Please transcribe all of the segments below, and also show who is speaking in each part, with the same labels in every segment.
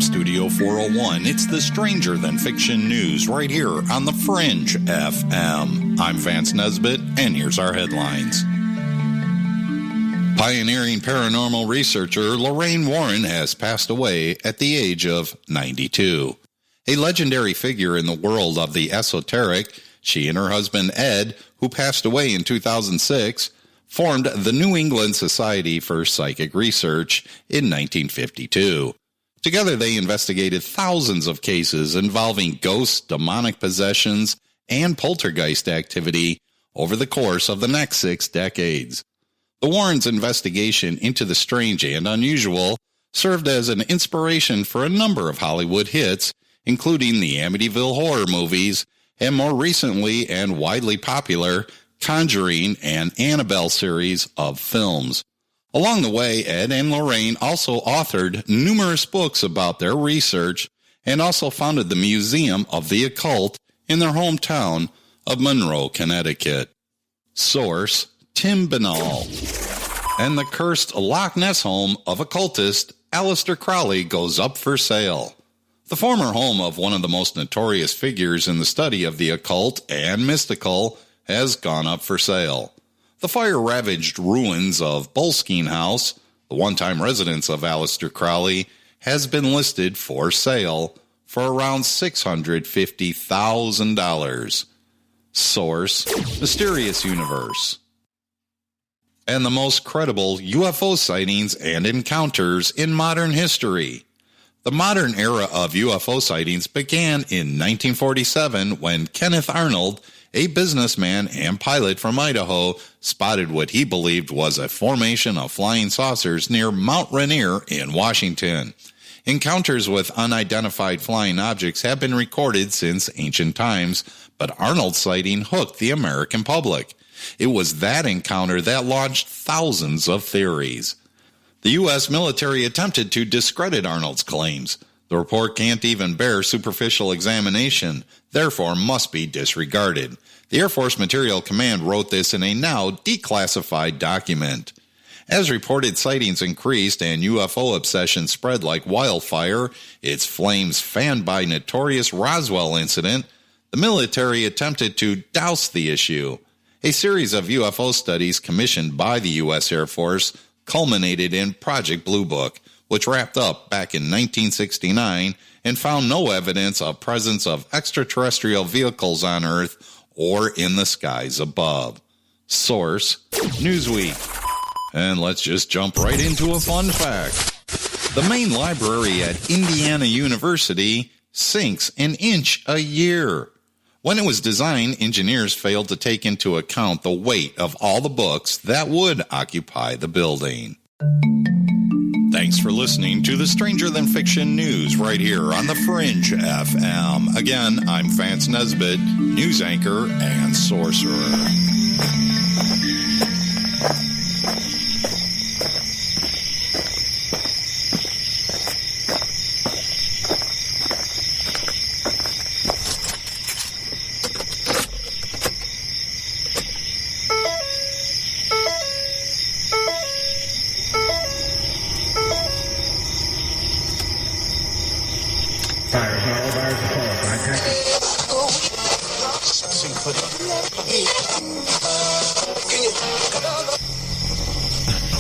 Speaker 1: Studio 401, it's the Stranger Than Fiction News right here on The Fringe FM. I'm Vance Nesbitt, and here's our headlines. Pioneering paranormal researcher Lorraine Warren has passed away at the age of 92. A legendary figure in the world of the esoteric, she and her husband Ed, who passed away in 2006, formed the New England Society for Psychic Research in 1952. Together they investigated thousands of cases involving ghosts, demonic possessions, and poltergeist activity over the course of the next 6 decades. The Warrens' investigation into the strange and unusual served as an inspiration for a number of Hollywood hits, including the Amityville horror movies, and more recently and widely popular Conjuring and Annabelle series of films. Along the way, Ed and Lorraine also authored numerous books about their research and also founded the Museum of the Occult in their hometown of Monroe, Connecticut. Source: Tim Binnall. And the cursed Loch Ness home of occultist Aleister Crowley goes up for sale. The former home of one of the most notorious figures in the study of the occult and mystical has gone up for sale. The fire-ravaged ruins of Boleskine House, the one-time residence of Aleister Crowley, has been listed for sale for around $650,000. Source: Mysterious Universe. And the most credible UFO sightings and encounters in modern history. The modern era of UFO sightings began in 1947 when Kenneth Arnold, a businessman and pilot from Idaho, spotted what he believed was a formation of flying saucers near Mount Rainier in Washington. Encounters with unidentified flying objects have been recorded since ancient times, but Arnold's sighting hooked the American public. It was that encounter that launched thousands of theories. The U.S. military attempted to discredit Arnold's claims. The report can't even bear superficial examination, therefore must be disregarded. The Air Force Material Command wrote this in a now declassified document. As reported sightings increased and UFO obsession spread like wildfire, its flames fanned by notorious Roswell incident, the military attempted to douse the issue. A series of UFO studies commissioned by the U.S. Air Force culminated in Project Blue Book, which wrapped up back in 1969 and found no evidence of presence of extraterrestrial vehicles on Earth or in the skies above. Source: Newsweek. And let's just jump right into a fun fact. The main library at Indiana University sinks an inch a year. When it was designed, engineers failed to take into account the weight of all the books that would occupy the building. Thanks for listening to the Stranger Than Fiction News right here on the Fringe FM. Again, I'm Vance Nesbitt, news anchor and sorcerer.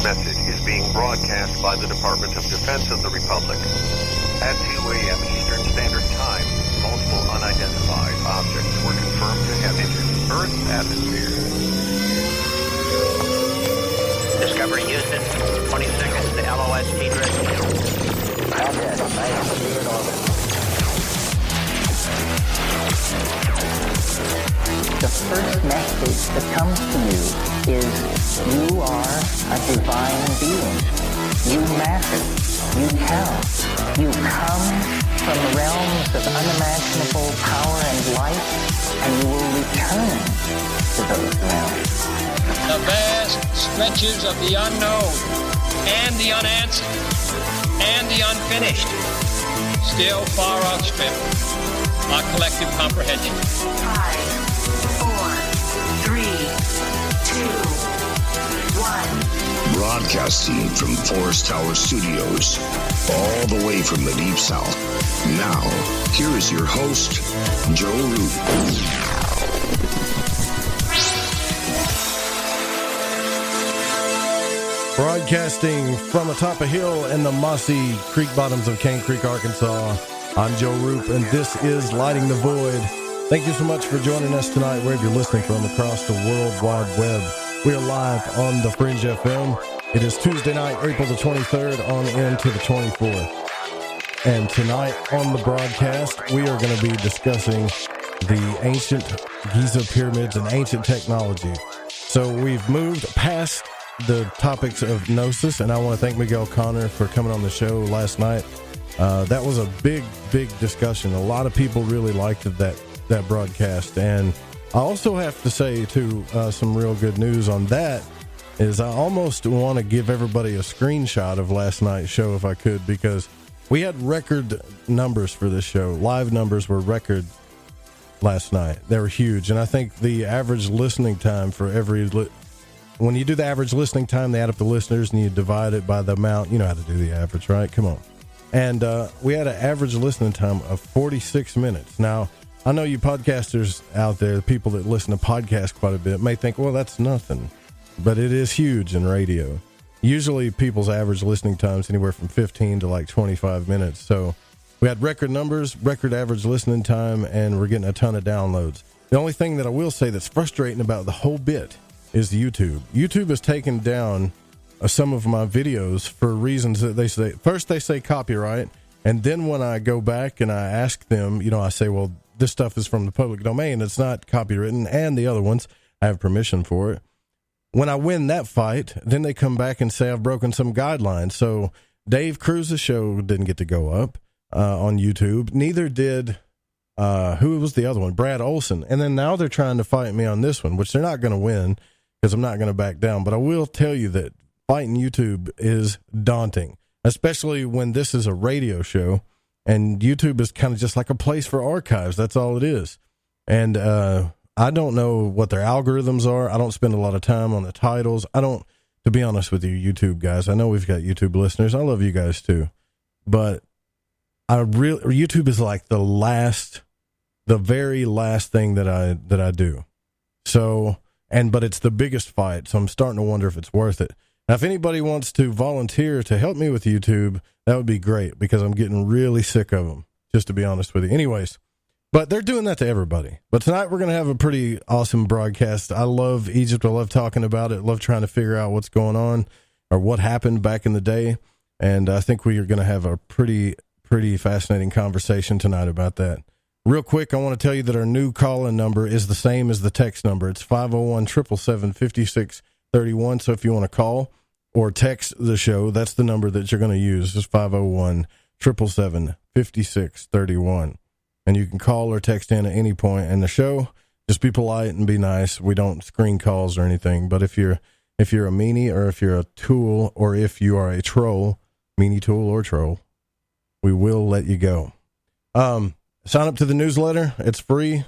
Speaker 2: Message is being broadcast by the Department of Defense of the Republic. At 2 a.m. Eastern Standard Time, multiple unidentified objects were confirmed to have entered Earth's atmosphere.
Speaker 3: Discovery Houston, 20 seconds to LOS T-Drift.
Speaker 4: Roger, nice to be in orbit. The first message that comes to you is you are a divine being. You matter. You count. You come from realms of unimaginable power and light, and you will return to those realms.
Speaker 5: The vast stretches of the unknown and the unanswered and the unfinished still far outstrip our collective comprehension.
Speaker 6: 5, 4, 3, 2, 1. Broadcasting from Forest Tower Studios, all the way from the Deep South. Now, here is your host, Joe Root.
Speaker 7: Broadcasting from atop a hill in the mossy creek bottoms of Cane Creek, Arkansas, I'm Joe Roop, and this is Lighting the Void. Thank you so much for joining us tonight, wherever you're listening from across the World Wide Web. We are live on The Fringe FM. It is Tuesday night, April the 23rd, on into the 24th. And tonight on the broadcast, we are going to be discussing the ancient Giza pyramids and ancient technology. So we've moved past the topics of Gnosis, and I want to thank Miguel Connor for coming on the show last night. That was a big discussion. A lot of people really liked that broadcast, and I also have to say too, some real good news on that is I almost want to give everybody a screenshot of last night's show if I could, because we had record numbers for this show. Live numbers were record last night. They were huge, and I think the average listening time for when you do the average listening time, they add up the listeners and you divide it by the amount. You know how to do the average, right? Come on. And we had an average listening time of 46 minutes. Now, I know you podcasters out there, the people that listen to podcasts quite a bit, may think, well, that's nothing. But it is huge in radio. Usually people's average listening time is anywhere from 15 to like 25 minutes. So we had record numbers, record average listening time, and we're getting a ton of downloads. The only thing that I will say that's frustrating about the whole bit is YouTube. YouTube has taken down some of my videos for reasons that they say. First, they say copyright, and then when I go back and I ask them, I say, well, this stuff is from the public domain. It's not copywritten, and the other ones, I have permission for it. When I win that fight, then they come back and say I've broken some guidelines. So Dave Cruz's show didn't get to go up on YouTube. Neither did, who was the other one? Brad Olson. And then now they're trying to fight me on this one, which they're not going to win, because I'm not going to back down. But I will tell you that fighting YouTube is daunting, especially when this is a radio show, and YouTube is kind of just like a place for archives. That's all it is. And I don't know what their algorithms are. I don't spend a lot of time on the titles. To be honest with you, YouTube guys, I know we've got YouTube listeners. I love you guys too. But YouTube is like the very last thing that I do. So, but it's the biggest fight, so I'm starting to wonder if it's worth it. Now, if anybody wants to volunteer to help me with YouTube, that would be great, because I'm getting really sick of them, just to be honest with you. Anyways, but they're doing that to everybody. But tonight we're going to have a pretty awesome broadcast. I love Egypt. I love talking about it. I love trying to figure out what's going on or what happened back in the day. And I think we are going to have a pretty fascinating conversation tonight about that. Real quick, I want to tell you that our new call-in number is the same as the text number. It's 501-777-5631. So if you want to call or text the show, that's the number that you're going to use. It's 501-777-5631. And you can call or text in at any point in the show. Just be polite and be nice. We don't screen calls or anything. But if you're a meanie, or if you're a tool, or if you are a troll, meanie, tool, or troll, we will let you go. Sign up to the newsletter. It's free.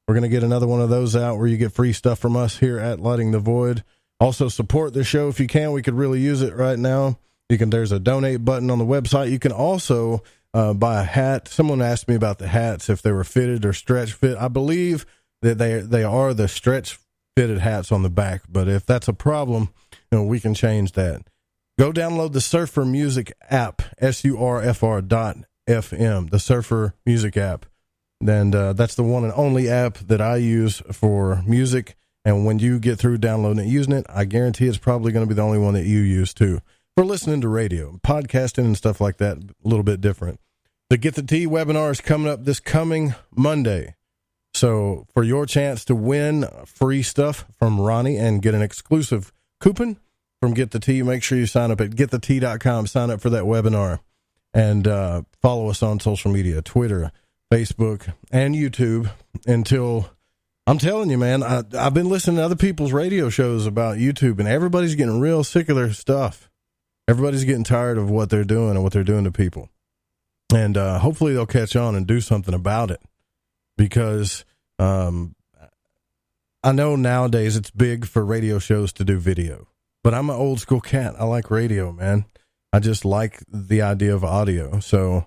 Speaker 7: We're going to get another one of those out where you get free stuff from us here at Lighting the Void. Also, support the show if you can. We could really use it right now. There's a donate button on the website. You can also buy a hat. Someone asked me about the hats, if they were fitted or stretch fit. I believe that they are the stretch fitted hats on the back, but if that's a problem, we can change that. Go download the Surfer Music app, surfr.fm, the Surfer Music app. And that's the one and only app that I use for music. And when you get through downloading and using it, I guarantee it's probably going to be the only one that you use too. For listening to radio, podcasting and stuff like that, a little bit different. The Get the Tea webinar is coming up this coming Monday. So for your chance to win free stuff from Ronnie and get an exclusive coupon from Get the Tea, make sure you sign up at getthetea.com. Sign up for that webinar, and follow us on social media, Twitter, Facebook, and YouTube. Until, I'm telling you, man, I've been listening to other people's radio shows about YouTube, and everybody's getting real sick of their stuff. Everybody's getting tired of what they're doing and what they're doing to people. And hopefully they'll catch on and do something about it, because I know nowadays it's big for radio shows to do video. but I'm an old school cat. I like radio, man. I just like the idea of audio. So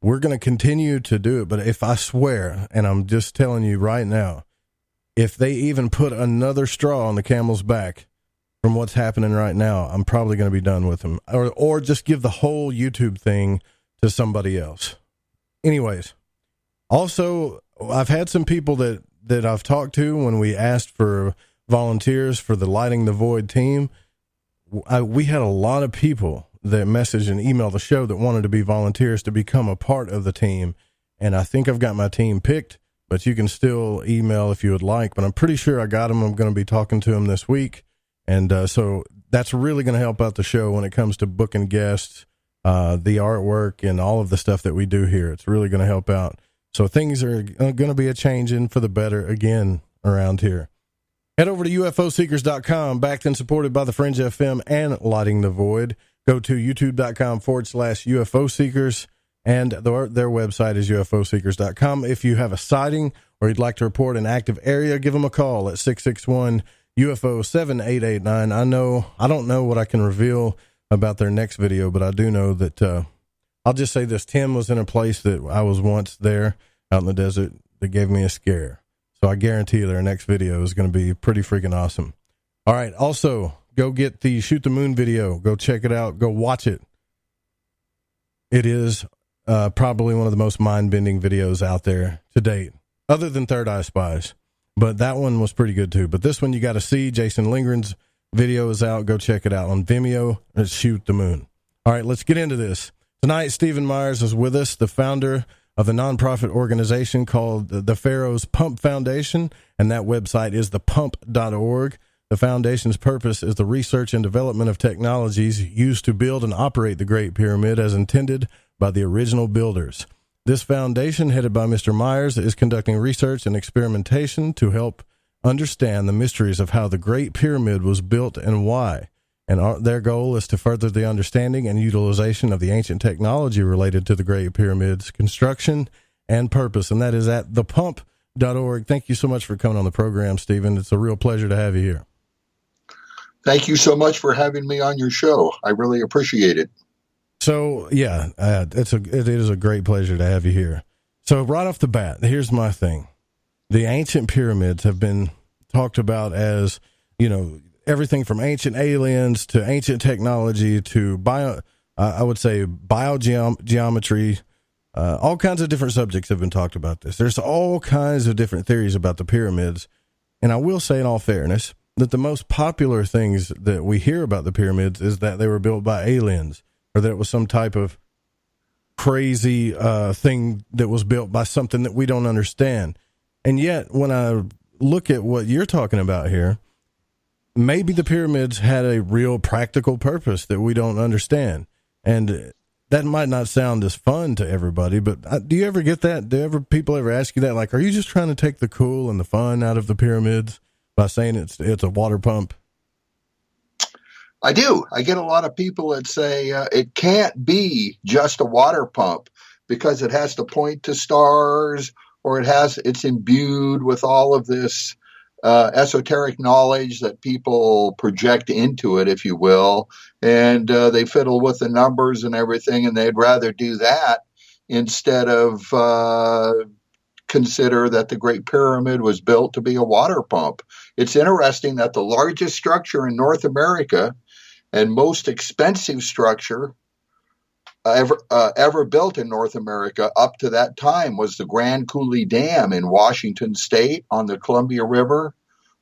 Speaker 7: we're going to continue to do it. But if I swear, and I'm just telling you right now, if they even put another straw on the camel's back from what's happening right now, I'm probably going to be done with them, or just give the whole YouTube thing to somebody else. Anyways, also, I've had some people that I've talked to when we asked for volunteers for the Lighting the Void team. We had a lot of people that messaged and emailed the show that wanted to be volunteers to become a part of the team. And I think I've got my team picked, but you can still email if you would like. But I'm pretty sure I got them. I'm going to be talking to them this week. And so that's really going to help out the show when it comes to booking guests, the artwork, and all of the stuff that we do here. It's really going to help out. So things are going to be a changing for the better again around here. Head over to UFOseekers.com, backed and supported by the Fringe FM and Lighting the Void. Go to youtube.com/UFO Seekers, and their website is UFOseekers.com. If you have a sighting or you'd like to report an active area, give them a call at 661-UFO-7889. I don't know what I can reveal about their next video, but I do know that I'll just say this. Tim was in a place that I was once there out in the desert that gave me a scare. So I guarantee you their next video is going to be pretty freaking awesome. All right. Also, go get the Shoot the Moon video. Go check it out. Go watch it. It is probably one of the most mind-bending videos out there to date, other than Third Eye Spies. But that one was pretty good too. But this one you got to see. Jason Lindgren's video is out. Go check it out on Vimeo. It's Shoot the Moon. All right, let's get into this. Tonight, Stephen Myers is with us, the founder of a nonprofit organization called the Pharaoh's Pump Foundation, and that website is thepump.org. The foundation's purpose is the research and development of technologies used to build and operate the Great Pyramid as intended by the original builders. This foundation, headed by Mr. Myers, is conducting research and experimentation to help understand the mysteries of how the Great Pyramid was built and why. And their goal is to further the understanding and utilization of the ancient technology related to the Great Pyramid's construction and purpose. And that is at thepump.org. Thank you so much for coming on the program, Stephen. It's a real pleasure to have you here.
Speaker 8: Thank you so much for having me on your show. I really appreciate it.
Speaker 7: So, yeah, it is a great pleasure to have you here. So right off the bat, here's my thing. The ancient pyramids have been talked about as, everything from ancient aliens to ancient technology to biogeometry. All kinds of different subjects have been talked about this. There's all kinds of different theories about the pyramids. And I will say in all fairness that the most popular things that we hear about the pyramids is that they were built by aliens, or that it was some type of crazy thing that was built by something that we don't understand. And yet, when I look at what you're talking about here, maybe the pyramids had a real practical purpose that we don't understand. And that might not sound as fun to everybody, but do you ever get that? Do people ever ask you that? Like, are you just trying to take the cool and the fun out of the pyramids by saying it's a water pump?
Speaker 8: I do. I get a lot of people that say it can't be just a water pump because it has to point to stars, or it's imbued with all of this esoteric knowledge that people project into it, if you will, and they fiddle with the numbers and everything, and they'd rather do that instead of consider that the Great Pyramid was built to be a water pump. It's interesting that the largest structure in North America and most expensive structure ever built in North America up to that time was the Grand Coulee Dam in Washington State on the Columbia River.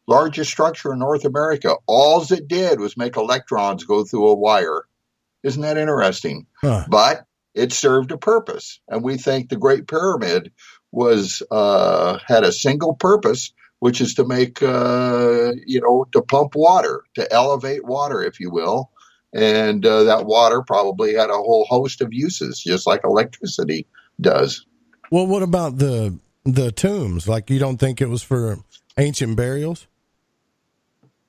Speaker 8: Largest structure in North America. All it did was make electrons go through a wire. Isn't that interesting? Huh. But it served a purpose. And we think the Great Pyramid had a single purpose, which is to make, to pump water, to elevate water, if you will. And that water probably had a whole host of uses, just like electricity does.
Speaker 7: Well, what about the tombs? Like, you don't think it was for ancient burials?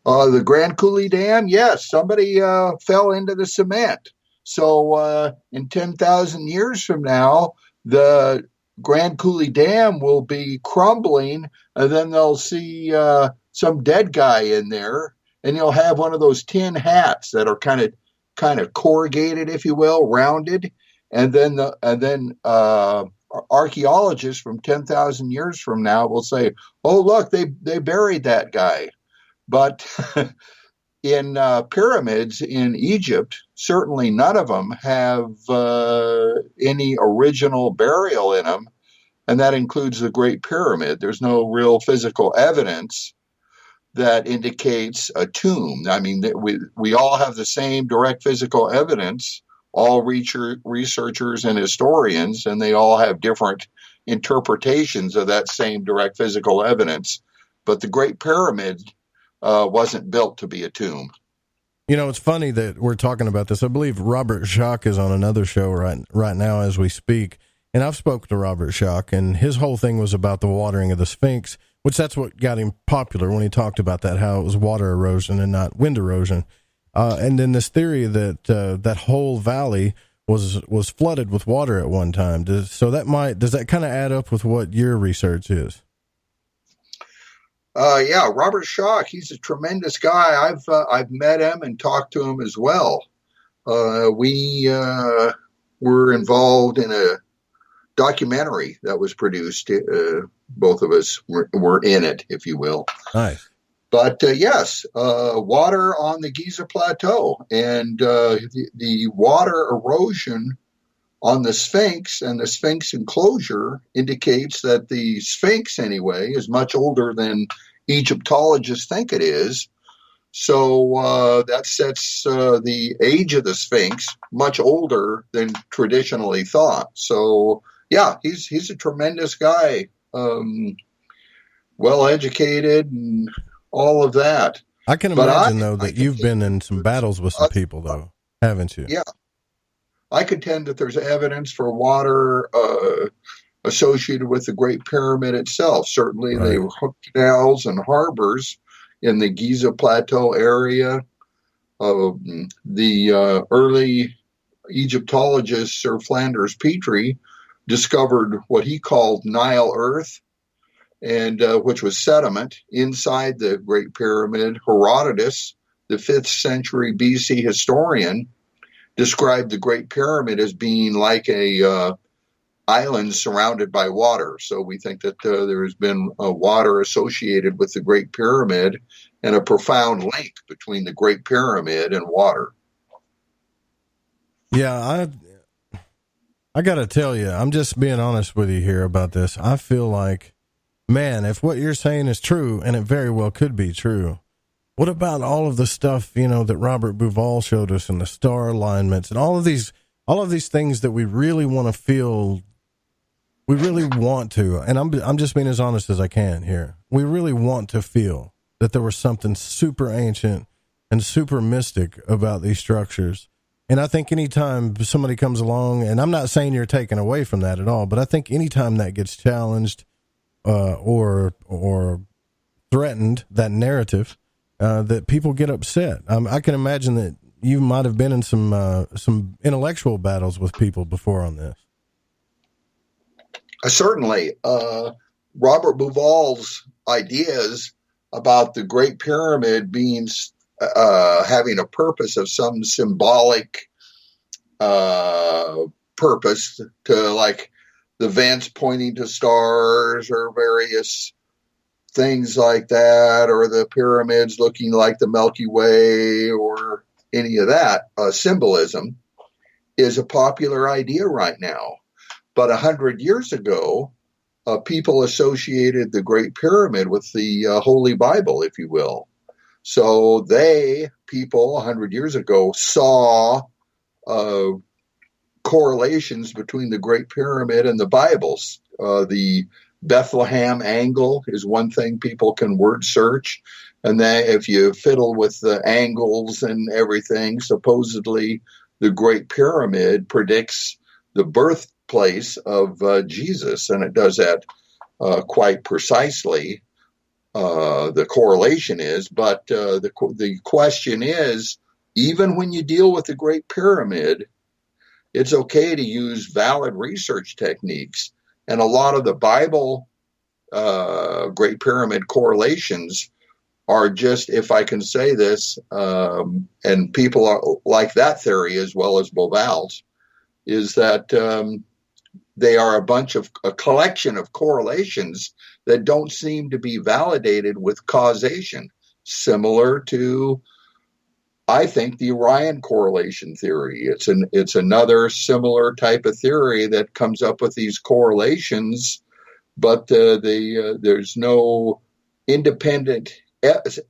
Speaker 8: The Grand Coulee Dam, yes. Somebody fell into the cement. So in 10,000 years from now, the Grand Coulee Dam will be crumbling, and then they'll see some dead guy in there, and you'll have one of those tin hats that are kind of corrugated, if you will, rounded, and then archaeologists from 10,000 years from now will say, "Oh, look, they buried that guy." But in pyramids in Egypt, certainly none of them have any original burial in them, and that includes the Great Pyramid. There's no real physical evidence that indicates a tomb. I mean, we all have the same direct physical evidence, all researchers and historians, and they all have different interpretations of that same direct physical evidence. But the Great Pyramid wasn't built to be a tomb.
Speaker 7: You know, it's funny that we're talking about this. I believe Robert Schoch is on another show right now as we speak, and I've spoken to Robert Schoch, and his whole thing was about the watering of the Sphinx, which that's what got him popular when he talked about that, how it was water erosion and not wind erosion. And then this theory that that whole valley was flooded with water at one time. Does that kind of add up with what your research is?
Speaker 8: Yeah, Robert Schoch, he's a tremendous guy. I've met him and talked to him as well. We were involved in a documentary that was produced. Both of us were in it, if you will.
Speaker 7: Nice.
Speaker 8: But yes, water on the Giza Plateau, and the water erosion on the Sphinx and the Sphinx enclosure indicates that the Sphinx, anyway, is much older than Egyptologists think it is. So that sets the age of the Sphinx much older than traditionally thought. So yeah, he's a tremendous guy, well educated and all of that.
Speaker 7: I can imagine though that you've been in some battles with some people, though, haven't you?
Speaker 8: Yeah. I contend that there's evidence for water associated with the Great Pyramid itself. Certainly,
Speaker 7: right.
Speaker 8: They were canals and harbors in the Giza Plateau area. The early Egyptologist Sir Flanders Petrie discovered what he called Nile earth, and which was sediment inside the Great Pyramid. Herodotus, the 5th century BC historian, described the Great Pyramid as being like a island surrounded by water. So we think that there has been water associated with the Great Pyramid and a profound link between the Great Pyramid and water.
Speaker 7: Yeah, I got to tell you, I'm just being honest with you here about this. I feel like, man, if what you're saying is true, and it very well could be true, what about all of the stuff, that Robert Bauval showed us, and the star alignments and all of these things that we really want to feel, we really want to, and I'm just being as honest as I can here. We really want to feel that there was something super ancient and super mystic about these structures. And I think anytime somebody comes along, and I'm not saying you're taken away from that at all, but I think anytime that gets challenged or threatened, that narrative, that people get upset. I can imagine that you might have been in some intellectual battles with people before on this.
Speaker 8: Certainly. Robert Bauval's ideas about the Great Pyramid being having a purpose of some symbolic purpose, to like the vents pointing to stars or various things like that, or the pyramids looking like the Milky Way, or any of that symbolism, is a popular idea right now. But 100 years ago, people associated the Great Pyramid with the Holy Bible, if you will. So people 100 years ago saw correlations between the Great Pyramid and the Bibles. The Bethlehem angle is one thing people can word search. And then if you fiddle with the angles and everything, supposedly the Great Pyramid predicts the birthplace of Jesus. And it does that quite precisely. The correlation is, but the question is, even when you deal with the Great Pyramid, it's okay to use valid research techniques. And a lot of the Bible Great Pyramid correlations are just, if I can say this, and people are like that theory as well as Boval's, is that they are a collection of correlations that don't seem to be validated with causation, similar to, I think, the Orion correlation theory. It's another similar type of theory that comes up with these correlations, but there's no independent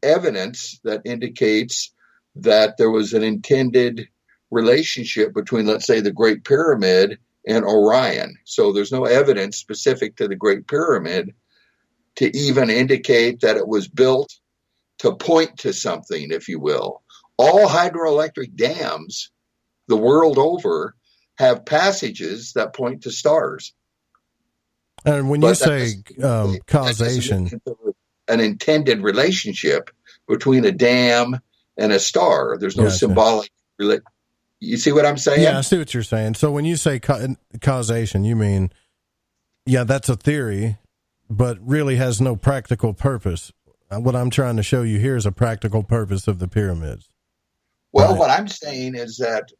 Speaker 8: evidence that indicates that there was an intended relationship between, let's say, the Great Pyramid and Orion. So there's no evidence specific to the Great Pyramid to even indicate that it was built to point to something, if you will. All hydroelectric dams the world over have passages that point to stars.
Speaker 7: And when you say causation,
Speaker 8: an intended relationship between a dam and a star. There's no symbolic You see what I'm saying?
Speaker 7: Yeah, I see what you're saying. So when you say causation, you mean, yeah, that's a theory, but really has no practical purpose. What I'm trying to show you here is a practical purpose of the pyramids.
Speaker 8: Well, what I'm saying is that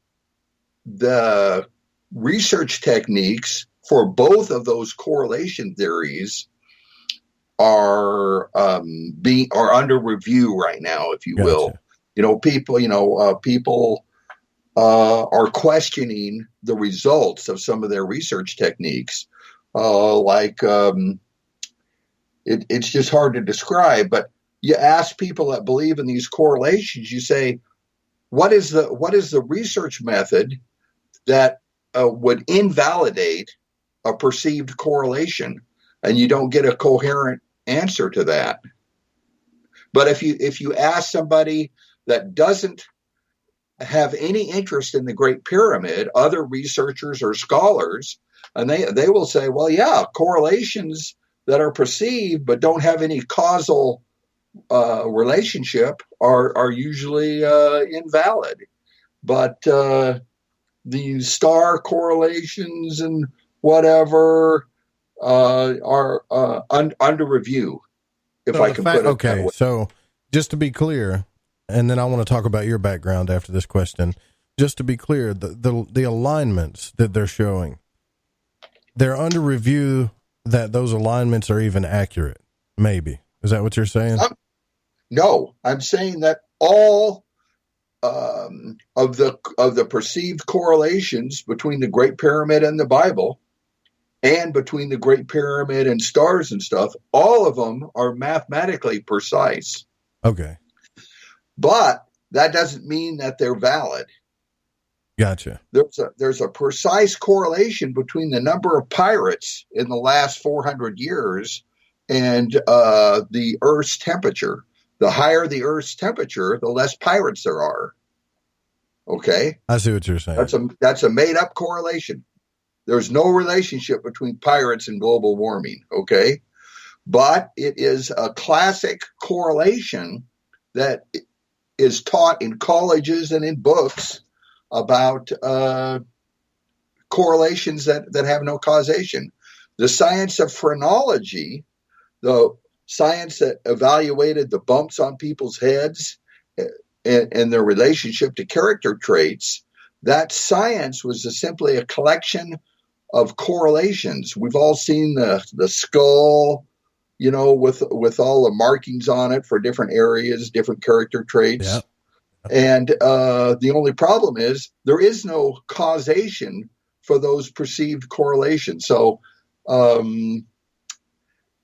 Speaker 8: the research techniques for both of those correlation theories are under review right now, if you will. People are questioning the results of some of their research techniques. It's just hard to describe, but you ask people that believe in these correlations, you say, what is the research method that would invalidate a perceived correlation? And you don't get a coherent answer to that. But if you ask somebody that doesn't have any interest in the Great Pyramid, other researchers or scholars, and they will say, well, yeah, correlations that are perceived but don't have any causal relationship are usually invalid. But the star correlations and whatever are under review, if I can put it that way.
Speaker 7: So just to be clear, and then I want to talk about your background after this question. Just to be clear, the alignments that they're showing, they're under review that those alignments are even accurate. Maybe. Is that what you're saying?
Speaker 8: No, I'm saying that all of the perceived correlations between the Great Pyramid and the Bible, and between the Great Pyramid and stars and stuff, all of them are mathematically precise.
Speaker 7: Okay.
Speaker 8: But that doesn't mean that they're valid.
Speaker 7: Gotcha.
Speaker 8: There's a precise correlation between the number of pirates in the last 400 years and the Earth's temperature. The higher the Earth's temperature, the less pirates there are. Okay?
Speaker 7: I see what you're saying.
Speaker 8: That's a made-up correlation. There's no relationship between pirates and global warming, okay? But it is a classic correlation that is taught in colleges and in books about correlations that have no causation. The science of phrenology, the science that evaluated the bumps on people's heads and their relationship to character traits, that science was simply a collection of correlations. We've all seen the skull, with all the markings on it for different areas, different character traits.
Speaker 7: Yep.
Speaker 8: And the only problem is there is no causation for those perceived correlations. So, can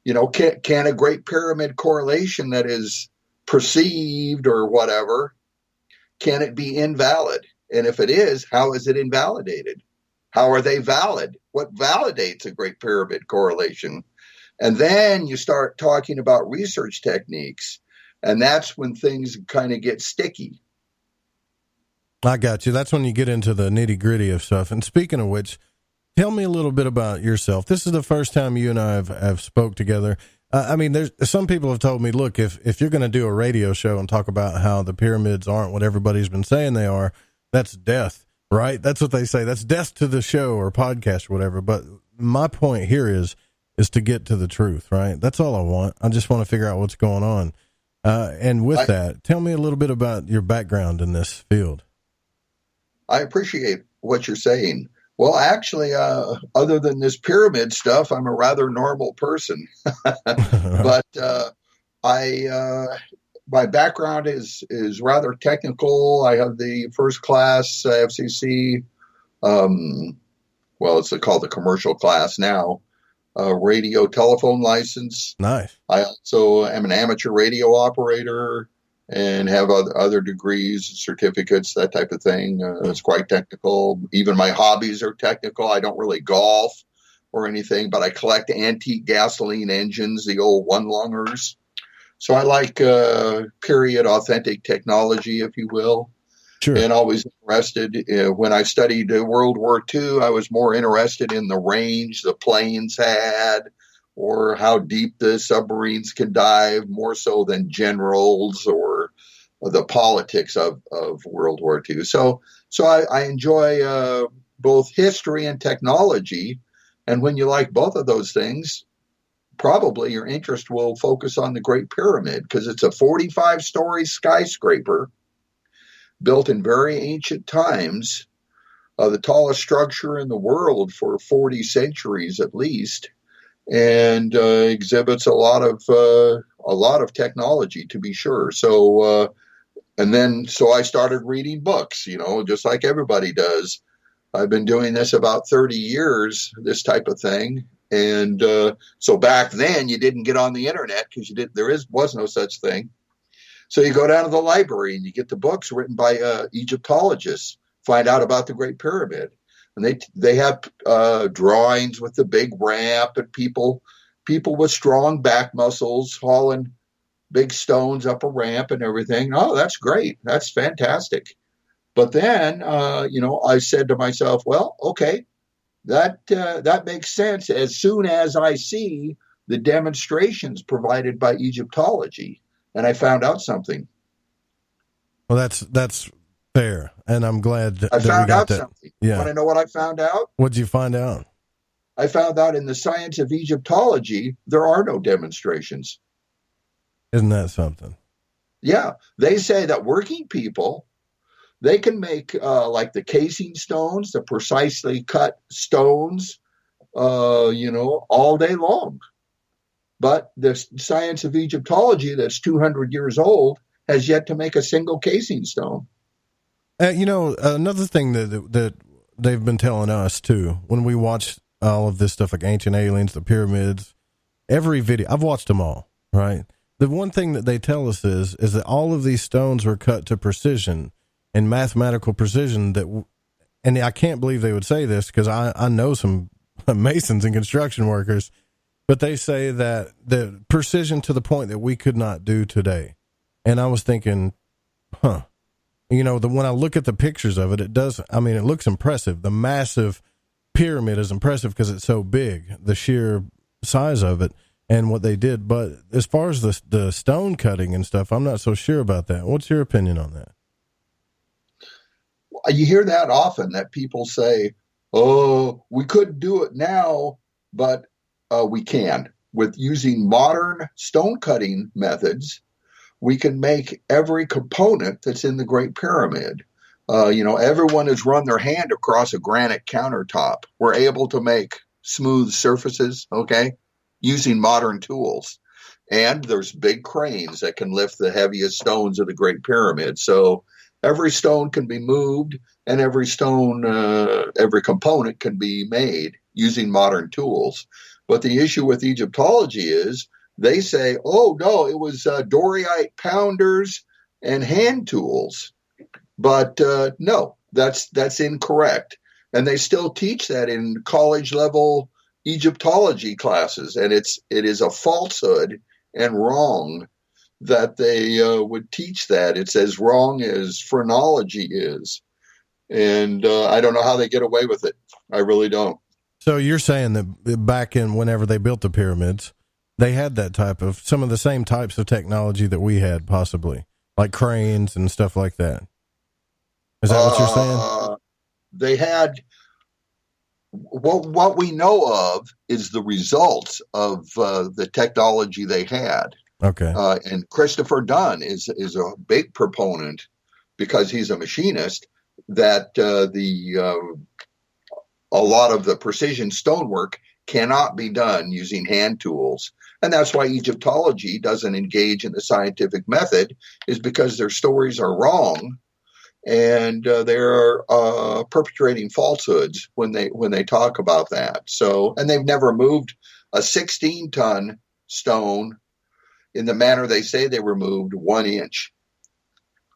Speaker 8: a Great Pyramid correlation that is perceived or whatever, can it be invalid? And if it is, how is it invalidated? How are they valid? What validates a Great Pyramid correlation? And then you start talking about research techniques, and that's when things kind of get sticky.
Speaker 7: I got you. That's when you get into the nitty gritty of stuff. And speaking of which, tell me a little bit about yourself. This is the first time you and I have spoke together. There's some people have told me, look, if you're going to do a radio show and talk about how the pyramids aren't what everybody's been saying they are, that's death, right? That's what they say. That's death to the show or podcast or whatever. But my point here is to get to the truth, right? That's all I want. I just want to figure out what's going on. And with that, tell me a little bit about your background in this field.
Speaker 8: I appreciate what you're saying. Well, actually, other than this pyramid stuff, I'm a rather normal person. But my background is rather technical. I have the first class FCC. Well, it's called the commercial class now. Radio telephone license.
Speaker 7: Nice.
Speaker 8: I also am an amateur radio operator and have other degrees, certificates, that type of thing. It's quite technical. Even my hobbies are technical. I don't really golf or anything, but I collect antique gasoline engines, the old one-lungers. So I like period authentic technology, if you will.
Speaker 7: Sure.
Speaker 8: And always interested. When I studied World War II, I was more interested in the range the planes had, or how deep the submarines can dive, more so than generals or the politics of World War II. So I enjoy both history and technology. And when you like both of those things, probably your interest will focus on the Great Pyramid, because it's a 45-story skyscraper built in very ancient times, the tallest structure in the world for 40 centuries at least, and exhibits a lot of technology, to be sure. So I started reading books, just like everybody does. I've been doing this about 30 years, this type of thing. And so back then you didn't get on the internet, because was no such thing. So you go down to the library and you get the books written by Egyptologists, find out about the Great Pyramid. And they have drawings with the big ramp and people with strong back muscles hauling big stones up a ramp and everything. Oh, that's great. That's fantastic. But then, I said to myself, well, okay, that makes sense as soon as I see the demonstrations provided by Egyptology. And I found out something.
Speaker 7: Well, that's fair, and I'm glad that
Speaker 8: I found
Speaker 7: we got
Speaker 8: out
Speaker 7: that.
Speaker 8: something.
Speaker 7: Yeah.
Speaker 8: Want to know what I found out?
Speaker 7: What'd you find out?
Speaker 8: I found out in the science of Egyptology, there are no demonstrations.
Speaker 7: Isn't that something?
Speaker 8: Yeah. They say that working people, they can make like the casing stones, the precisely cut stones, all day long. But the science of Egyptology, that's 200 years old, has yet to make a single casing stone.
Speaker 7: Another thing that they've been telling us too, when we watch all of this stuff like Ancient Aliens, the pyramids, every video, I've watched them all, right? The one thing that they tell us is that all of these stones were cut to precision and mathematical precision and I can't believe they would say this, because I know some masons and construction workers, but they say that the precision to the point that we could not do today. And I was thinking, when I look at the pictures of it, it looks impressive. The massive pyramid is impressive because it's so big, the sheer size of it and what they did. But as far as the stone cutting and stuff, I'm not so sure about that. What's your opinion on that?
Speaker 8: You hear that often, that people say, oh, we couldn't do it now, but we can. With using modern stone cutting methods, we can make every component that's in the Great Pyramid. Everyone has run their hand across a granite countertop. We're able to make smooth surfaces, using modern tools. And there's big cranes that can lift the heaviest stones of the Great Pyramid. So every stone can be moved, and every component can be made using modern tools. But the issue with Egyptology is they say, oh, no, it was Doriite pounders and hand tools. But no, that's incorrect. And they still teach that in college-level Egyptology classes. And it is a falsehood and wrong that they would teach that. It's as wrong as phrenology is. And I don't know how they get away with it. I really don't.
Speaker 7: So you're saying that back in whenever they built the pyramids, they had some of the same types of technology that we had, possibly, like cranes and stuff like that. Is that what you're saying?
Speaker 8: They had, what we know of is the results of the technology they had.
Speaker 7: Okay.
Speaker 8: And Christopher Dunn is a big proponent, because he's a machinist, that a lot of the precision stonework cannot be done using hand tools. And that's why Egyptology doesn't engage in the scientific method, is because their stories are wrong, and they're perpetrating falsehoods when they talk about that. So, and they've never moved a 16-ton stone in the manner they say they were moved 1 inch.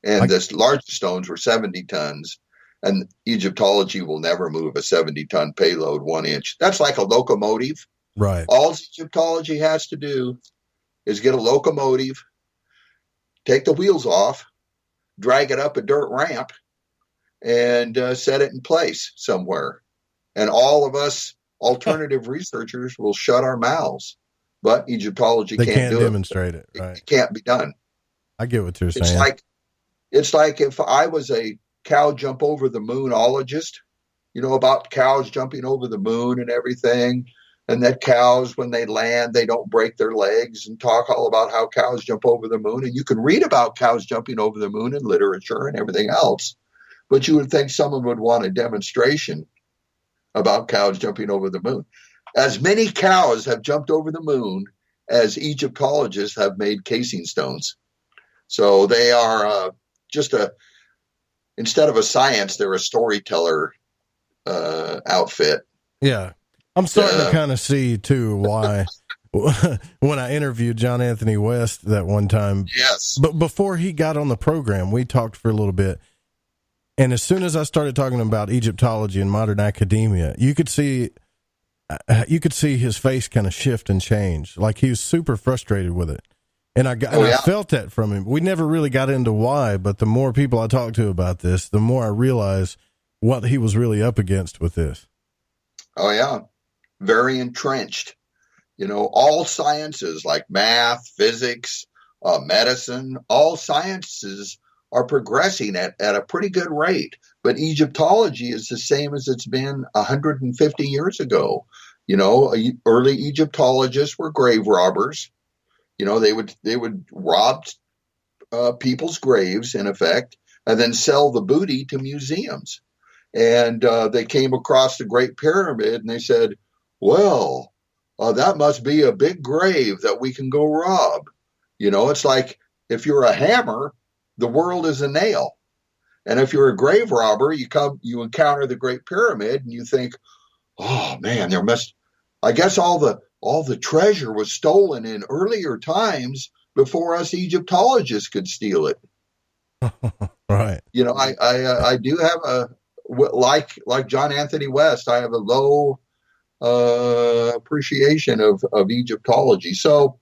Speaker 8: And the largest stones were 70 tons. And Egyptology will never move a 70-ton payload 1 inch. That's like a locomotive.
Speaker 7: Right.
Speaker 8: All Egyptology has to do is get a locomotive, take the wheels off, drag it up a dirt ramp, and set it in place somewhere. And all of us alternative researchers will shut our mouths. But Egyptology can't do
Speaker 7: demonstrate it. Right.
Speaker 8: It can't be done.
Speaker 7: I get what you're saying.
Speaker 8: It's like if I was a cow jump over the moonologist, about cows jumping over the moon and everything, and that cows, when they land, they don't break their legs, and talk all about how cows jump over the moon. And you can read about cows jumping over the moon in literature and everything else, but you would think someone would want a demonstration about cows jumping over the moon. As many cows have jumped over the moon as Egyptologists have made casing stones. So they are instead of a science, they're a storyteller outfit.
Speaker 7: Yeah. I'm starting to kind of see too why when I interviewed John Anthony West that one time.
Speaker 8: Yes.
Speaker 7: But before he got on the program, we talked for a little bit. And as soon as I started talking about Egyptology and modern academia, you could see his face kind of shift and change. Like he was super frustrated with it. And I felt that from him. We never really got into why, but the more people I talked to about this, the more I realized what he was really up against with this.
Speaker 8: Oh, yeah. Very entrenched. All sciences like math, physics, medicine, all sciences are progressing at a pretty good rate. But Egyptology is the same as it's been 150 years ago. Early Egyptologists were grave robbers. They would rob people's graves, in effect, and then sell the booty to museums. And they came across the Great Pyramid, and they said, well, that must be a big grave that we can go rob. It's like if you're a hammer, the world is a nail. And if you're a grave robber, you encounter the Great Pyramid, and you think, oh, man, I guess all the treasure was stolen in earlier times before us Egyptologists could steal it.
Speaker 7: Right.
Speaker 8: I do have like John Anthony West, I have a low appreciation of Egyptology. So,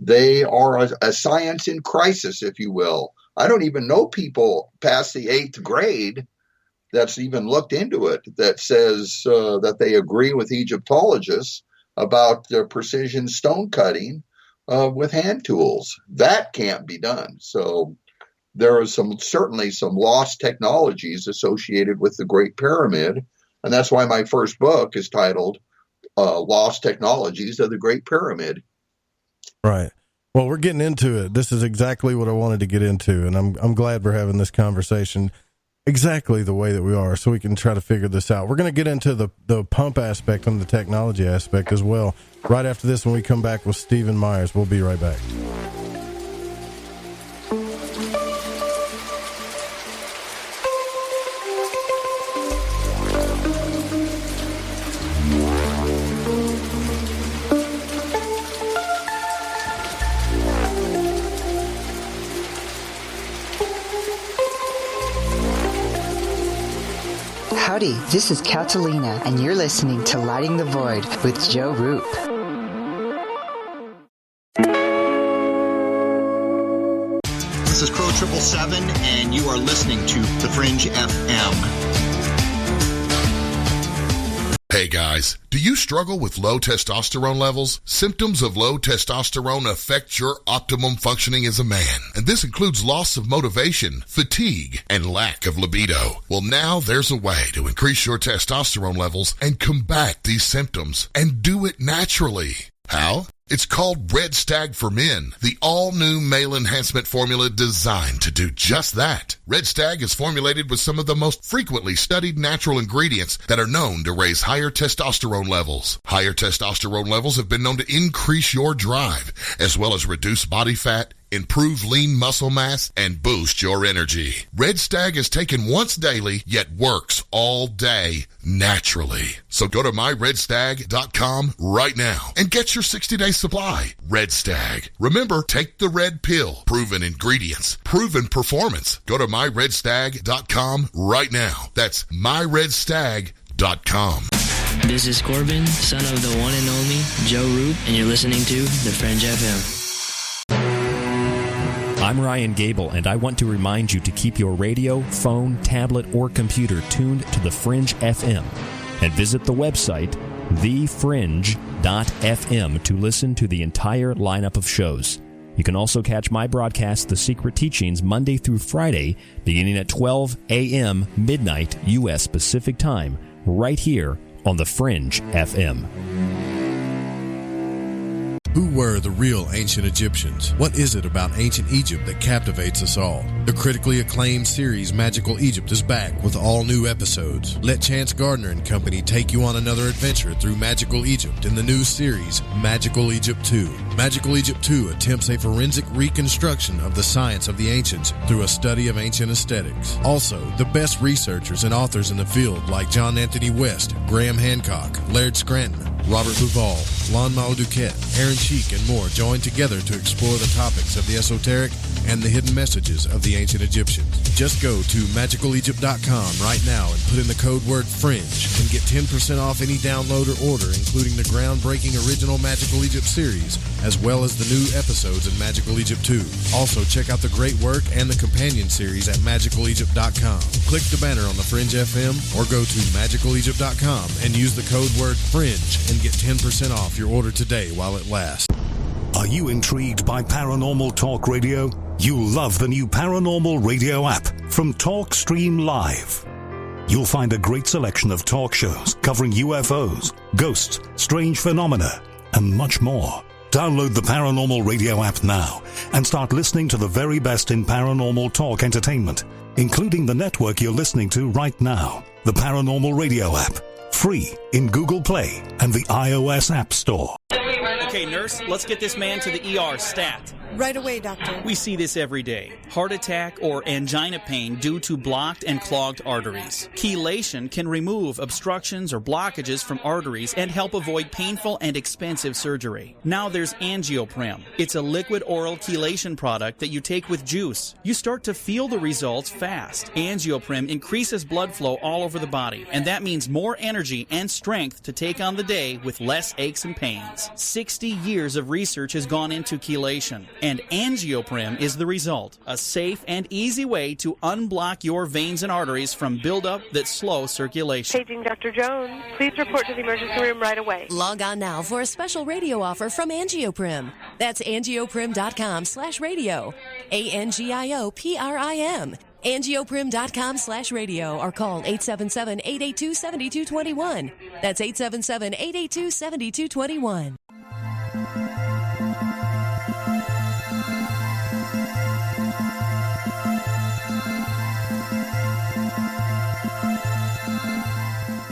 Speaker 8: they are a science in crisis, if you will. I don't even know people past the 8th grade that's even looked into it that says that they agree with Egyptologists about the precision stone cutting with hand tools. That can't be done. So there are certainly some lost technologies associated with the Great Pyramid. And that's why my first book is titled Lost Technologies of the Great Pyramid.
Speaker 7: Right. Well, we're getting into it. This is exactly what I wanted to get into. And I'm glad we're having this conversation exactly the way that we are, so we can try to figure this out. We're going to get into the pump aspect and the technology aspect as well right after this when we come back with Stephen Myers. We'll be right back.
Speaker 9: Howdy, this is Catalina, and you're listening to Lighting the Void with Joe Roop.
Speaker 10: This is Crow 777, and you are listening to The Fringe FM.
Speaker 11: Hey guys, do you struggle with low testosterone levels? Symptoms of low testosterone affect your optimum functioning as a man, and this includes loss of motivation, fatigue, and lack of libido. Well, now there's a way to increase your testosterone levels and combat these symptoms, and do it naturally. How? It's called Red Stag for Men, the all-new male enhancement formula designed to do just that. Red Stag is formulated with some of the most frequently studied natural ingredients that are known to raise higher testosterone levels. Higher testosterone levels have been known to increase your drive, as well as reduce body fat, improve lean muscle mass, and boost your energy. Red Stag is taken once daily, yet works all day naturally. So go to myredstag.com right now and get your 60-day supply. Red Stag. Remember, take the red pill. Proven ingredients, proven performance. Go to myredstag.com right now. That's myredstag.com.
Speaker 12: This is Corbin, son of the one and only Joe Roop, and you're listening to The Fringe FM.
Speaker 13: I'm Ryan Gable, and I want to remind you to keep your radio, phone, tablet, or computer tuned to The Fringe FM, and visit the website thefringe.fm to listen to the entire lineup of shows. You can also catch my broadcast, The Secret Teachings, Monday through Friday, beginning at 12 a.m. midnight U.S. Pacific Time, right here on The Fringe FM.
Speaker 14: Who were the real ancient Egyptians? What is it about ancient Egypt that captivates us all? The critically acclaimed series Magical Egypt is back with all new episodes. Let Chance Gardner and company take you on another adventure through Magical Egypt in the new series Magical Egypt 2. Magical Egypt 2 attempts a forensic reconstruction of the science of the ancients through a study of ancient aesthetics. Also, the best researchers and authors in the field like John Anthony West, Graham Hancock, Laird Scranton, Robert Bouval, Lon Duquette, Aaron Cheek, and more join together to explore the topics of the esoteric and the hidden messages of the ancient Egyptians. Just go to magicalegypt.com right now and put in the code word FRINGE and get 10% off any download or order, including the groundbreaking original Magical Egypt series, as well as the new episodes in Magical Egypt 2. Also, check out the great work and the companion series at magicalegypt.com. Click the banner on the Fringe FM or go to magicalegypt.com and use the code word FRINGE and get 10% off your order today while it lasts.
Speaker 15: Are you intrigued by Paranormal Talk Radio? You'll love the new Paranormal Radio app from TalkStream Live. You'll find a great selection of talk shows covering UFOs, ghosts, strange phenomena, and much more. Download the Paranormal Radio app now and start listening to the very best in paranormal talk entertainment, including the network you're listening to right now. The Paranormal Radio app, free in Google Play and the iOS App Store.
Speaker 16: Okay, nurse, let's get this man to the ER stat.
Speaker 17: Right away, doctor.
Speaker 16: We see this every day. Heart attack or angina pain due to blocked and clogged arteries. Chelation can remove obstructions or blockages from arteries and help avoid painful and expensive surgery. Now there's Angioprim. It's a liquid oral chelation product that you take with juice. You start to feel the results fast. Angioprim increases blood flow all over the body, and that means more energy and strength to take on the day with less aches and pains. 60 years of research has gone into chelation, and Angioprim is the result. A safe and easy way to unblock your veins and arteries from buildup that slow circulation.
Speaker 17: Paging Dr. Jones. Please report to the emergency room right away.
Speaker 18: Log on now for a special radio offer from Angioprim. That's angioprim.com/radio. ANGIOPRIM. Angioprim.com/radio or call 877-882-7221. That's 877-882-7221.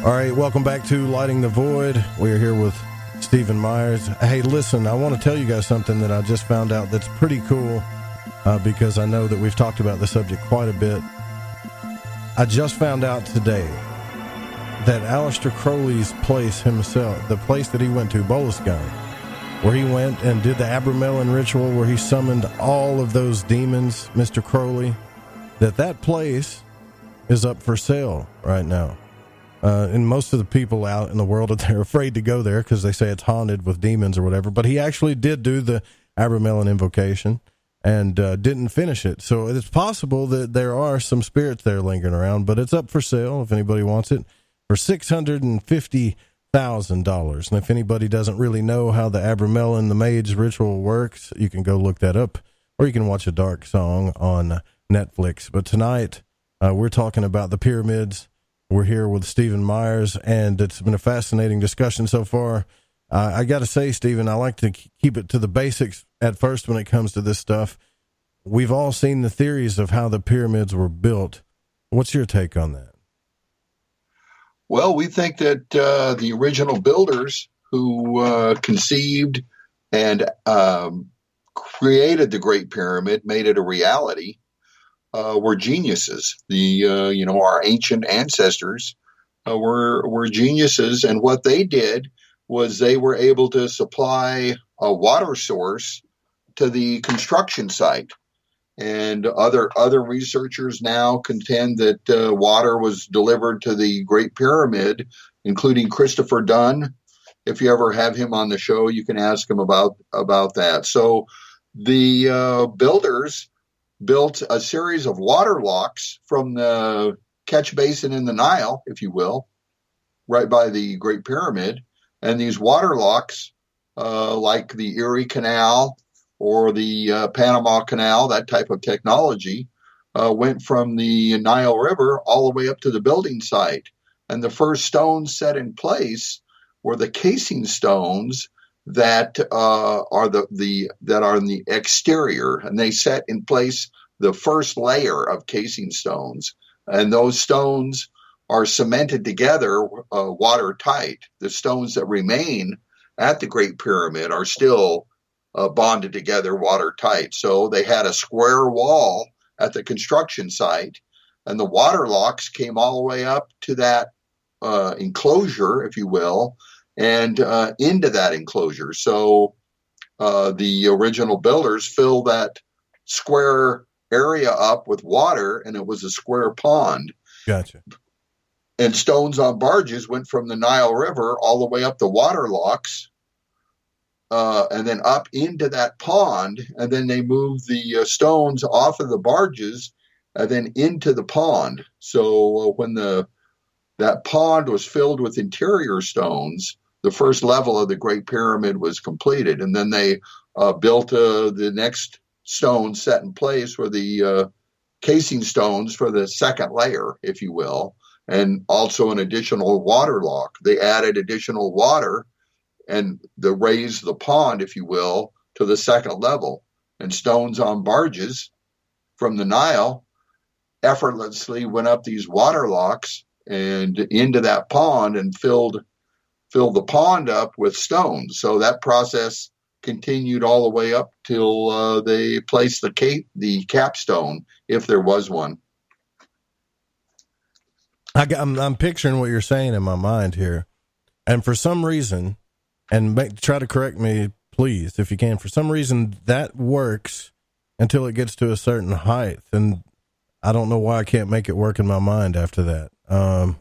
Speaker 7: All right, welcome back to Lighting the Void. We're here with Stephen Myers. Hey, listen, I want to tell you guys something that I just found out that's pretty cool because I know that we've talked about the subject quite a bit. I just found out today that Aleister Crowley's place himself, the place that he went to, Bolus Gun, where he went and did the Abramelin ritual where he summoned all of those demons, Mr. Crowley, that place is up for sale right now. And most of the people out in the world, they're afraid to go there because they say it's haunted with demons or whatever. But he actually did do the Abramelin invocation and didn't finish it. So it's possible that there are some spirits there lingering around, but it's up for sale if anybody wants it for $650,000. And if anybody doesn't really know how the Abramelin, the mage ritual works, you can go look that up, or you can watch a dark song on Netflix. But tonight, we're talking about the pyramids. We're here with Stephen Myers, and it's been a fascinating discussion so far. I got to say, Stephen, I like to keep it to the basics at first when it comes to this stuff. We've all seen the theories of how the pyramids were built. What's your take on that?
Speaker 8: Well, we think that the original builders who conceived and created the Great Pyramid, made it a reality, were geniuses. Our ancient ancestors were geniuses, and what they did was they were able to supply a water source to the construction site. And other researchers now contend that water was delivered to the Great Pyramid, including Christopher Dunn. If you ever have him on the show, you can ask him about that. So the builders built a series of water locks from the catch basin in the Nile, if you will, right by the Great Pyramid. And these water locks, like the Erie Canal or the Panama Canal, that type of technology, went from the Nile River all the way up to the building site. And the first stones set in place were the casing stones that are in the exterior, and they set in place the first layer of casing stones. And those stones are cemented together watertight. The stones that remain at the Great Pyramid are still bonded together watertight. So they had a square wall at the construction site, and the water locks came all the way up to that enclosure, if you will, and into that enclosure. So the original builders filled that square area up with water, and it was a square pond.
Speaker 7: Gotcha.
Speaker 8: And stones on barges went from the Nile River all the way up the water locks, and then up into that pond, and then they moved the stones off of the barges and then into the pond. So when that pond was filled with interior stones, the first level of the Great Pyramid was completed, and then they built the next stones set in place were the casing stones for the second layer, if you will, and also an additional water lock. They added additional water and raised the pond, if you will, to the second level. And stones on barges from the Nile effortlessly went up these water locks and into that pond and filled the pond up with stones. So that process continued all the way up till they placed the capstone, if there was one.
Speaker 7: I'm picturing what you're saying in my mind here, and for some reason, and try to correct me, please, if you can. For some reason, that works until it gets to a certain height, and I don't know why I can't make it work in my mind after that.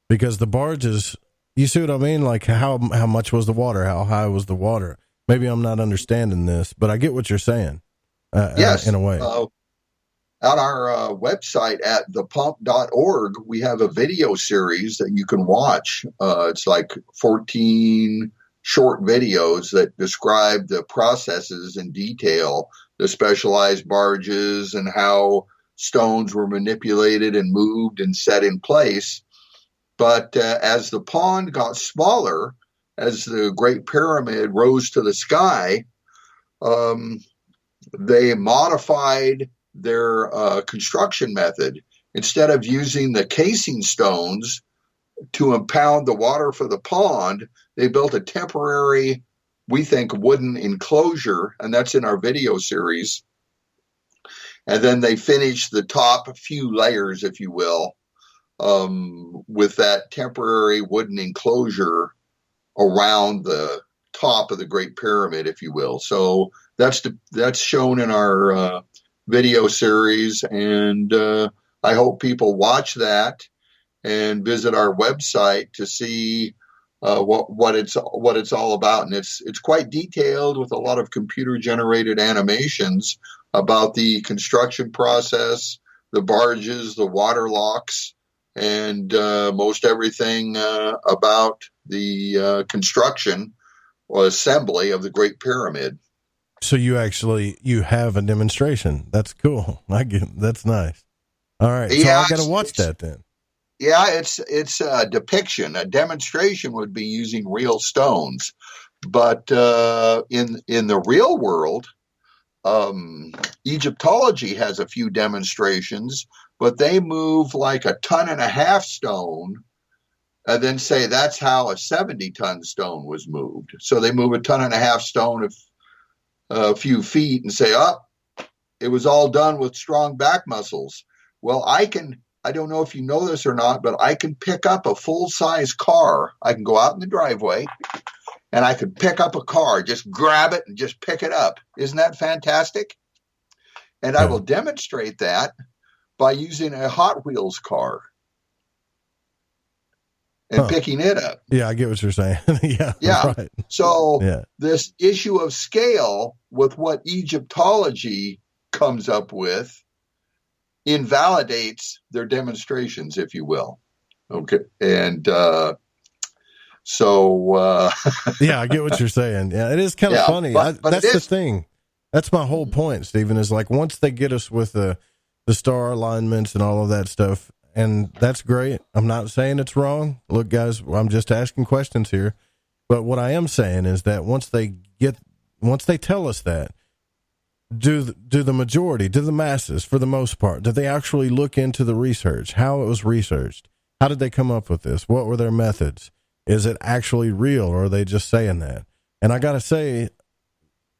Speaker 7: Because the barges, you see what I mean? Like how much was the water? How high was the water? Maybe I'm not understanding this, but I get what you're saying.
Speaker 8: Yes,
Speaker 7: in a way.
Speaker 8: On our website at thepump.org, we have a video series that you can watch. It's like 14 short videos that describe the processes in detail, the specialized barges and how stones were manipulated and moved and set in place. But as the pond got smaller, as the Great Pyramid rose to the sky, they modified their construction method. Instead of using the casing stones to impound the water for the pond, they built a temporary, we think, wooden enclosure, and that's in our video series. And then they finished the top few layers, if you will, with that temporary wooden enclosure around the top of the Great Pyramid, if you will. So that's shown in our video series, and I hope people watch that and visit our website to see what it's all about. And it's quite detailed with a lot of computer generated animations about the construction process, the barges, the water locks, and most everything about the construction or assembly of the Great Pyramid.
Speaker 7: So you have a demonstration. That's cool. That's nice. All right. So I got to watch that then.
Speaker 8: Yeah, it's a depiction. A demonstration would be using real stones, but in the real world, Egyptology has a few demonstrations, but they move like 1.5 tons stone, and then say that's how a 70-ton stone was moved. So they move 1.5 tons stone a few feet and say, oh, it was all done with strong back muscles. Well, I don't know if you know this or not, but I can pick up a full-size car. I can go out in the driveway and I could pick up a car, just grab it and just pick it up. Isn't that fantastic? And I will demonstrate that by using a Hot Wheels car and picking it up.
Speaker 7: Yeah, I get what you're saying. Yeah. Right.
Speaker 8: So this issue of scale with what Egyptology comes up with invalidates their demonstrations, if you will. Okay. And yeah,
Speaker 7: I get what you're saying. Yeah, it is kind of funny.
Speaker 8: But
Speaker 7: that's the thing. That's my whole point, Stephen, is like once they get us with the star alignments and all of that stuff, and that's great. I'm not saying it's wrong. Look, guys, I'm just asking questions here. But what I am saying is that once they tell us that, do the majority, do the masses, for the most part, do they actually look into the research, how it was researched? How did they come up with this? What were their methods? Is it actually real, or are they just saying that? And I got to say,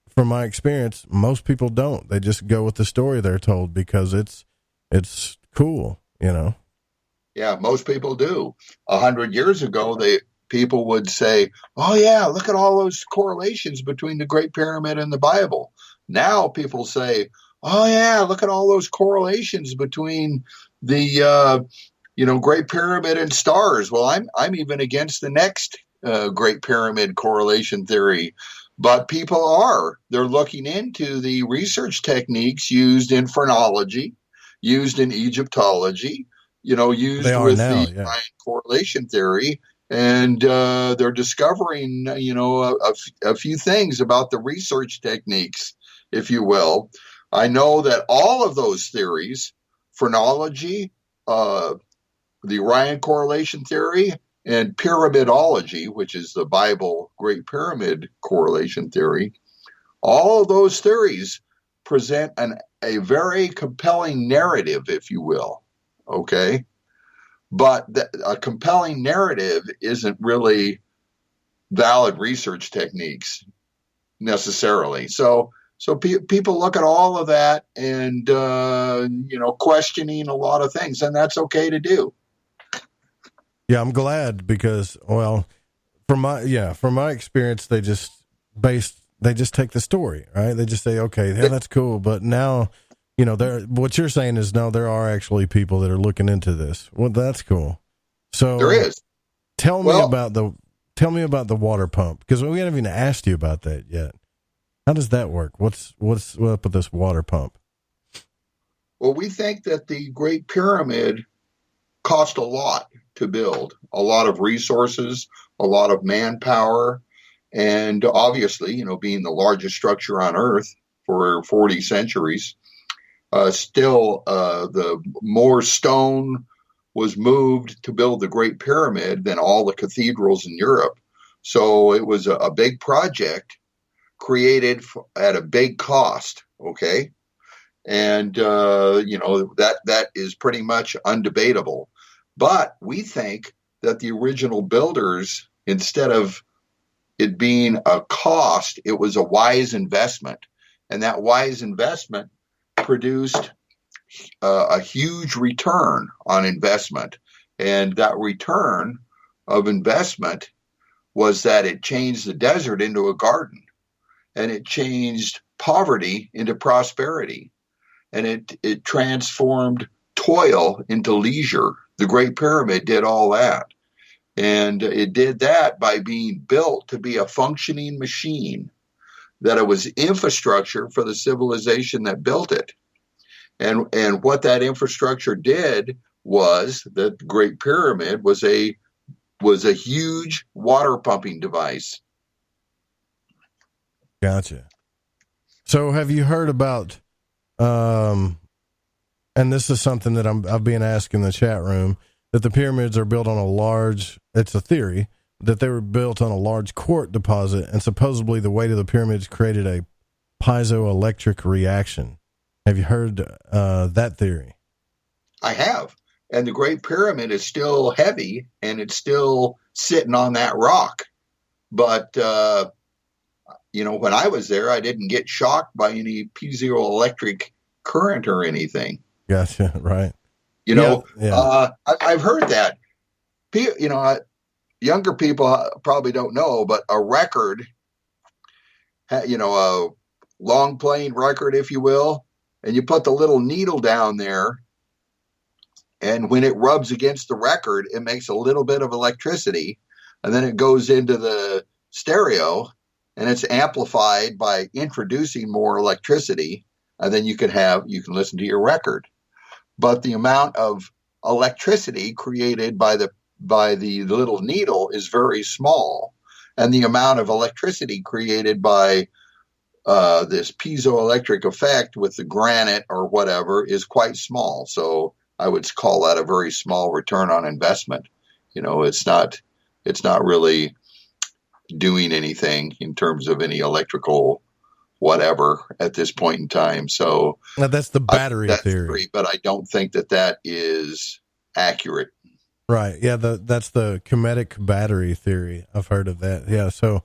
Speaker 7: from my experience, most people don't. They just go with the story they're told because it's cool, you know?
Speaker 8: Yeah, most people do. 100 years ago, people would say, oh, yeah, look at all those correlations between the Great Pyramid and the Bible. Now people say, oh, yeah, look at all those correlations between the Great Pyramid and stars. Well, I'm even against the next Great Pyramid correlation theory. But people they're looking into the research techniques used in phrenology, used in Egyptology, used with the Ryan correlation theory. And they're discovering, a few things about the research techniques, if you will. I know that all of those theories, phrenology, the Ryan correlation theory, and pyramidology, which is the Bible Great Pyramid correlation theory, all of those theories present a very compelling narrative, if you will. Okay? But a compelling narrative isn't really valid research techniques necessarily. So people look at all of that and, questioning a lot of things, and that's okay to do.
Speaker 7: Yeah, I'm glad because, well, from my experience, they just take the story, right? They just say, okay, yeah, that's cool. But now, what you're saying is now there are actually people that are looking into this. Well, that's cool. So
Speaker 8: there is.
Speaker 7: Tell me about the water pump, because we haven't even asked you about that yet. How does that work? What's up with this water pump?
Speaker 8: Well, we think that the Great Pyramid cost a lot to build, a lot of resources, a lot of manpower, and obviously, being the largest structure on Earth for 40 centuries, still the more stone was moved to build the Great Pyramid than all the cathedrals in Europe. So it was a big project created at a big cost. Okay. And, that is pretty much undebatable. But we think that the original builders, instead of it being a cost, it was a wise investment. And that wise investment produced a huge return on investment. And that return of investment was that it changed the desert into a garden, and it changed poverty into prosperity, and it transformed toil into leisure. The Great Pyramid did all that. And it did that by being built to be a functioning machine, that it was infrastructure for the civilization that built it. And what that infrastructure did was that the Great Pyramid was a huge water pumping device.
Speaker 7: Gotcha. So have you heard about, and this is something that I've been asked in the chat room, that the pyramids are built on a large, it's a theory, that they were built on a large quartz deposit, and supposedly the weight of the pyramids created a piezoelectric reaction. Have you heard that theory?
Speaker 8: I have. And the Great Pyramid is still heavy, and it's still sitting on that rock. But, when I was there, I didn't get shocked by any piezoelectric current or anything.
Speaker 7: Gotcha, right.
Speaker 8: I've heard that. Younger people probably don't know, but a record, a long playing record, if you will, and you put the little needle down there, and when it rubs against the record, it makes a little bit of electricity, and then it goes into the stereo, and it's amplified by introducing more electricity, and then you can listen to your record. But the amount of electricity created by the little needle is very small, and the amount of electricity created by this piezoelectric effect with the granite or whatever is quite small. So I would call that a very small return on investment. It's not really doing anything in terms of any electrical whatever at this point in time. So
Speaker 7: now that's the battery theory,
Speaker 8: but I don't think that is accurate.
Speaker 7: Right. Yeah. That's the kinetic battery theory. I've heard of that. Yeah. So,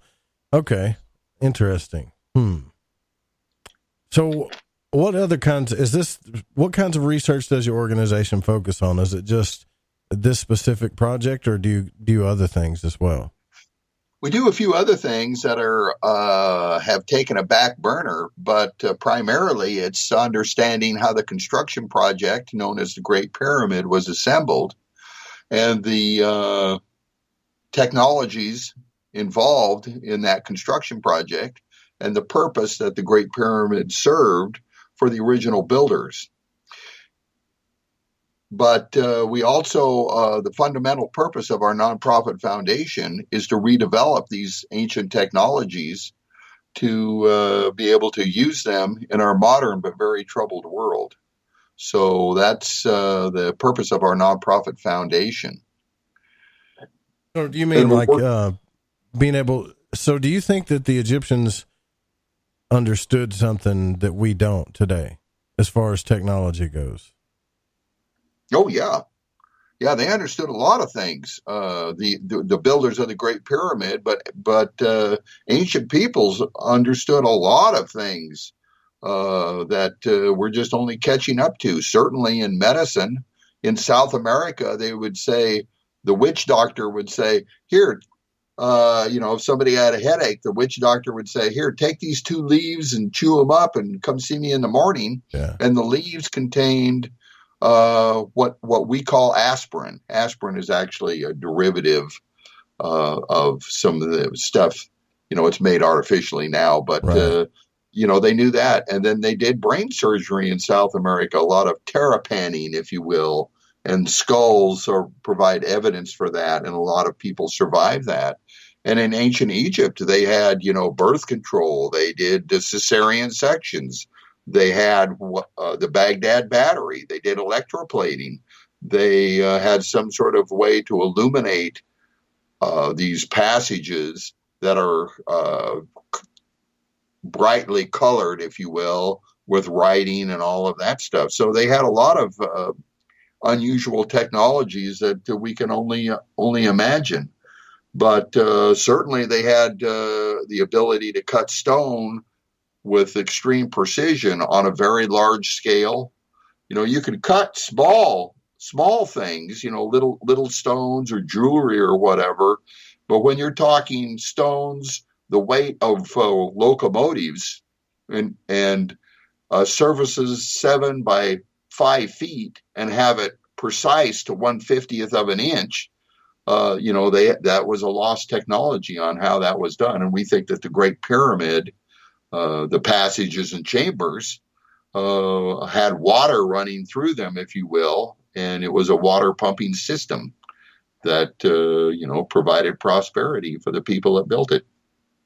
Speaker 7: okay. Interesting. So what other kinds what kinds of research does your organization focus on? Is it just this specific project, or do you do other things as well?
Speaker 8: We do a few other things that have taken a back burner, but primarily it's understanding how the construction project known as the Great Pyramid was assembled, and the technologies involved in that construction project, and the purpose that the Great Pyramid served for the original builders. But we also, the fundamental purpose of our nonprofit foundation is to redevelop these ancient technologies to be able to use them in our modern but very troubled world. So that's the purpose of our nonprofit foundation.
Speaker 7: So do you mean being able, so do you think that the Egyptians understood something that we don't today as far as technology goes?
Speaker 8: Oh, yeah. Yeah, they understood a lot of things, the builders of the Great Pyramid, but ancient peoples understood a lot of things that we're just only catching up to. Certainly in medicine, in South America, they would say, the witch doctor would say, here, if somebody had a headache, the witch doctor would say, here, take these 2 leaves and chew them up and come see me in the morning.
Speaker 7: Yeah.
Speaker 8: And the leaves contained what we call aspirin. Aspirin is actually a derivative of some of the stuff, it's made artificially now, but,
Speaker 7: right.
Speaker 8: They knew that. And then they did brain surgery in South America, a lot of terrapanning, if you will, and skulls provide evidence for that. And a lot of people survived that. And in ancient Egypt, they had, birth control. They did the cesarean sections. They had the Baghdad battery. They did electroplating. They had some sort of way to illuminate these passages that are brightly colored, if you will, with writing and all of that stuff. So they had a lot of unusual technologies that we can only imagine. But certainly they had the ability to cut stone with extreme precision on a very large scale. You could cut small things, little stones or jewelry or whatever. But when you're talking stones, the weight of locomotives and surfaces 7 by 5 feet and have it precise to 1/50th of an inch, that was a lost technology on how that was done. And we think that the Great Pyramid, the passages and chambers, had water running through them, if you will, and it was a water pumping system that, provided prosperity for the people that built it.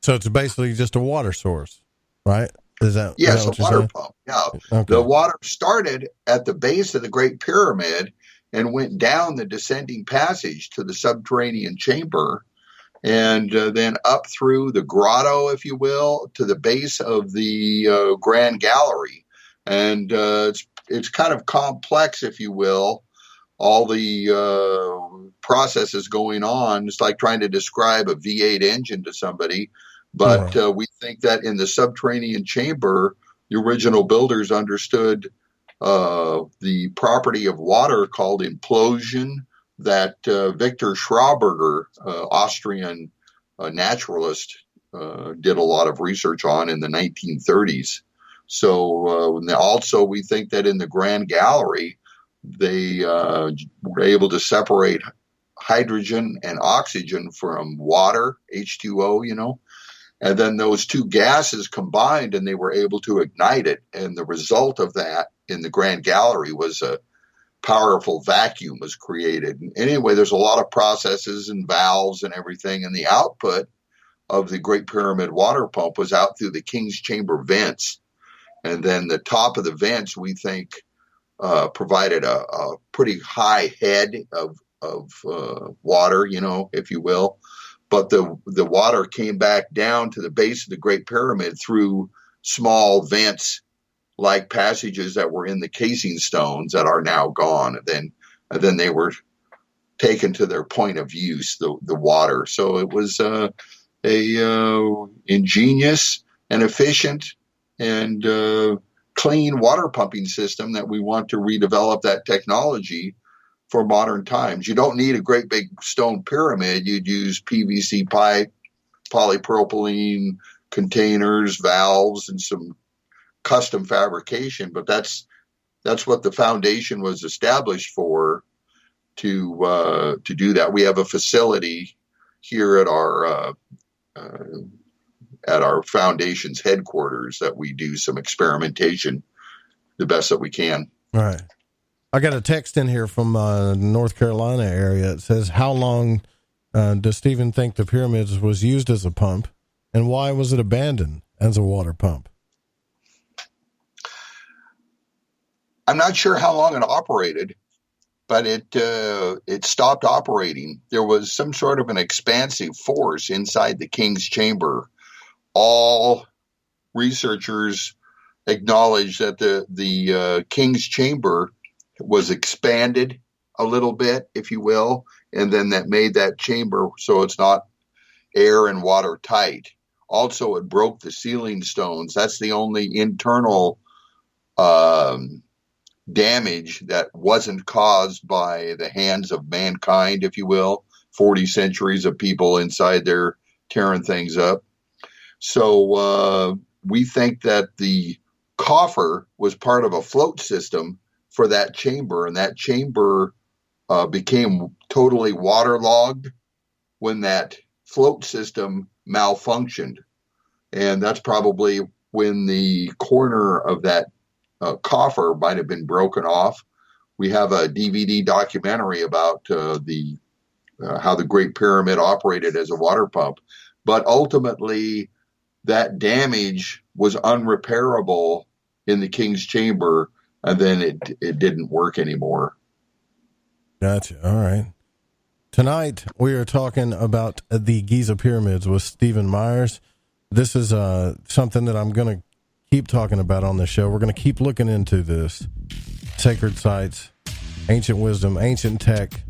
Speaker 7: So it's basically just a water source, right?
Speaker 8: Yes, a water pump. Yeah. Okay. The water started at the base of the Great Pyramid and went down the descending passage to the subterranean chamber, and then up through the grotto, if you will, to the base of the Grand Gallery. And it's kind of complex, if you will, all the processes going on. It's like trying to describe a V8 engine to somebody. But we think that in the subterranean chamber, the original builders understood the property of water called implosion that Victor Schauberger, Austrian naturalist, did a lot of research on in the 1930s. So also we think that in the Grand Gallery, they were able to separate hydrogen and oxygen from water, H2O, and then those two gases combined and they were able to ignite it. And the result of that in the Grand Gallery was a powerful vacuum was created. And anyway, there's a lot of processes and valves and everything. And the output of the Great Pyramid water pump was out through the King's Chamber vents. And then the top of the vents, we think, provided a pretty high head of water, if you will. But the water came back down to the base of the Great Pyramid through small vents like passages that were in the casing stones that are now gone. And then they were taken to their point of use, the water. So it was a ingenious and efficient and clean water pumping system that we want to redevelop that technology for modern times. You don't need a great big stone pyramid. You'd use PVC pipe, polypropylene containers, valves, and some custom fabrication. But that's what the foundation was established for, to do that. We have a facility here at our foundation's headquarters that we do some experimentation the best that we can.
Speaker 7: All right. I got a text in here from North Carolina area. It says, how long does Stephen think the pyramids was used as a pump, and why was it abandoned as a water pump?
Speaker 8: I'm not sure how long it operated, but it stopped operating. There was some sort of an expansive force inside the King's Chamber. All researchers acknowledge that the King's Chamber was expanded a little bit, if you will, and then that made that chamber so it's not air and water tight. Also, it broke the ceiling stones. That's the only internal damage that wasn't caused by the hands of mankind, if you will. 40 centuries of people inside there tearing things up. So we think that the coffer was part of a float system for that chamber, and that chamber became totally waterlogged when that float system malfunctioned. And that's probably when the corner of that coffer might have been broken off. We have a DVD documentary about how the Great Pyramid operated as a water pump. But ultimately, that damage was unrepairable in the King's Chamber, and then it didn't work anymore.
Speaker 7: Gotcha. All right. Tonight, we are talking about the Giza pyramids with Stephen Myers. This is something that I'm going to keep talking about on the show. We're going to keep looking into this. Sacred sites, ancient wisdom, ancient tech.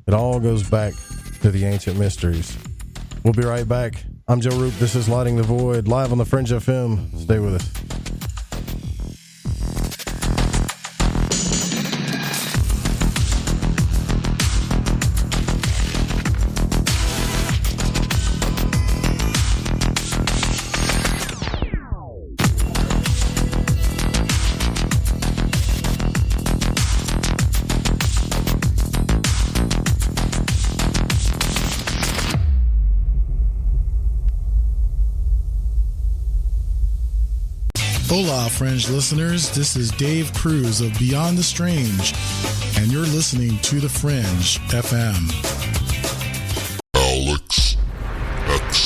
Speaker 7: It all goes back to the ancient mysteries. We'll be right back. I'm Joe Roop. This is Lighting the Void, live on the Fringe FM. Stay with us.
Speaker 19: Hola, Fringe listeners. This is Dave Cruz of Beyond the Strange, and you're listening to The Fringe FM.
Speaker 11: Alex.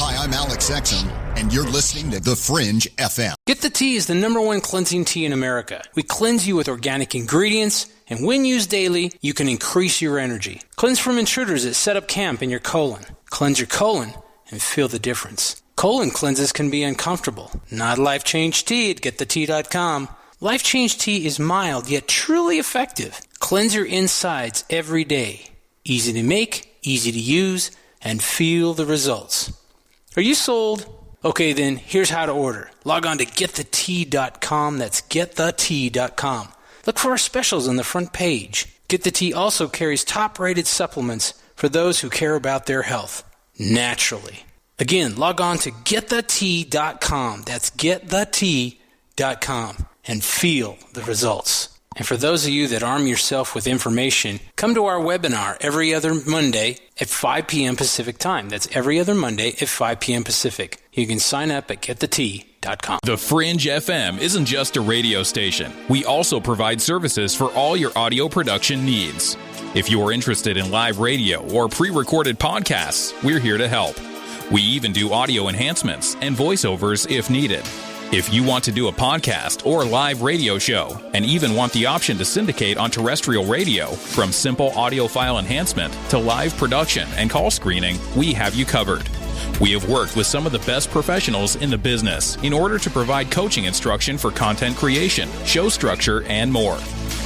Speaker 10: Hi, I'm Alex Exum,
Speaker 20: and you're listening to The Fringe FM.
Speaker 21: Get the Tea is the #1 cleansing tea in America. We cleanse you with organic ingredients, and when used daily, you can increase your energy. Cleanse from intruders that set up camp in your colon. Cleanse your colon and feel the difference. Colon cleanses can be uncomfortable. Not Life Change Tea at getthetea.com. Life Change Tea is mild yet truly effective. Cleanse your insides every day. Easy to make, easy to use, and feel the results. Are you sold? Okay, then here's how to order. Log on to getthetea.com. That's getthetea.com. Look for our specials on the front page. Get the Tea also carries top-rated supplements for those who care about their health naturally. Again, log on to getthetea.com. That's getthetea.com and feel the results. And for those of you that arm yourself with information, come to our webinar every other Monday at 5 p.m. Pacific time. That's every other Monday at 5 p.m. Pacific. You can sign up at getthetea.com.
Speaker 22: The Fringe FM isn't just a radio station. We also provide services for all your audio production needs. If you are interested in live radio or pre-recorded podcasts, we're here to help. We even do audio enhancements and voiceovers if needed. If you want to do a podcast or live radio show and even want the option to syndicate on terrestrial radio, from simple audio file enhancement to live production and call screening, we have you covered. We have worked with some of the best professionals in the business in order to provide coaching instruction for content creation, show structure, and more.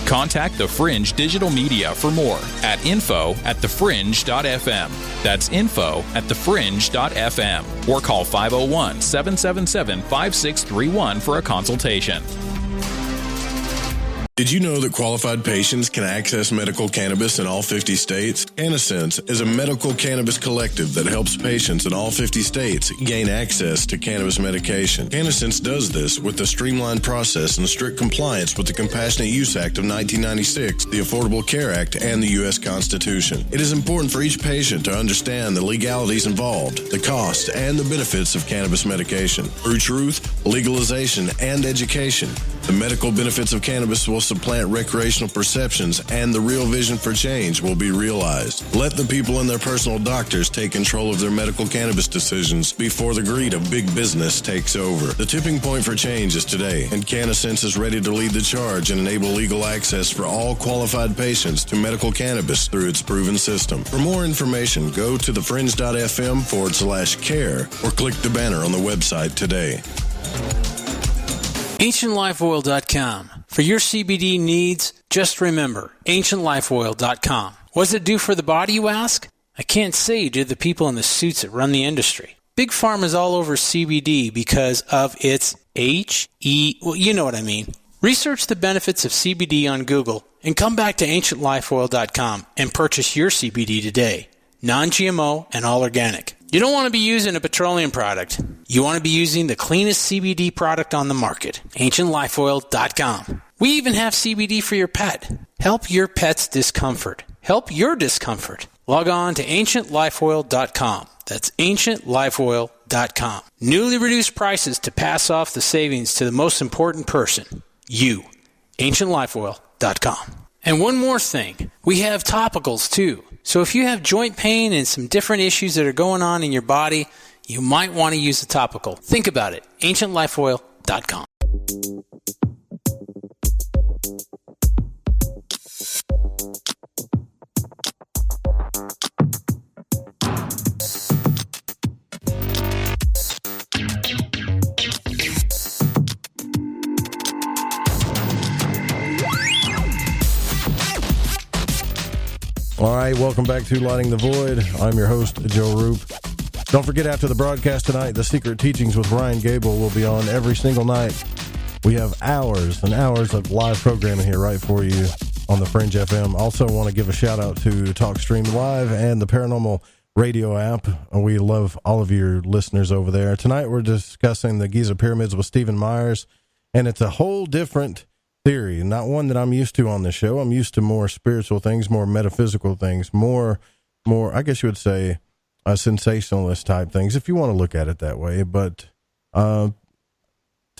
Speaker 22: Contact The Fringe Digital Media for more at info@thefringe.fm. That's info@thefringe.fm. Or call 501-777-5631 for a consultation.
Speaker 14: Did you know that qualified patients can access medical cannabis in all 50 states? CannaSense is a medical cannabis collective that helps patients in all 50 states gain access to cannabis medication. CannaSense does this with a streamlined process and strict compliance with the Compassionate Use Act of 1996, the Affordable Care Act, and the U.S. Constitution. It is important for each patient to understand the legalities involved, the cost, and the benefits of cannabis medication. Through truth, legalization, and education, the medical benefits of cannabis will supplant recreational perceptions, and the real vision for change will be realized. Let the people and their personal doctors take control of their medical cannabis decisions before the greed of big business takes over. The tipping point for change is today, and CannaSense is ready to lead the charge and enable legal access for all qualified patients to medical cannabis through its proven system. For more information, go to thefringe.fm/care or click the banner on the website today.
Speaker 21: AncientLifeOil.com. For your CBD needs, just remember, AncientLifeOil.com. What does it do for the body, you ask? I can't say to the people in the suits that run the industry. Big Pharma's all over CBD because of its well, you know what I mean. Research the benefits of CBD on Google and come back to AncientLifeOil.com and purchase your CBD today. Non-GMO and all organic. You don't want to be using a petroleum product. You want to be using the cleanest CBD product on the market. AncientLifeOil.com. We even have CBD for your pet. Help your pet's discomfort. Help your discomfort. Log on to AncientLifeOil.com. That's AncientLifeOil.com. Newly reduced prices to pass off the savings to the most important person. You. AncientLifeOil.com. And one more thing. We have topicals too. So if you have joint pain and some different issues that are going on in your body, you might want to use a topical. Think about it. AncientLifeOil.com.
Speaker 7: All right, welcome back to Lighting the Void. I'm your host, Joe Roop. Don't forget, after the broadcast tonight, The Secret Teachings with Ryan Gable will be on every single night. We have hours and hours of live programming here right for you on the Fringe FM. Also want to give a shout out to TalkStream Live and the Paranormal Radio app. We love all of your listeners over there. Tonight we're discussing the Giza Pyramids with Stephen Myers, and it's a whole different theory, not one that I'm used to on this show. I'm used to more spiritual things, more metaphysical things, more, I guess you would say, sensationalist type things, if you want to look at it that way. But to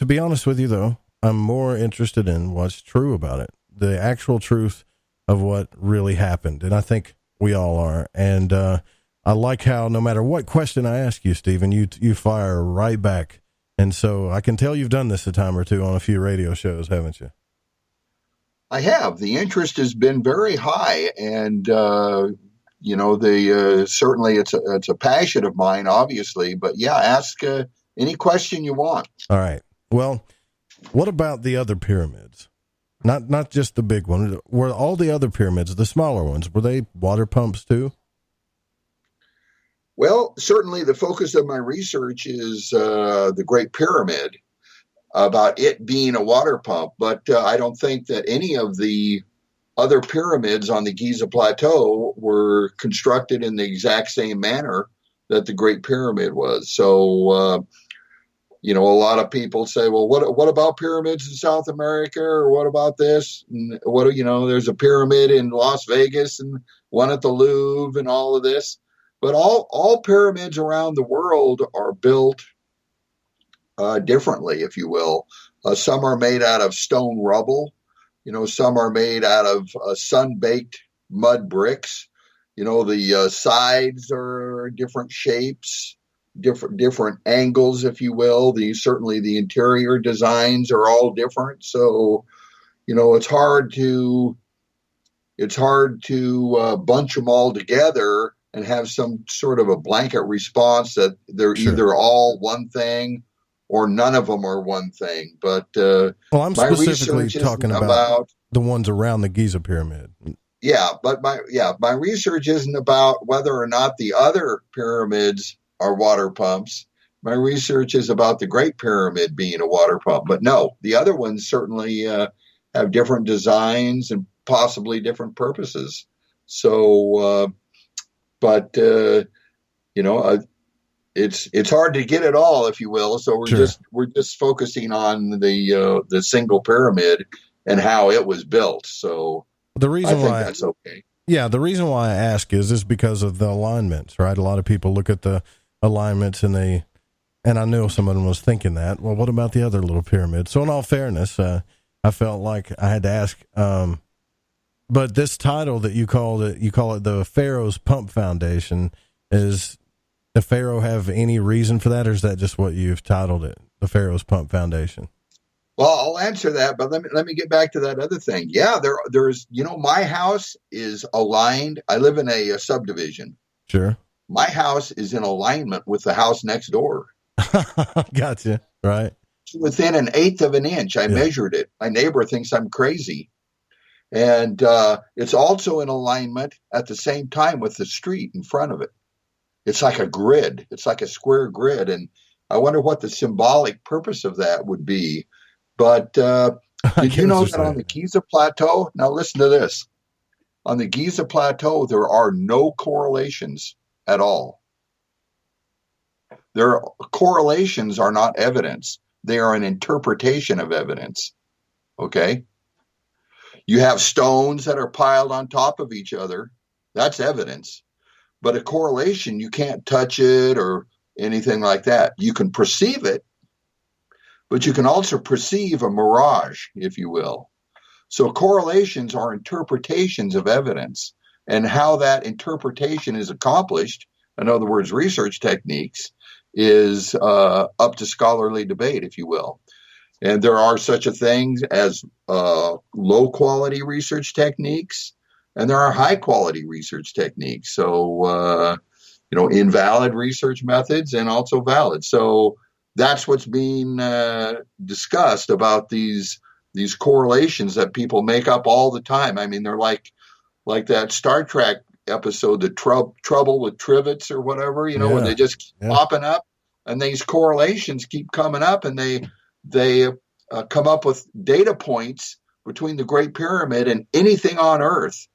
Speaker 7: be honest with you, though, I'm more interested in what's true about it, the actual truth of what really happened. And I think we all are. And I like how no matter what question I ask you, Stephen, you fire right back. And so I can tell you've done this a time or two on a few radio shows, haven't you?
Speaker 8: I have. The interest has been very high, and certainly it's a passion of mine, obviously. But yeah, ask any question you want.
Speaker 7: All right. Well, what about the other pyramids? Not just the big one. Were all the other pyramids, the smaller ones, were they water pumps too?
Speaker 8: Well, certainly the focus of my research is the Great Pyramid, about it being a water pump. But I don't think that any of the other pyramids on the Giza Plateau were constructed in the exact same manner that the Great Pyramid was. So, a lot of people say, well, what about pyramids in South America, or what about this? And there's a pyramid in Las Vegas and one at the Louvre and all of this. But all pyramids around the world are built differently, if you will. Some are made out of stone rubble. Some are made out of sun-baked mud bricks. The sides are different shapes, different angles, if you will. Certainly the interior designs are all different. So, it's hard to bunch them all together and have some sort of a blanket response that they're either all one thing or none of them are one thing. But
Speaker 7: I'm specifically talking about the ones around the Giza pyramid.
Speaker 8: Yeah, but my research isn't about whether or not the other pyramids are water pumps. My research is about the Great Pyramid being a water pump. But no, the other ones certainly have different designs and possibly different purposes. So, it's hard to get it all, if you will. So we're just focusing on the single pyramid and how it was built. So
Speaker 7: the reason
Speaker 8: I think
Speaker 7: why
Speaker 8: that's okay.
Speaker 7: Yeah, the reason why I ask is because of the alignments, right? A lot of people look at the alignments and I knew someone was thinking that. Well, what about the other little pyramids? So in all fairness, I felt like I had to ask. But this title that you call it the Pharaoh's Pump Foundation. Is the Pharaoh have any reason for that, or is that just what you've titled it, the Pharaoh's Pump Foundation?
Speaker 8: Well, I'll answer that, but let me get back to that other thing. Yeah, there's my house is aligned. I live in a subdivision.
Speaker 7: Sure.
Speaker 8: My house is in alignment with the house next door.
Speaker 7: Gotcha. Right.
Speaker 8: It's within an eighth of an inch. I measured it. My neighbor thinks I'm crazy. And it's also in alignment at the same time with the street in front of it. It's like a grid. It's like a square grid. And I wonder what the symbolic purpose of that would be. But did you know that on the Giza Plateau? Now listen to this. On the Giza Plateau, there are no correlations at all. Correlations are not evidence. They are an interpretation of evidence. Okay? You have stones that are piled on top of each other. That's evidence. But a correlation, you can't touch it or anything like that. You can perceive it, but you can also perceive a mirage, if you will. So correlations are interpretations of evidence, and how that interpretation is accomplished, in other words, research techniques, is up to scholarly debate, if you will. And there are such a thing as low quality research techniques, and there are high quality research techniques. So, invalid research methods and also valid. So that's what's being discussed about these correlations that people make up all the time. I mean, they're like that Star Trek episode, the Trouble with Trivets or whatever, when they just keep popping up, and these correlations keep coming up, and they come up with data points between the Great Pyramid and anything on Earth.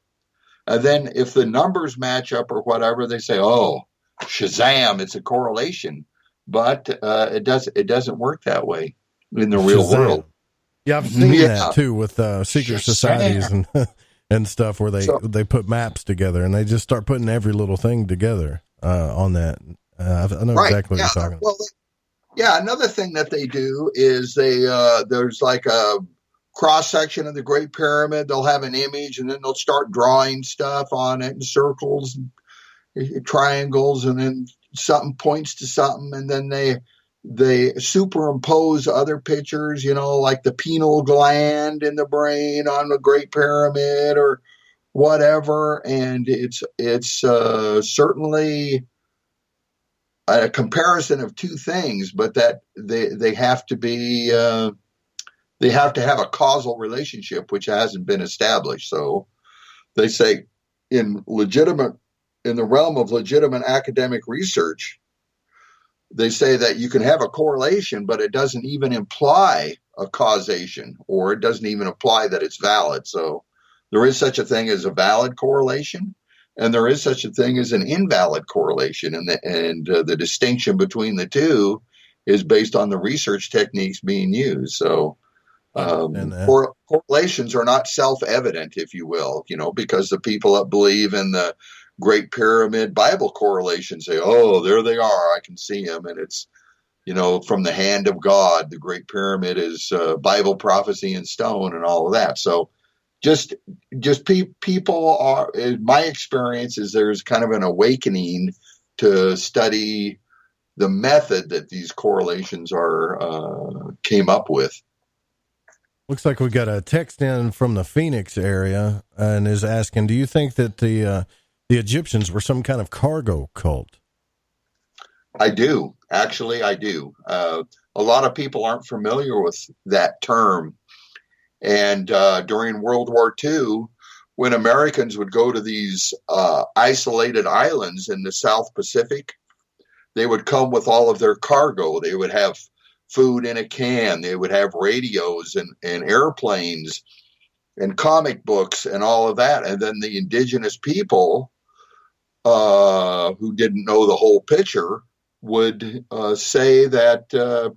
Speaker 8: And then if the numbers match up or whatever, they say, oh, Shazam, it's a correlation. But it doesn't work that way in the real world.
Speaker 7: Yeah, I've seen that too with secret societies and stuff where they put maps together and they just start putting every little thing together on that. I know exactly what you're talking about.
Speaker 8: Well, another thing that they do is there's like a cross section of the Great Pyramid. They'll have an image and then they'll start drawing stuff on it in circles. triangles, and then something points to something, and then they superimpose other pictures, like the pineal gland in the brain on the Great Pyramid or whatever. And it's certainly a comparison of two things, but that they have to be they have to have a causal relationship, which hasn't been established. So they say in the realm of legitimate academic research, they say that you can have a correlation, but it doesn't even imply a causation, or it doesn't even imply that it's valid. So there is such a thing as a valid correlation, and there is such a thing as an invalid correlation. And the distinction between the two is based on the research techniques being used. So correlations are not self-evident, if you will, because the people that believe in the Great Pyramid Bible correlation say, oh, there they are, I can see them, and it's from the hand of God. The Great Pyramid is Bible prophecy in stone and all of that. So just people are, my experience is there's kind of an awakening to study the method that these correlations came up with.
Speaker 7: Looks like we got a text in from the Phoenix area and is asking, do you think that the Egyptians were some kind of cargo cult?
Speaker 8: I do. Actually, I do. A lot of people aren't familiar with that term. And during World War II, when Americans would go to these isolated islands in the South Pacific, they would come with all of their cargo. They would have food in a can. They would have radios and airplanes and comic books and all of that. And then the indigenous people who didn't know the whole picture would say that, that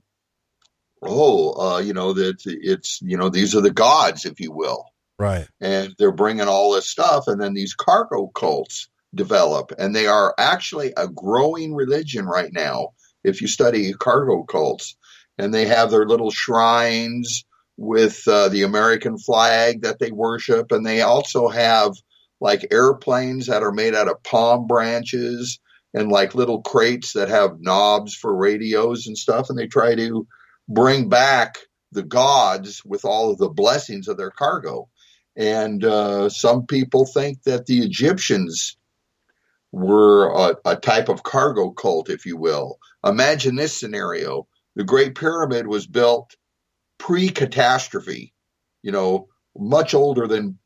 Speaker 8: it's, these are the gods, if you will.
Speaker 7: Right.
Speaker 8: And they're bringing all this stuff. And then these cargo cults develop, and they are actually a growing religion right now. If you study cargo cults, and they have their little shrines with the American flag that they worship. And they also have like airplanes that are made out of palm branches and like little crates that have knobs for radios and stuff. And they try to bring back the gods with all of the blessings of their cargo. And some people think that the Egyptians were a type of cargo cult, if you will. Imagine this scenario. The Great Pyramid was built pre-catastrophe, much older than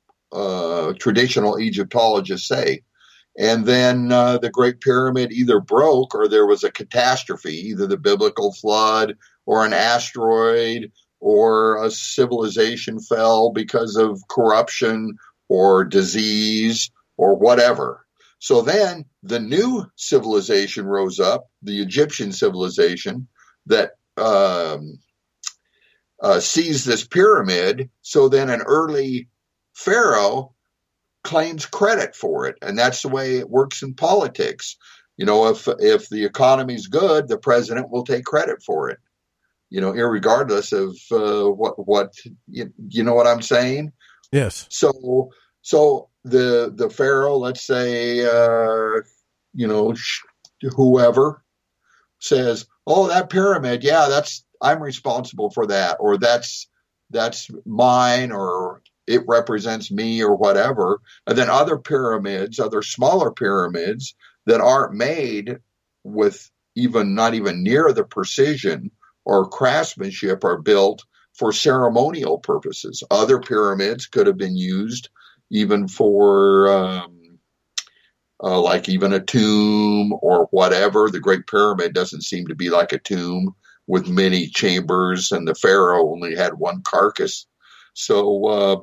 Speaker 8: traditional Egyptologists say. And then the Great Pyramid either broke or there was a catastrophe, either the biblical flood or an asteroid or a civilization fell because of corruption or disease or whatever. So then the new civilization rose up, the Egyptian civilization, that sees this pyramid. So then an early pharaoh claims credit for it. And that's the way it works in politics. If the economy's good, the president will take credit for it, irregardless of what you know what I'm saying?
Speaker 7: Yes.
Speaker 8: So the pharaoh, let's say, whoever says, oh, that pyramid, yeah, I'm responsible for that, or that's mine, or it represents me, or whatever. And then other smaller pyramids that aren't made with not even near the precision or craftsmanship are built for ceremonial purposes. Other pyramids could have been used even for like even a tomb or whatever. The Great Pyramid doesn't seem to be like a tomb with many chambers, and the pharaoh only had one carcass. So,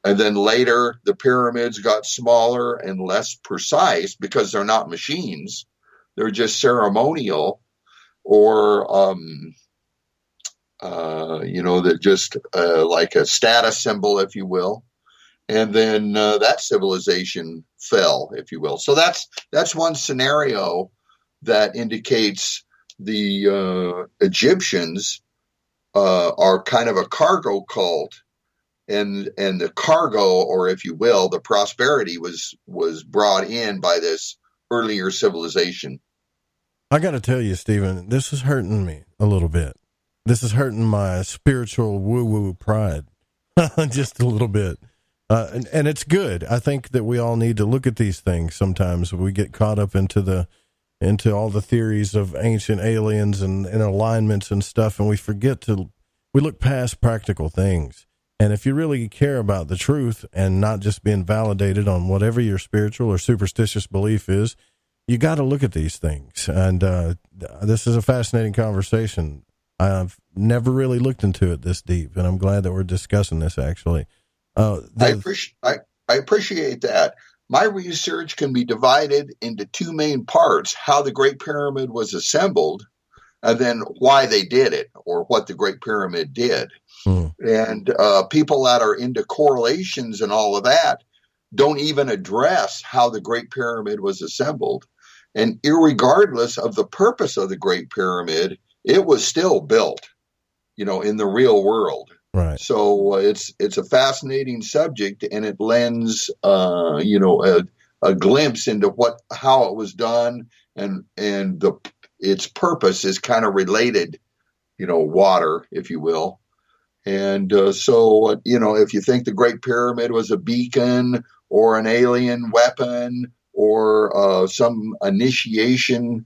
Speaker 8: and then later the pyramids got smaller and less precise because they're not machines; they're just ceremonial, or that just like a status symbol, if you will. And then that civilization fell, if you will. So that's one scenario that indicates the Egyptians are kind of a cargo cult and the cargo, or if you will, the prosperity was brought in by this earlier civilization.
Speaker 7: I got to tell you, Stephen, this is hurting me a little bit. This is hurting my spiritual woo-woo pride just a little bit. And it's good. I think that we all need to look at these things sometimes. We get caught up into all the theories of ancient aliens and alignments and stuff, and we look past practical things. And if you really care about the truth and not just being validated on whatever your spiritual or superstitious belief is, you got to look at these things. And this is a fascinating conversation. I've never really looked into it this deep, and I'm glad that we're discussing this, actually.
Speaker 8: I appreciate that. My research can be divided into two main parts: how the Great Pyramid was assembled, and then why they did it, or what the Great Pyramid did. And people that are into correlations and all of that don't even address how the Great Pyramid was assembled. And irregardless of the purpose of the Great Pyramid, it was still built, in the real world.
Speaker 7: Right.
Speaker 8: So it's a fascinating subject, and it lends, a glimpse into how it was done, and its purpose is kind of related, water, if you will. And so if you think the Great Pyramid was a beacon or an alien weapon or some initiation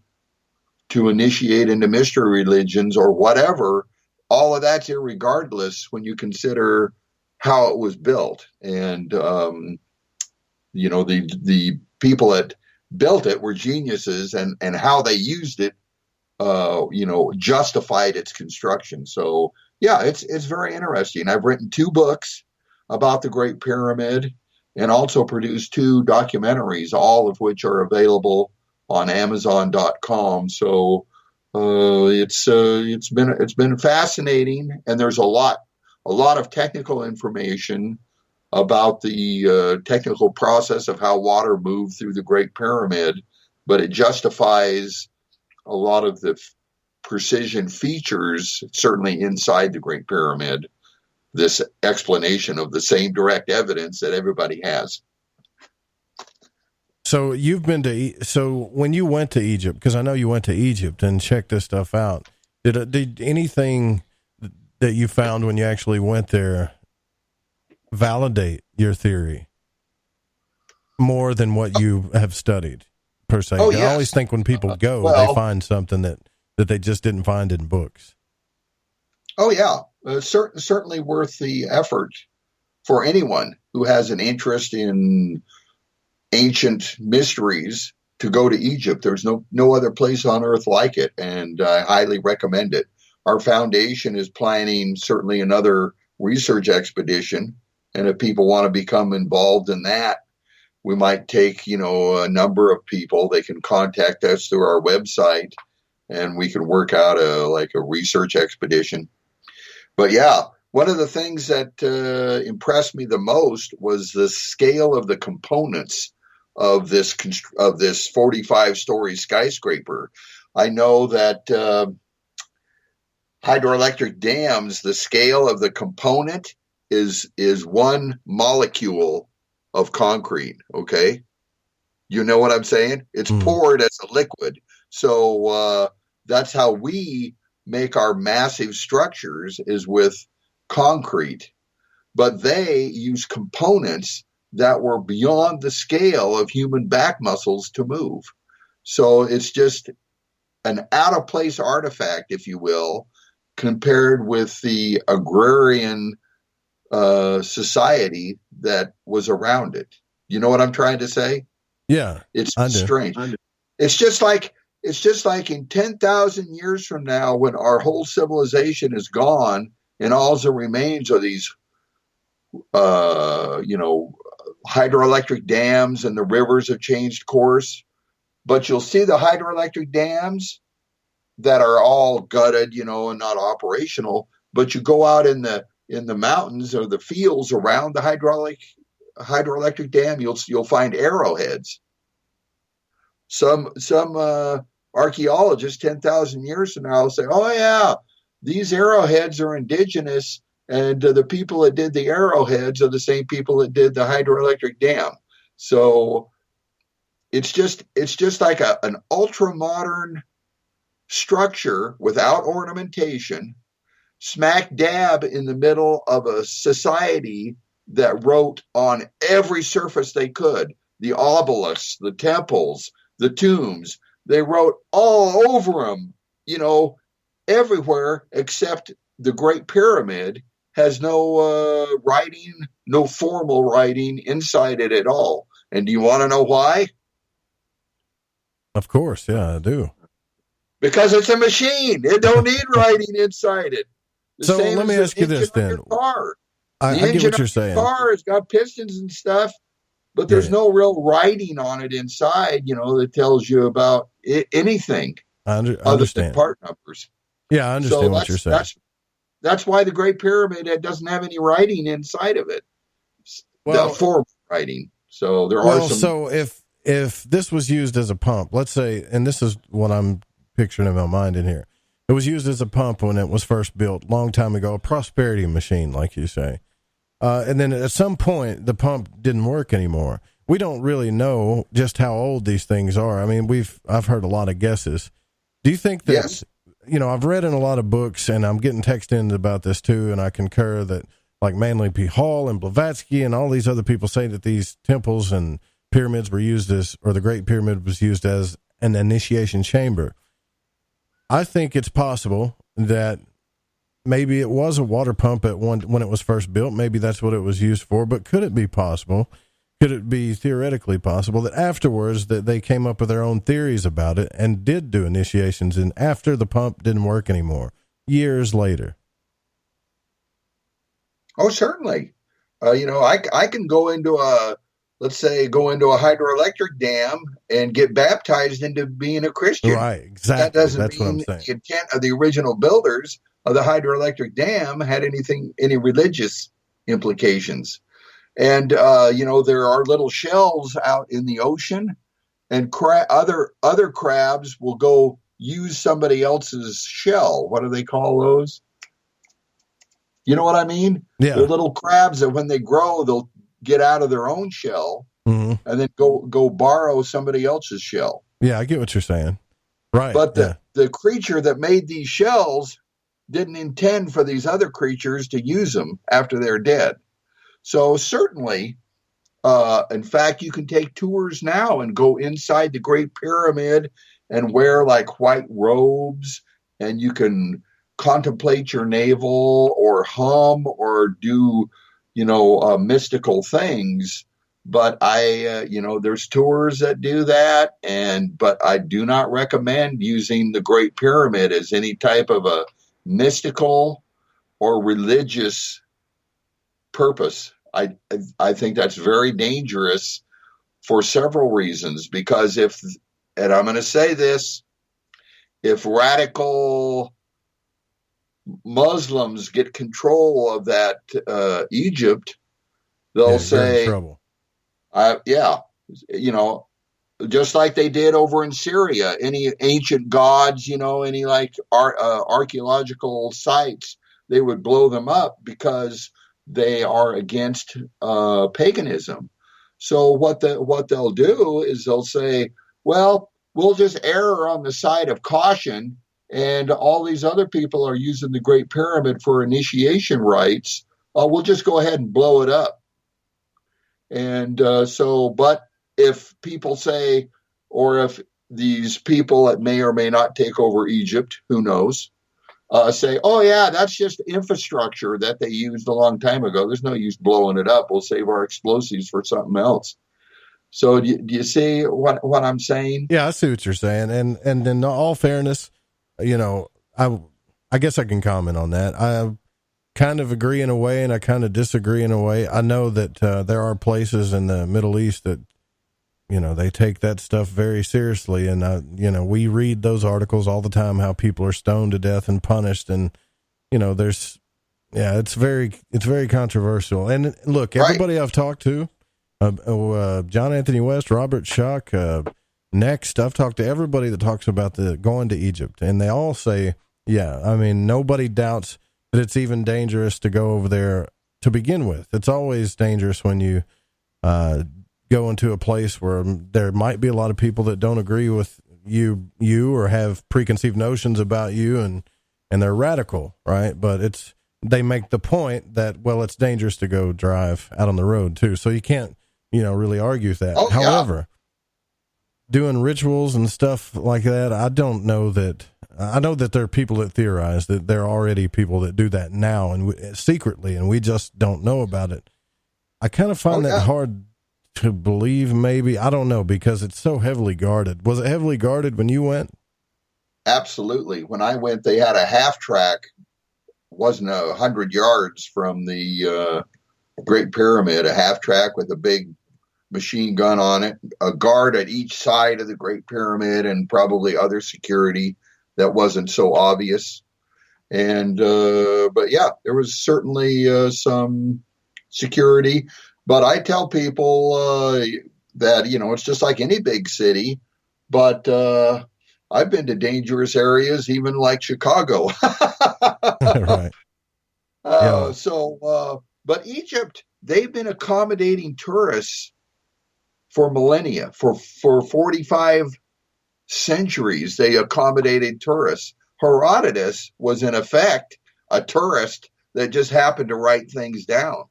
Speaker 8: to initiate into mystery religions or whatever, all of that's irregardless when you consider how it was built. And, the people that built it were geniuses, and how they used it, justified its construction. So, yeah, it's very interesting. I've written 2 books about the Great Pyramid and also produced 2 documentaries, all of which are available on Amazon.com. So it's been fascinating, and there's a lot of technical information about the technical process of how water moved through the Great Pyramid, but it justifies a lot of the precision features, certainly inside the Great Pyramid, this explanation of the same direct evidence that everybody has.
Speaker 7: So when you went to Egypt, because I know you went to Egypt and checked this stuff out, did anything that you found when you actually went there validate your theory more than what you have studied, per se?
Speaker 8: Oh,
Speaker 7: yes. I always think when people go, they find something that they just didn't find in books.
Speaker 8: Oh, yeah. Certainly worth the effort for anyone who has an interest in ancient mysteries to go to Egypt. There's no other place on earth like it, and I highly recommend it. Our foundation is planning certainly another research expedition, and if people want to become involved in that, we might take, a number of people. They can contact us through our website, and we can work out a research expedition. But yeah, one of the things that impressed me the most was the scale of the components of this 45-story skyscraper. I know that hydroelectric dams, the scale of the component is 1 molecule of concrete. Okay, you know what I'm saying? It's poured as a liquid. So that's how we make our massive structures, is with concrete. But they use components that were beyond the scale of human back muscles to move. So it's just an out-of-place artifact, if you will, compared with the agrarian society that was around it. You know what I'm trying to say?
Speaker 7: Yeah,
Speaker 8: it's strange. It's just like in 10,000 years from now, when our whole civilization is gone and all that remains are these, hydroelectric dams, and the rivers have changed course. But you'll see the hydroelectric dams that are all gutted, and not operational. But you go out in the mountains or the fields around the hydroelectric dam, you'll find arrowheads. Some archaeologists 10,000 years from now will say, "Oh yeah, these arrowheads are indigenous And the people that did the arrowheads are the same people that did the hydroelectric dam. So it's just like an ultra modern structure without ornamentation, smack dab in the middle of a society that wrote on every surface they could. The obelisks, the temples, the tombs, they wrote all over them, everywhere except the Great Pyramid has no writing, no formal writing inside it at all. And do you want to know why?
Speaker 7: Of course, yeah, I do.
Speaker 8: Because it's a machine. It don't need writing inside it.
Speaker 7: So let me ask you this then. I get what you're saying.
Speaker 8: The car has got pistons and stuff, but there's no real writing on it inside, that tells you about anything
Speaker 7: other
Speaker 8: than part numbers.
Speaker 7: Yeah, I understand what you're saying.
Speaker 8: That's why the Great Pyramid doesn't have any writing inside of it. The formal writing. So there are some.
Speaker 7: So if this was used as a pump, let's say, and this is what I'm picturing in my mind in here. It was used as a pump when it was first built, long time ago, a prosperity machine, like you say. And then at some point, the pump didn't work anymore. We don't really know just how old these things are. I mean, I've heard a lot of guesses. Do you think that?
Speaker 8: Yes.
Speaker 7: I've read in a lot of books, and I'm getting text in about this too, and I concur that like Manly P. Hall and Blavatsky and all these other people say that these temples and pyramids were used as, or the Great Pyramid was used as an initiation chamber. I think it's possible that maybe it was a water pump when it was first built. Maybe that's what it was used for, but could it be possible? Could it be theoretically possible that afterwards that they came up with their own theories about it and did do initiations, and after the pump didn't work anymore, years later?
Speaker 8: Oh, certainly. I can go into a hydroelectric dam and get baptized into being a Christian.
Speaker 7: Right, exactly.
Speaker 8: That doesn't
Speaker 7: That's
Speaker 8: mean
Speaker 7: what I'm saying.
Speaker 8: the intent of the original builders of the hydroelectric dam had any religious implications. And, there are little shells out in the ocean, and other crabs will go use somebody else's shell. What do they call those? You know what I mean?
Speaker 7: Yeah.
Speaker 8: They're little crabs that when they grow, they'll get out of their own shell and then go borrow somebody else's shell.
Speaker 7: Yeah, I get what you're saying. Right.
Speaker 8: But the creature that made these shells didn't intend for these other creatures to use them after they're dead. So certainly, in fact, you can take tours now and go inside the Great Pyramid and wear like white robes, and you can contemplate your navel or hum or do, mystical things. But there's tours that do that. But I do not recommend using the Great Pyramid as any type of a mystical or religious purpose. I think that's very dangerous for several reasons, because and I'm going to say this, if radical Muslims get control of that Egypt, they'll say,
Speaker 7: in trouble.
Speaker 8: Just like they did over in Syria, any ancient gods, any like archaeological sites, they would blow them up because they are against paganism. So what they'll do is they'll say, well, we'll just err on the side of caution, and all these other people are using the Great Pyramid for initiation rites. We'll just go ahead and blow it up. And but if people say, or if these people that may or may not take over Egypt, who knows, say, oh yeah, that's just infrastructure that they used a long time ago. There's no use blowing it up. We'll save our explosives for something else. So do you see what I'm saying?
Speaker 7: Yeah, I see what you're saying. And in all fairness, I guess I can comment on that. I kind of agree in a way, and I kind of disagree in a way. I know that there are places in the Middle East that, they take that stuff very seriously. And, we read those articles all the time, how people are stoned to death and punished. And, it's very controversial. And look, everybody I've talked to, John Anthony West, Robert Schock, Next, I've talked to everybody that talks about going to Egypt, and they all say, nobody doubts that it's even dangerous to go over there to begin with. It's always dangerous when you go into a place where there might be a lot of people that don't agree with you or have preconceived notions about you, and they're radical, right? But they make the point that, well, it's dangerous to go drive out on the road too. So you can't, really argue with that. However, doing rituals and stuff like that, I know that there are people that theorize that there are already people that do that now and secretly, and we just don't know about it. I kind of find that hard to believe, maybe. I don't know, because it's so heavily guarded. Was it heavily guarded when you went?
Speaker 8: Absolutely. When I went, they had a half track, wasn't 100 yards from the Great Pyramid, a half track with a big machine gun on it, a guard at each side of the Great Pyramid, and probably other security that wasn't so obvious. And, but yeah, there was certainly some security. But I tell people that, it's just like any big city, but I've been to dangerous areas, even like Chicago.
Speaker 7: Right. Yeah.
Speaker 8: But Egypt, they've been accommodating tourists for millennia, for 45 centuries. They accommodated tourists. Herodotus was in effect a tourist that just happened to write things down.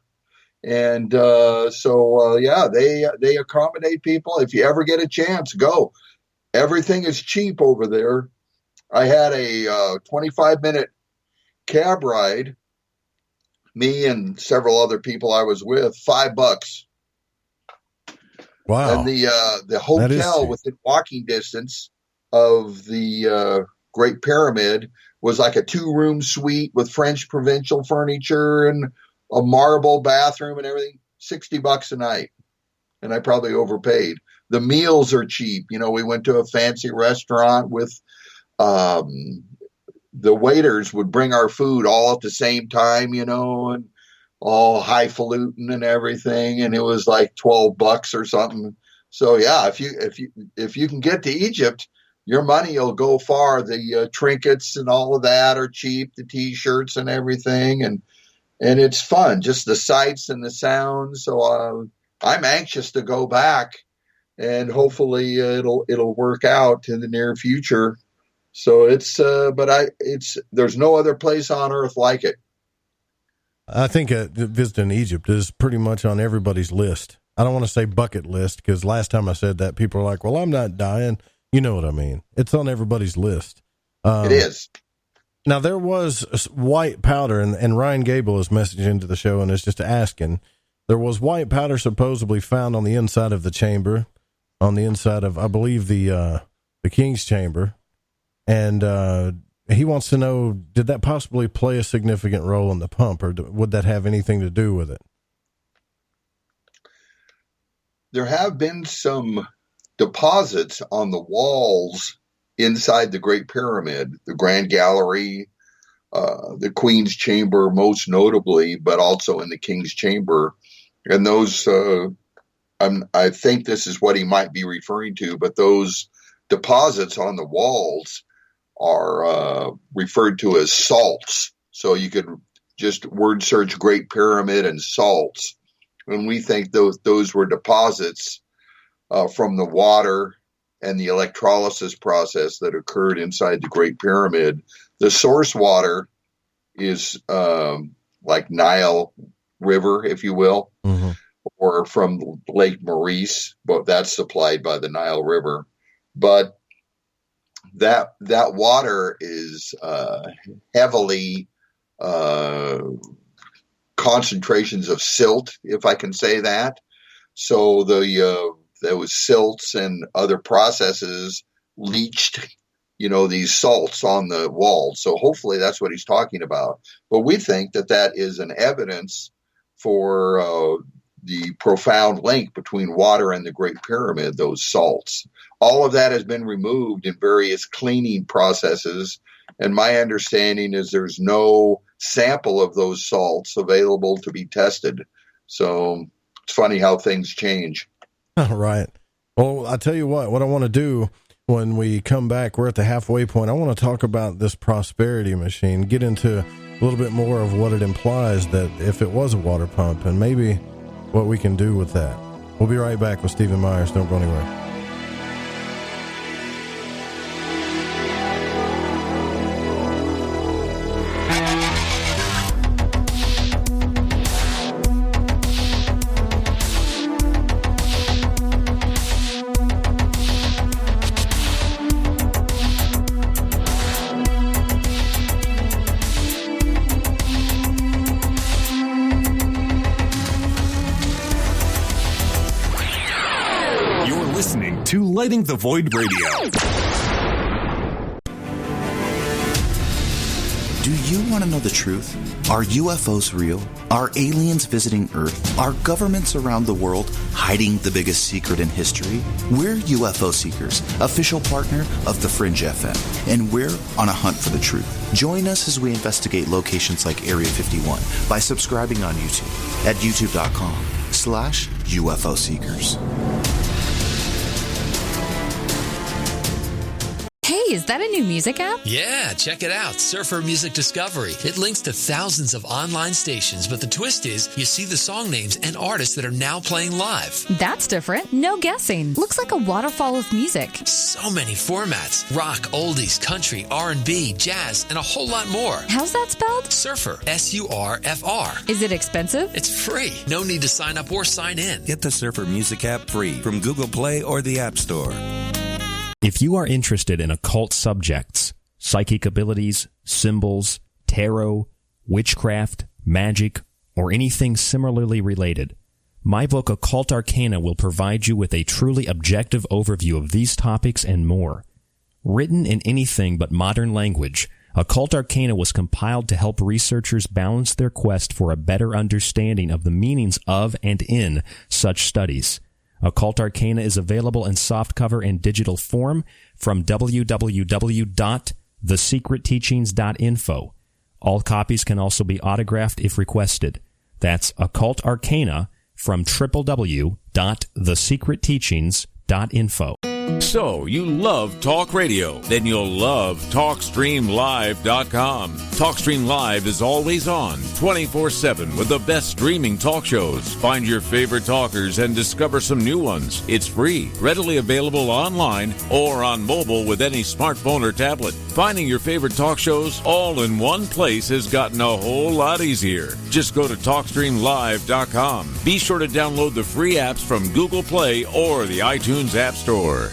Speaker 8: And they accommodate people. If you ever get a chance, go. Everything is cheap over there. I had a 25-minute cab ride, me and several other people I was with, $5.
Speaker 7: Wow.
Speaker 8: And the hotel within walking distance of the Great Pyramid was like a 2-room suite with French provincial furniture and a marble bathroom and everything, $60 a night. And I probably overpaid. The meals are cheap. We went to a fancy restaurant with, the waiters would bring our food all at the same time, and all highfalutin and everything. And it was like $12 or something. So yeah, if you can get to Egypt, your money will go far. The trinkets and all of that are cheap, the T-shirts and everything. And it's fun, just the sights and the sounds. So I'm anxious to go back, and hopefully it'll work out in the near future. So there's no other place on earth like it.
Speaker 7: I think visiting Egypt is pretty much on everybody's list. I don't want to say bucket list, because last time I said that, people are like, well, I'm not dying. You know what I mean? It's on everybody's list.
Speaker 8: It is.
Speaker 7: Now, there was white powder, and Ryan Gable is messaging into the show and is just asking, there was white powder supposedly found on the inside of the chamber, on the inside of, I believe, the King's Chamber. And he wants to know, did that possibly play a significant role in the pump, or would that have anything to do with it?
Speaker 8: There have been some deposits on the walls inside the Great Pyramid, the Grand Gallery, the Queen's Chamber most notably, but also in the King's Chamber. And those, I think this is what he might be referring to, but those deposits on the walls are referred to as salts. So you could just word search Great Pyramid and salts. And we think those were deposits from the water and the electrolysis process that occurred inside the Great Pyramid. The source water is like Nile River, if you will, mm-hmm. or from Lake Maurice, but that's supplied by the Nile River. But that water is heavily concentrations of silt, if I can say that. So there was silts and other processes leached, these salts on the walls. So hopefully that's what he's talking about. But we think that is an evidence for the profound link between water and the Great Pyramid, those salts. All of that has been removed in various cleaning processes. And my understanding is there's no sample of those salts available to be tested. So it's funny how things change.
Speaker 7: Right. Well, I tell you what I want to do when we come back, we're at the halfway point. I want to talk about this prosperity machine, get into a little bit more of what it implies that if it was a water pump and maybe what we can do with that. We'll be right back with Stephen Myers. Don't go anywhere.
Speaker 1: Lighting the Void Radio.
Speaker 2: Do you want to know the truth? Are UFOs real? Are aliens visiting Earth? Are governments around the world hiding the biggest secret in history? We're UFO Seekers, official partner of The Fringe FM, and we're on a hunt for the truth. Join us as we investigate locations like Area 51 by subscribing on YouTube at youtube.com/UFO Seekers.
Speaker 23: Hey, is that a new music app?
Speaker 24: Yeah, check it out. Surfer Music Discovery. It links to thousands of online stations, but the twist is you see the song names and artists that are now playing live.
Speaker 23: That's different. No guessing. Looks like a waterfall of music.
Speaker 24: So many formats. Rock, oldies, country, R&B, jazz, and a whole lot more.
Speaker 23: How's that spelled?
Speaker 24: Surfer. S-U-R-F-R.
Speaker 23: Is it expensive?
Speaker 24: It's free. No need to sign up or sign in.
Speaker 25: Get the Surfer Music app free from Google Play or the App Store.
Speaker 13: If you are interested in occult subjects, psychic abilities, symbols, tarot, witchcraft, magic, or anything similarly related, my book Occult Arcana will provide you with a truly objective overview of these topics and more. Written in anything but modern language, Occult Arcana was compiled to help researchers balance their quest for a better understanding of the meanings of and in such studies. Occult Arcana is available in softcover and digital form from www.thesecretteachings.info. All copies can also be autographed if requested. That's Occult Arcana from www.thesecretteachings.info.
Speaker 1: So, you love talk radio? Then you'll love TalkStreamLive.com. TalkStream Live is always on, 24/7 with the best streaming talk shows. Find your favorite talkers and discover some new ones. It's free, readily available online or on mobile with any smartphone or tablet. Finding your favorite talk shows all in one place has gotten a whole lot easier. Just go to TalkStreamLive.com. Be sure to download the free apps from Google Play or the iTunes App Store.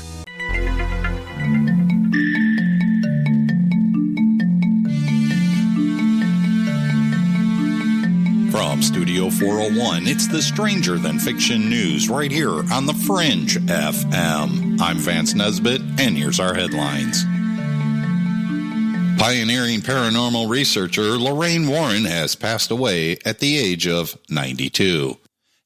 Speaker 26: From Studio 401, it's the Stranger Than Fiction News right here on The Fringe FM. I'm Vance Nesbitt, and here's our headlines. Pioneering paranormal researcher Lorraine Warren has passed away at the age of 92.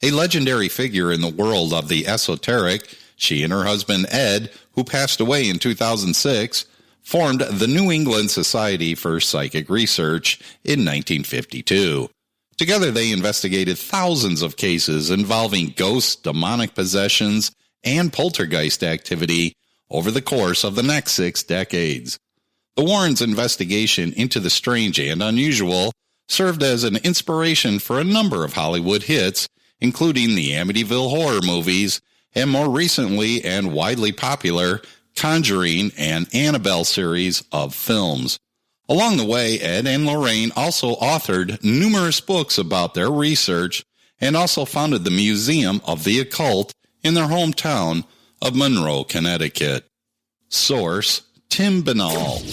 Speaker 26: A legendary figure in the world of the esoteric, she and her husband Ed, who passed away in 2006, formed the New England Society for Psychic Research in 1952. Together they investigated thousands of cases involving ghosts, demonic possessions, and poltergeist activity over the course of the next 6 decades. The Warrens' investigation into the strange and unusual served as an inspiration for a number of Hollywood hits, including the Amityville horror movies, and more recently and widely popular Conjuring and Annabelle series of films. Along the way, Ed and Lorraine also authored numerous books about their research and also founded the Museum of the Occult in their hometown of Monroe, Connecticut. Source, Tim Binnall.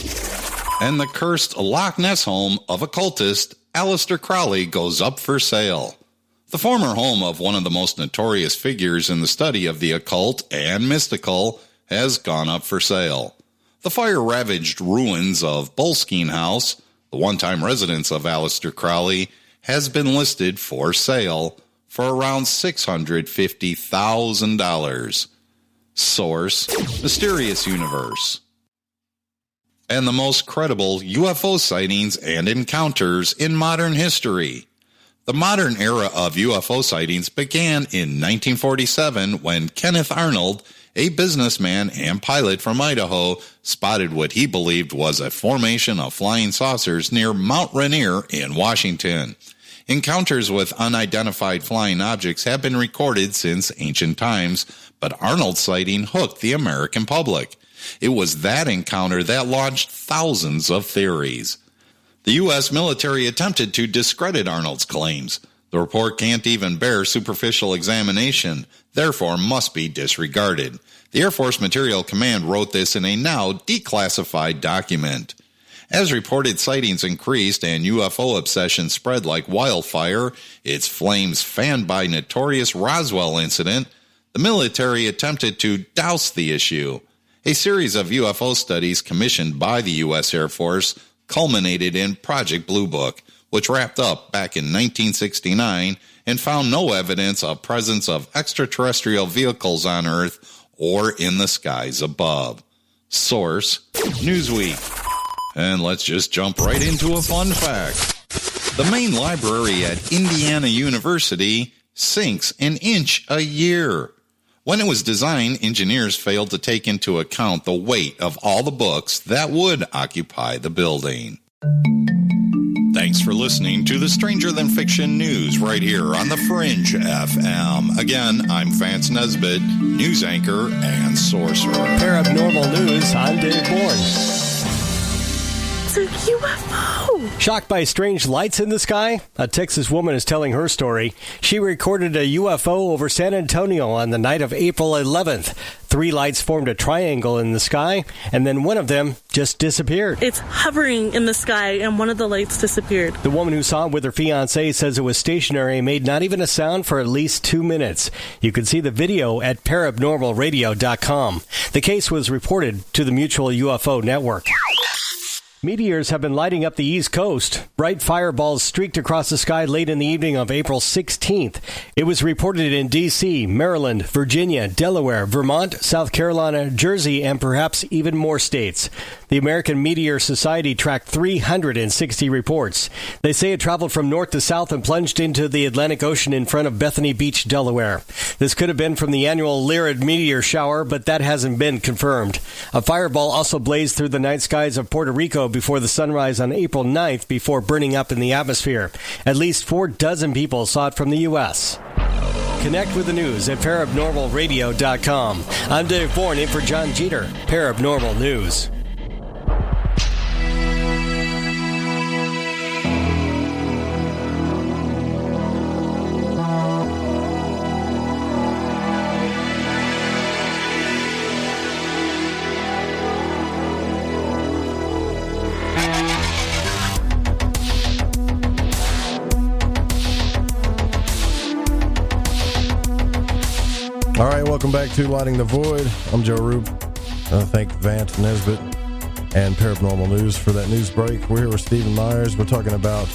Speaker 26: And the cursed Loch Ness home of occultist Aleister Crowley goes up for sale. The former home of one of the most notorious figures in the study of the occult and mystical has gone up for sale. The fire-ravaged ruins of Boleskine House, the one-time residence of Aleister Crowley, has been listed for sale for around $650,000. Source, Mysterious Universe. And the most credible UFO sightings and encounters in modern history. The modern era of UFO sightings began in 1947 when Kenneth Arnold, a businessman and pilot from Idaho, spotted what he believed was a formation of flying saucers near Mount Rainier in Washington. Encounters with unidentified flying objects have been recorded since ancient times, but Arnold's sighting hooked the American public. It was that encounter that launched thousands of theories. The U.S. military attempted to discredit Arnold's claims. The report can't even bear superficial examination, therefore must be disregarded. The Air Force Material Command wrote this in a now declassified document. As reported sightings increased and UFO obsession spread like wildfire, its flames fanned by notorious Roswell incident, the military attempted to douse the issue. A series of UFO studies commissioned by the U.S. Air Force culminated in Project Blue Book, which wrapped up back in 1969 and found no evidence of presence of extraterrestrial vehicles on Earth or in the skies above. Source, Newsweek. And let's just jump right into a fun fact. The main library at Indiana University sinks an inch a year. When it was designed, engineers failed to take into account the weight of all the books that would occupy the building. Thanks for listening to the Stranger Than Fiction News right here on the Fringe FM. Again, I'm Vance Nesbitt, news anchor and sorcerer.
Speaker 3: Paranormal News, I'm Dave Bourne.
Speaker 17: It's a UFO.
Speaker 3: Shocked by strange lights in the sky? A Texas woman is telling her story. She recorded a UFO over San Antonio on the night of April 11th. 3 lights formed a triangle in the sky, and then one of them just disappeared.
Speaker 4: It's hovering in the sky, and one of the lights disappeared.
Speaker 3: The woman who saw it with her fiancé says it was stationary and made not even a sound for at least 2 minutes. You can see the video at paranormalradio.com. The case was reported to the Mutual UFO Network. Meteors have been lighting up the East Coast. Bright fireballs streaked across the sky late in the evening of April 16th. It was reported in D.C., Maryland, Virginia, Delaware, Vermont, South Carolina, Jersey, and perhaps even more states. The American Meteor Society tracked 360 reports. They say it traveled from north to south and plunged into the Atlantic Ocean in front of Bethany Beach, Delaware. This could have been from the annual Lyrid meteor shower, but that hasn't been confirmed. A fireball also blazed through the night skies of Puerto Rico before the sunrise on April 9th before burning up in the atmosphere. At least 4 dozen people saw it from the U.S. Connect with the news at paranormalradio.com. I'm Dave Bourne in for John Jeter, Paranormal News.
Speaker 7: All right, welcome back to Lighting the Void. I'm Joe Roop. Thank Vance Nesbitt and Paranormal News for that news break. We're here with Stephen Myers. We're talking about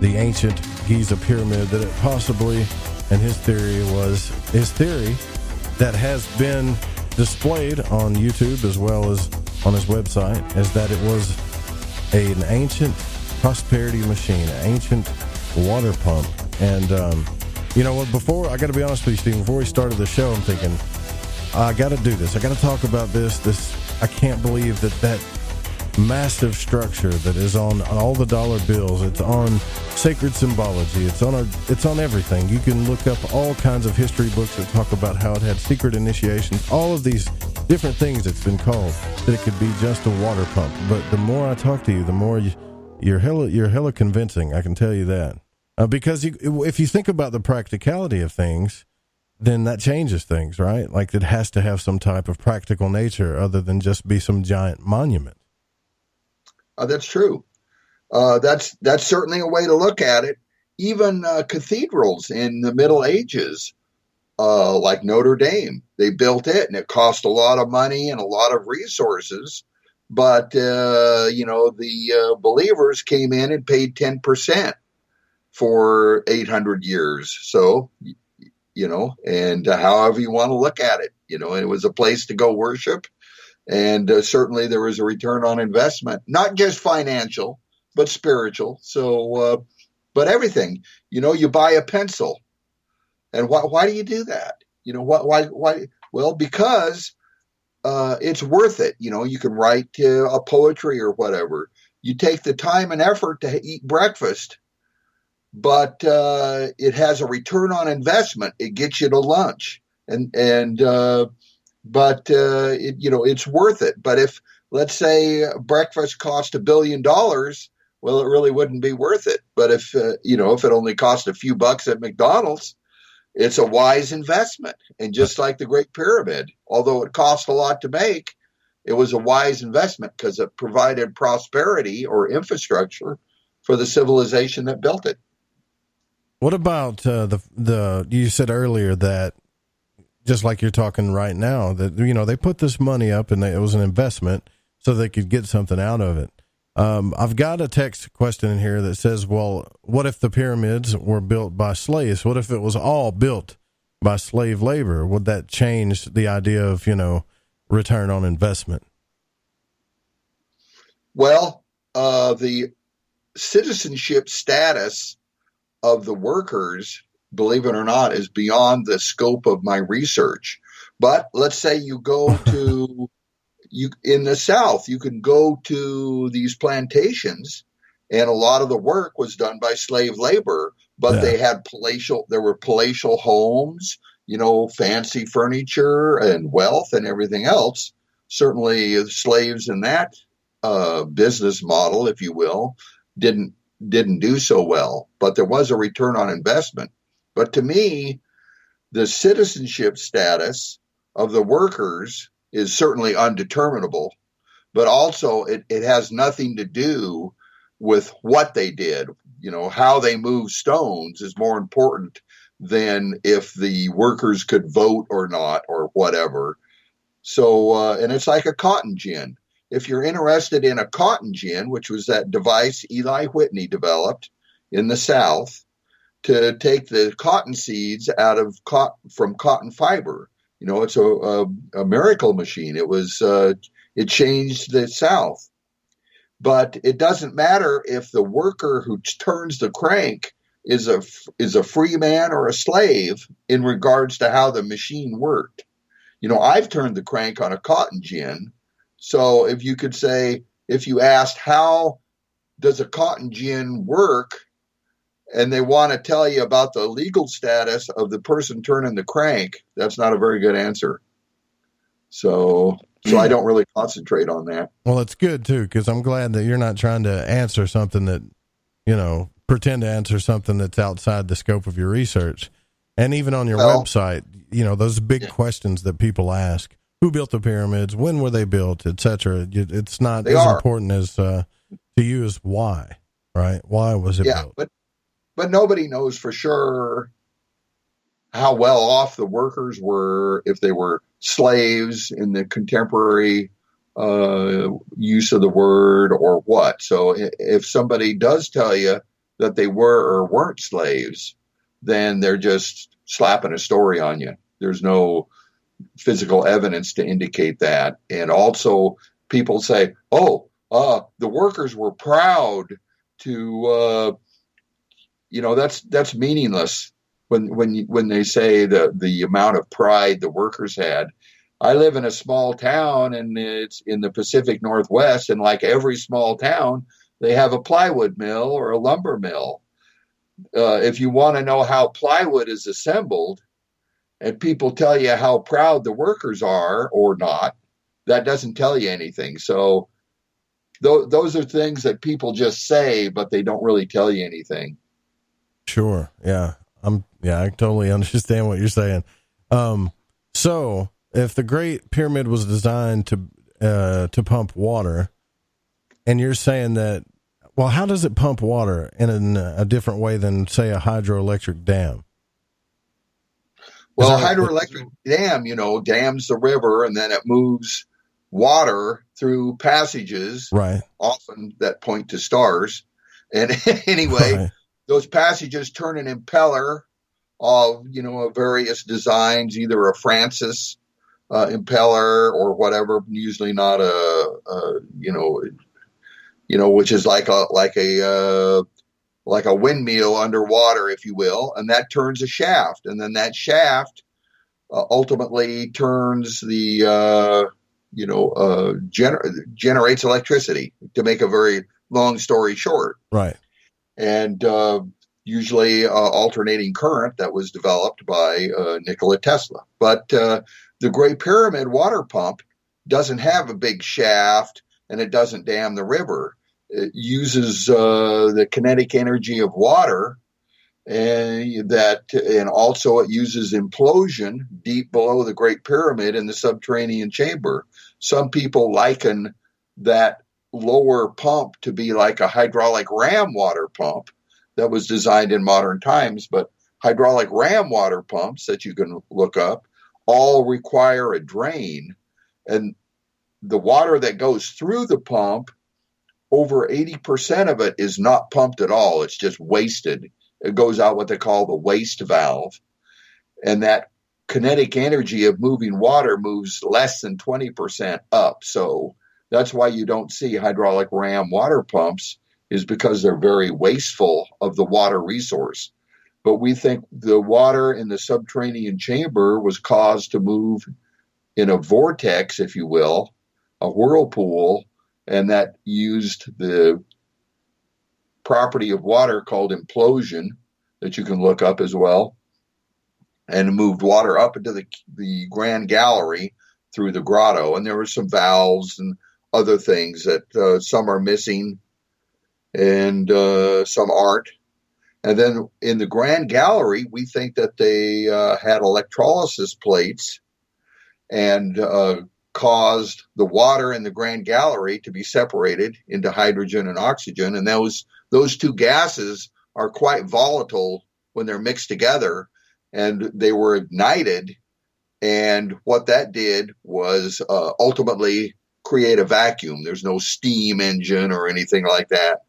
Speaker 7: the ancient Giza pyramid, that it possibly, and his theory that has been displayed on YouTube as well as on his website, is that it was an ancient prosperity machine, an ancient water pump. And you know what, before, I got to be honest with you, Stephen, before we started the show, I'm thinking, I got to do this. I got to talk about this. I can't believe that massive structure that is on all the dollar bills, it's on sacred symbology, it's on everything. You can look up all kinds of history books that talk about how it had secret initiations, all of these different things it's been called, that it could be just a water pump. But the more I talk to you, the more you're hella convincing, I can tell you that. Because if you think about the practicality of things, then that changes things, right? Like, it has to have some type of practical nature other than just be some giant monument.
Speaker 8: That's true. That's certainly a way to look at it. Even cathedrals in the Middle Ages, like Notre Dame, they built it, and it cost a lot of money and a lot of resources. But, the believers came in and paid 10%. For 800 years. So, and however you want to look at it, it was a place to go worship. And certainly there was a return on investment, not just financial, but spiritual. So, but everything. You buy a pencil, and why do you do that? Why? Well, because it's worth it. You can write a poetry or whatever. You take the time and effort to eat breakfast, but it has a return on investment. It gets you to lunch, but it's worth it. But if, let's say, breakfast cost $1 billion, well, it really wouldn't be worth it. But if if it only cost a few bucks at McDonald's, it's a wise investment. And just like the Great Pyramid, although it cost a lot to make, it was a wise investment because it provided prosperity or infrastructure for the civilization that built it.
Speaker 7: What about you said earlier that, just like you're talking right now, that, they put this money up and it was an investment so they could get something out of it. I've got a text question in here that says, well, what if the pyramids were built by slaves? What if it was all built by slave labor? Would that change the idea of, return on investment?
Speaker 8: Well, the citizenship status of the workers, believe it or not, is beyond the scope of my research. But let's say you go to in the South, you can go to these plantations, and a lot of the work was done by slave labor, but they had there were palatial homes, fancy furniture and wealth and everything else. Certainly slaves in that business model, if you will, didn't do so well, but there was a return on investment. But to me, the citizenship status of the workers is certainly undeterminable, but also it has nothing to do with what they did. How they move stones is more important than if the workers could vote or not or whatever. So, and it's like a cotton gin. If you're interested in a cotton gin, which was that device Eli Whitney developed in the South to take the cotton seeds from cotton fiber, it's a miracle machine. It changed the South. But it doesn't matter if the worker who turns the crank is a free man or a slave in regards to how the machine worked. I've turned the crank on a cotton gin. So if you asked how does a cotton gin work, and they want to tell you about the legal status of the person turning the crank, that's not a very good answer. So I don't really concentrate on that.
Speaker 7: Well, it's good too, because I'm glad that you're not trying to answer something that, pretend to answer something that's outside the scope of your research. And even on your website, those big questions that people ask: who built the pyramids? When were they built? Etc. It's not important as to you as why, right? Why was it built?
Speaker 8: But nobody knows for sure how well off the workers were, if they were slaves in the contemporary use of the word or what. So if somebody does tell you that they were or weren't slaves, then they're just slapping a story on you. There's no physical evidence to indicate that. And also people say, the workers were proud to, that's meaningless when they say the amount of pride the workers had. I live in a small town, and it's in the Pacific Northwest, and like every small town, they have a plywood mill or a lumber mill. If you want to know how plywood is assembled, and people tell you how proud the workers are or not, that doesn't tell you anything. So those are things that people just say, but they don't really tell you anything.
Speaker 7: Sure. Yeah. I totally understand what you're saying. So if the Great Pyramid was designed to pump water, and you're saying that, well, how does it pump water in a different way than, say, a hydroelectric dam?
Speaker 8: Well, a hydroelectric dam, dams the river, and then it moves water through passages,
Speaker 7: right,
Speaker 8: often that point to stars. And anyway, right, those passages turn an impeller of, various designs, either a Francis impeller or whatever, usually not which is like a like a windmill underwater, if you will, and that turns a shaft. And then that shaft ultimately turns generates electricity, to make a very long story short.
Speaker 7: Right.
Speaker 8: And usually alternating current that was developed by Nikola Tesla. But the Great Pyramid water pump doesn't have a big shaft, and it doesn't dam the river. It uses the kinetic energy of water, and also it uses implosion deep below the Great Pyramid in the subterranean chamber. Some people liken that lower pump to be like a hydraulic ram water pump that was designed in modern times, but hydraulic ram water pumps that you can look up all require a drain, and the water that goes through the pump, over 80% of it is not pumped at all. It's just wasted. It goes out what they call the waste valve, and that kinetic energy of moving water moves less than 20% up. So that's why you don't see hydraulic ram water pumps, is because they're very wasteful of the water resource. But we think the water in the subterranean chamber was caused to move in a vortex, if you will, a whirlpool, and that used the property of water called implosion that you can look up as well, and moved water up into the grand gallery through the grotto. And there were some valves and other things that some are missing and some aren't. And then in the grand gallery, we think that they had electrolysis plates and caused the water in the grand gallery to be separated into hydrogen and oxygen. And those two gases are quite volatile when they're mixed together, and they were ignited. And what that did was ultimately create a vacuum. There's no steam engine or anything like that.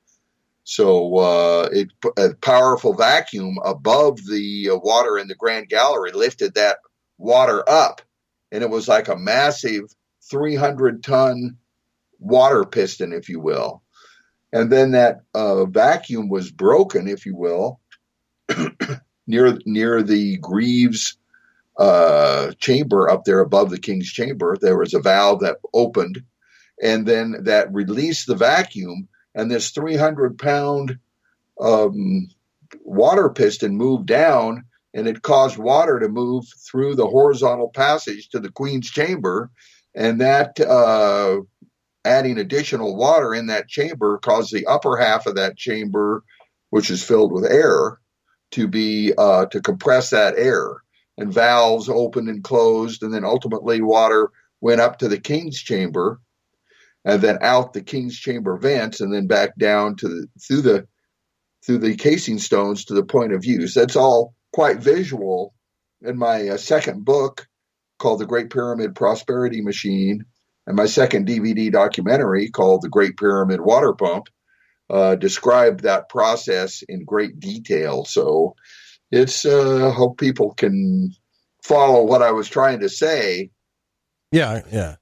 Speaker 8: So a powerful vacuum above the water in the grand gallery lifted that water up, and it was like a massive 300-ton water piston, if you will. And then that vacuum was broken, if you will, near the Greaves chamber up there above the King's chamber. There was a valve that opened, and then that released the vacuum, and this 300-pound water piston moved down, and it caused water to move through the horizontal passage to the Queen's chamber, and that adding additional water in that chamber caused the upper half of that chamber, which is filled with air, to compress that air. And valves opened and closed, and then ultimately water went up to the King's chamber, and then out the King's chamber vents, and then back down through the casing stones to the point of use. That's all quite visual. In my second book, called The Great Pyramid Prosperity Machine, and my second DVD documentary called The Great Pyramid Water Pump, described that process in great detail. So it's hope people can follow what I was trying to say.
Speaker 7: Yeah.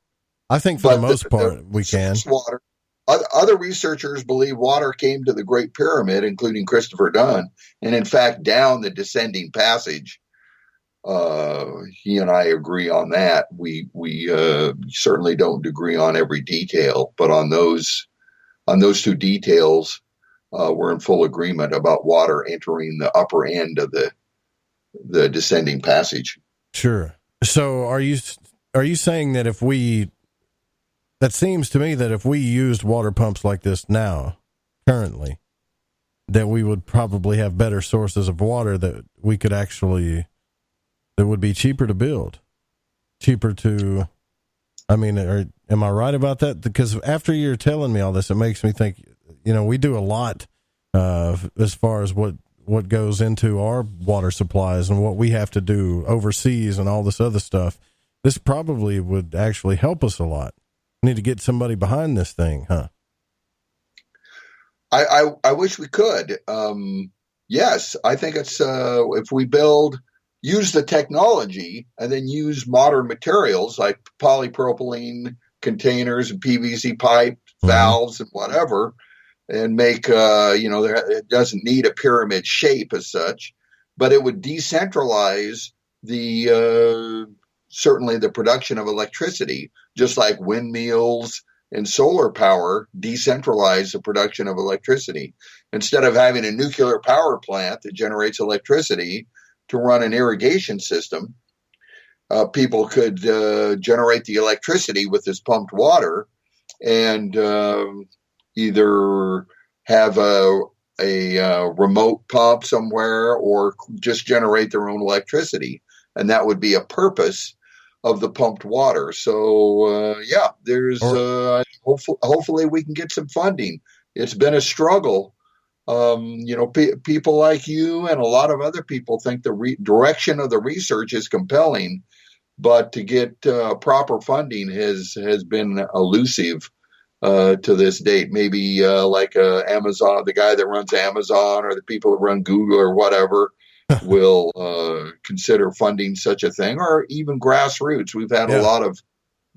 Speaker 7: I think for the most part we can.
Speaker 8: Water. Other researchers believe water came to the Great Pyramid, including Christopher Dunn, and in fact down the descending passage. He and I agree on that. We certainly don't agree on every detail, but on those two details, we're in full agreement about water entering the upper end of the descending passage.
Speaker 7: Sure. So are you saying that that seems to me that if we used water pumps like this now, currently, that we would probably have better sources of water that we could actually, that would be cheaper to build, am I right about that? Because after you're telling me all this, it makes me think, we do a lot as far as what goes into our water supplies and what we have to do overseas and all this other stuff. This probably would actually help us a lot. We need to get somebody behind this thing, huh?
Speaker 8: I wish we could. Yes, I think it's if we use the technology and then use modern materials like polypropylene containers and PVC pipe, valves and whatever, and make, it doesn't need a pyramid shape as such, but it would decentralize certainly the production of electricity, just like windmills and solar power decentralize the production of electricity. Instead of having a nuclear power plant that generates electricity to run an irrigation system, people could generate the electricity with this pumped water and either have a remote pump somewhere or just generate their own electricity. And that would be a purpose of the pumped water. So, there's hopefully we can get some funding. It's been a struggle. People like you and a lot of other people think the direction of the research is compelling, but to get proper funding has been elusive to this date. Maybe like Amazon, the guy that runs Amazon, or the people that run Google or whatever will consider funding such a thing, or even grassroots. We've had a lot of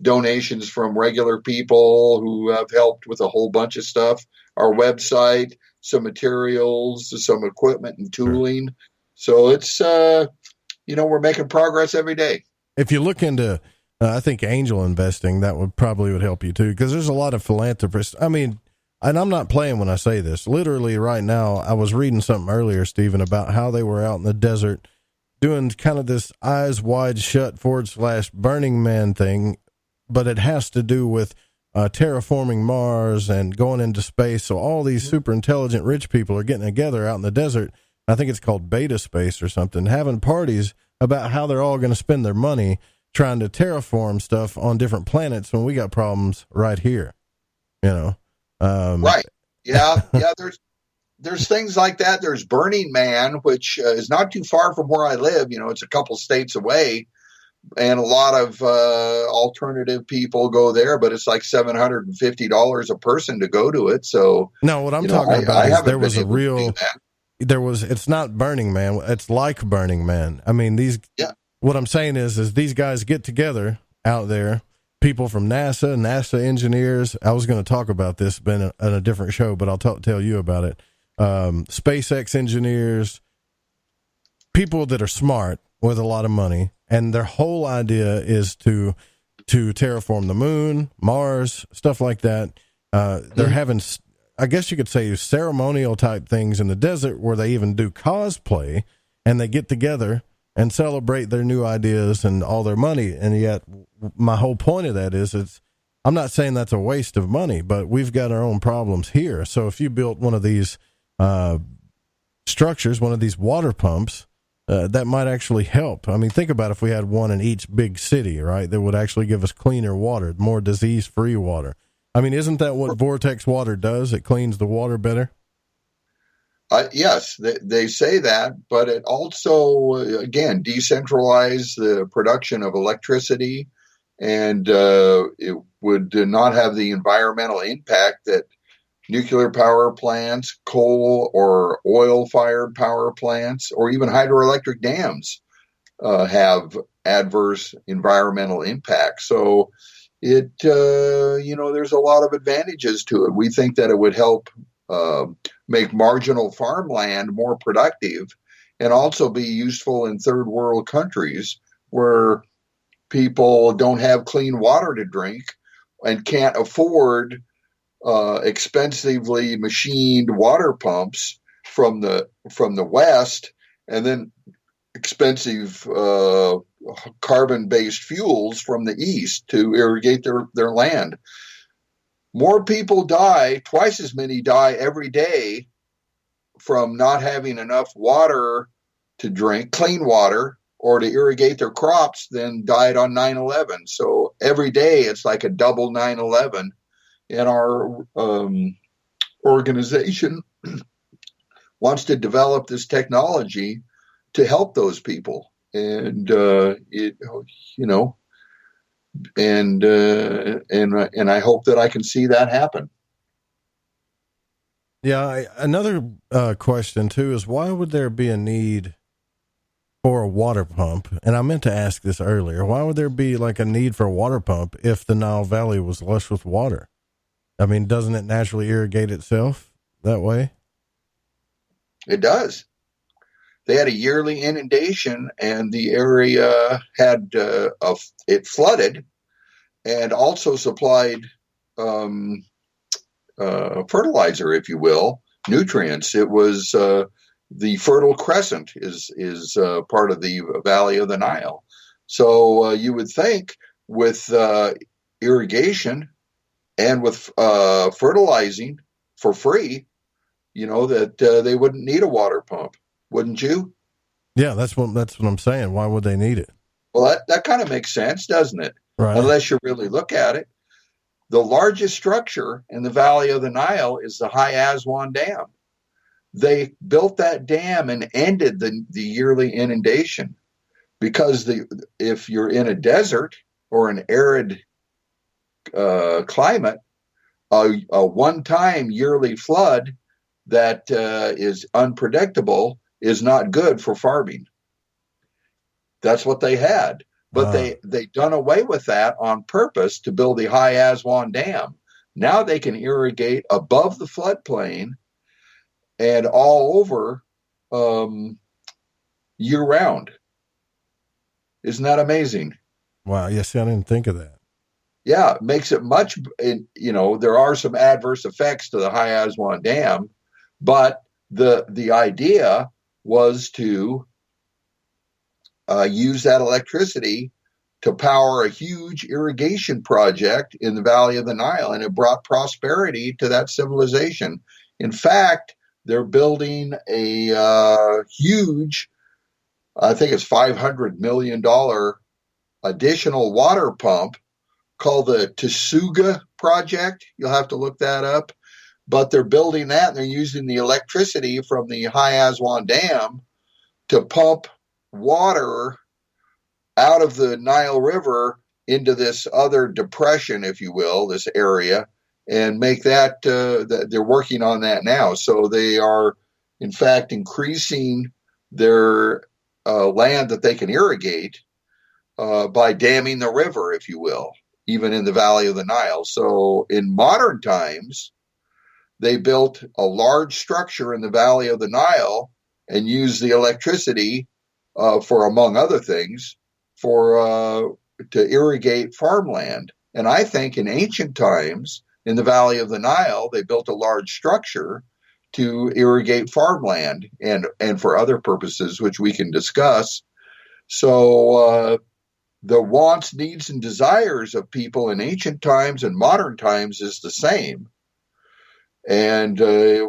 Speaker 8: donations from regular people who have helped with a whole bunch of stuff. Our website, some materials, some equipment and tooling. So it's, we're making progress every day.
Speaker 7: If you look into, I think angel investing, that would help you too, because there's a lot of philanthropists. I mean, and I'm not playing when I say this. Literally right now, I was reading something earlier, Stephen, about how they were out in the desert doing kind of this eyes wide shut / Burning Man thing, but it has to do with terraforming Mars and going into space. So all these super intelligent rich people are getting together out in the desert. I think it's called beta space or something, having parties about how they're all going to spend their money trying to terraform stuff on different planets when we got problems right here,
Speaker 8: Right. Yeah. There's things like that. There's Burning Man, which is not too far from where I live. It's a couple states away, and a lot of alternative people go there, but it's like $750 a person to go to it. So
Speaker 7: no, what I'm talking about is there was a real, it's not Burning Man. It's like Burning Man. I mean, what I'm saying is these guys get together out there, people from NASA engineers. I was going to talk about this in a different show, but I'll tell you about it. SpaceX engineers, people that are smart with a lot of money, and their whole idea is to terraform the moon, Mars, stuff like that. They're having, I guess you could say, ceremonial type things in the desert where they even do cosplay, and they get together and celebrate their new ideas and all their money. And yet my whole point of that is I'm not saying that's a waste of money, but we've got our own problems here. So if you built one of these structures, one of these water pumps, that might actually help. I mean, think about if we had one in each big city, right? That would actually give us cleaner water, more disease-free water. I mean, isn't that what Vortex water does? It cleans the water better?
Speaker 8: Yes, they say that, but it also, again, decentralizes the production of electricity, and it would not have the environmental impact that nuclear power plants, coal or oil-fired power plants, or even hydroelectric dams have adverse environmental impact. So there's a lot of advantages to it. We think that it would help make marginal farmland more productive, and also be useful in third world countries where people don't have clean water to drink and can't afford expensively machined water pumps from the West, and then expensive carbon-based fuels from the East to irrigate their land. More people die, twice as many die every day from not having enough water to drink, clean water, or to irrigate their crops than died on 9/11. So every day it's like a double 9/11. And our organization wants to develop this technology to help those people. And and I hope that I can see that happen.
Speaker 7: Yeah. Another question too is, why would there be a need for a water pump? And I meant to ask this earlier. Why would there be like a need for a water pump if the Nile Valley was lush with water? I mean, doesn't it naturally irrigate itself? that way?
Speaker 8: It does. They had a yearly inundation, and the area had it flooded, and also supplied fertilizer, if you will, nutrients. It was the Fertile Crescent is part of the Valley of the Nile. So you would think with irrigation and with fertilizing for free, that they wouldn't need a water pump, wouldn't you?
Speaker 7: Yeah, that's what I'm saying. Why would they need it?
Speaker 8: Well, that kind of makes sense, doesn't it?
Speaker 7: Right.
Speaker 8: Unless you really look at it. The largest structure in the Valley of the Nile is the High Aswan Dam. They built that dam and ended the yearly inundation because if you're in a desert or an arid climate, a one-time yearly flood that is unpredictable is not good for farming. That's what they had. But they done away with that on purpose to build the High Aswan Dam. Now they can irrigate above the floodplain and all over year round. Isn't that amazing?
Speaker 7: Wow. Yes, I didn't think of that.
Speaker 8: Yeah, it makes it much, there are some adverse effects to the High Aswan Dam, but the idea was to use that electricity to power a huge irrigation project in the Valley of the Nile, and it brought prosperity to that civilization. In fact, they're building a huge, I think it's $500 million additional water pump called the Tsuga project. You'll have to look that up. But they're building that, and they're using the electricity from the High Aswan Dam to pump water out of the Nile River into this other depression, if you will, this area, and make that, they're working on that now. So they are, in fact, increasing their land that they can irrigate by damming the river, if you will, even in the Valley of the Nile. So in modern times, they built a large structure in the Valley of the Nile and used the electricity for, among other things, to irrigate farmland. And I think in ancient times, in the Valley of the Nile, they built a large structure to irrigate farmland and for other purposes, which we can discuss. So the wants, needs, and desires of people in ancient times and modern times is the same. And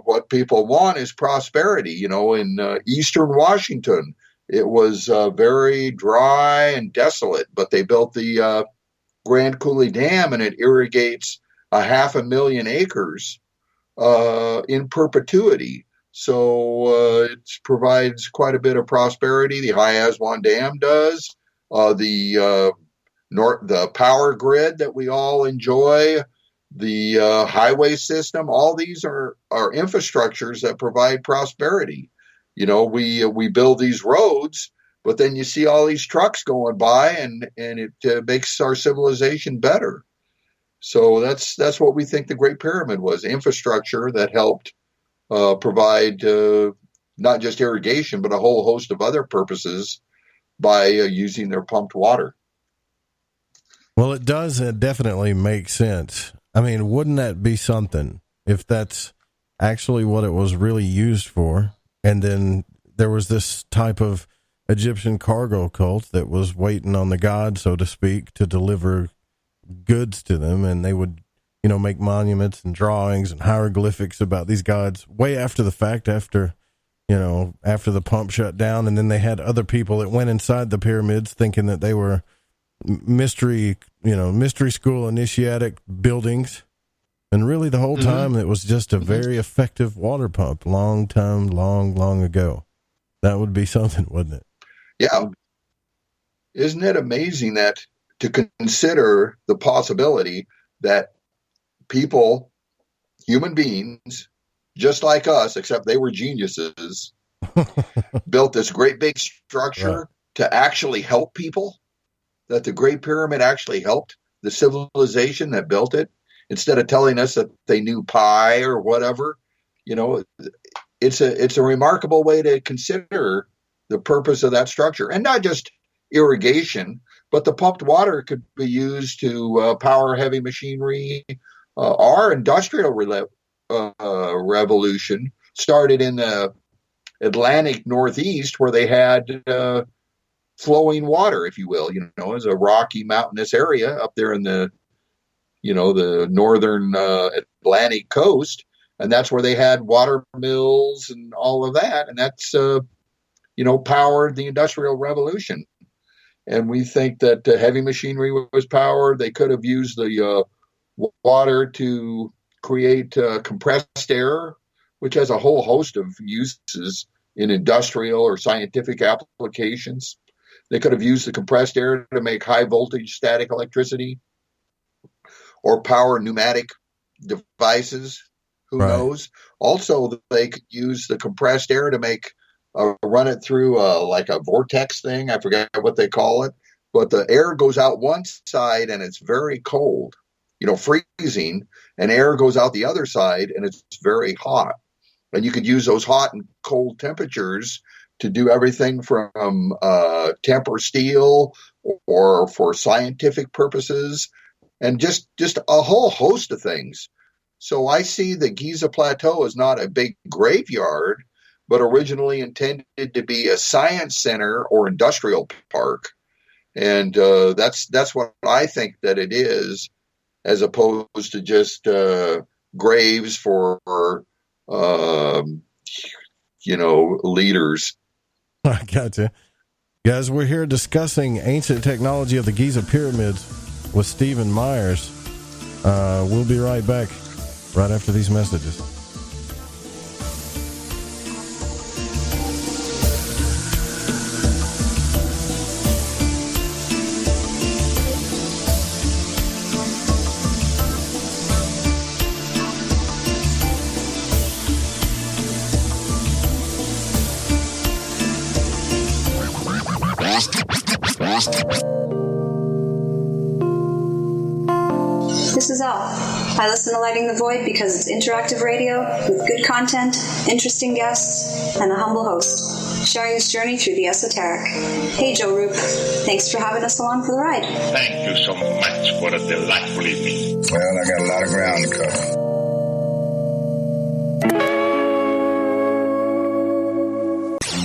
Speaker 8: what people want is prosperity. In eastern Washington, it was very dry and desolate, but they built the Grand Coulee Dam, and it irrigates 500,000 acres in perpetuity. So it provides quite a bit of prosperity. The High Aswan Dam does. The power grid that we all enjoy, the highway system, all these are infrastructures that provide prosperity. We build these roads, but then you see all these trucks going by, and it makes our civilization better. So that's what we think the Great Pyramid was: infrastructure that helped provide not just irrigation, but a whole host of other purposes by using their pumped water.
Speaker 7: Well, it does definitely make sense. I mean, wouldn't that be something if that's actually what it was really used for? And then there was this type of Egyptian cargo cult that was waiting on the god, so to speak, to deliver goods to them. And they would, make monuments and drawings and hieroglyphics about these gods way after the fact, after the pump shut down. And then they had other people that went inside the pyramids thinking that they were mystery school initiatic buildings. And really, the whole time, it was just a very effective water pump. Long ago. That would be something, wouldn't it?
Speaker 8: Yeah. Isn't it amazing that to consider the possibility that people, human beings, just like us, except they were geniuses, built this great big structure to actually help people? That the Great Pyramid actually helped the civilization that built it? Instead of telling us that they knew pi or whatever, it's a remarkable way to consider the purpose of that structure, and not just irrigation, but the pumped water could be used to power heavy machinery. Our industrial revolution started in the Atlantic Northeast, where they had flowing water, if you will. As a rocky mountainous area up there in the northern Atlantic coast, and that's where they had water mills and all of that, and that's powered the Industrial Revolution. And we think that heavy machinery was powered. They could have used the water to create compressed air, which has a whole host of uses in industrial or scientific applications. They could have used the compressed air to make high voltage static electricity or power pneumatic devices. Who knows? Also, they could use the compressed air to make run it through like a vortex thing. I forget what they call it, but the air goes out one side and it's very cold, freezing, and air goes out the other side and it's very hot. And you could use those hot and cold temperatures to do everything from temper steel or for scientific purposes, and just a whole host of things. So I see the Giza Plateau as not a big graveyard, but originally intended to be a science center or industrial park. And that's what I think that it is, as opposed to just graves for, leaders.
Speaker 7: I gotcha. Guys, we're here discussing ancient technology of the Giza pyramids with Stephen Myers. We'll be right back right after these messages.
Speaker 5: This is Al. I listen to Lighting the Void because it's interactive radio with good content, interesting guests, and a humble host, sharing his journey through the esoteric. Hey, Joe Roop. Thanks for having us along for the ride.
Speaker 6: Thank you so much for a delightful evening.
Speaker 9: Well, I got a lot of ground to cover.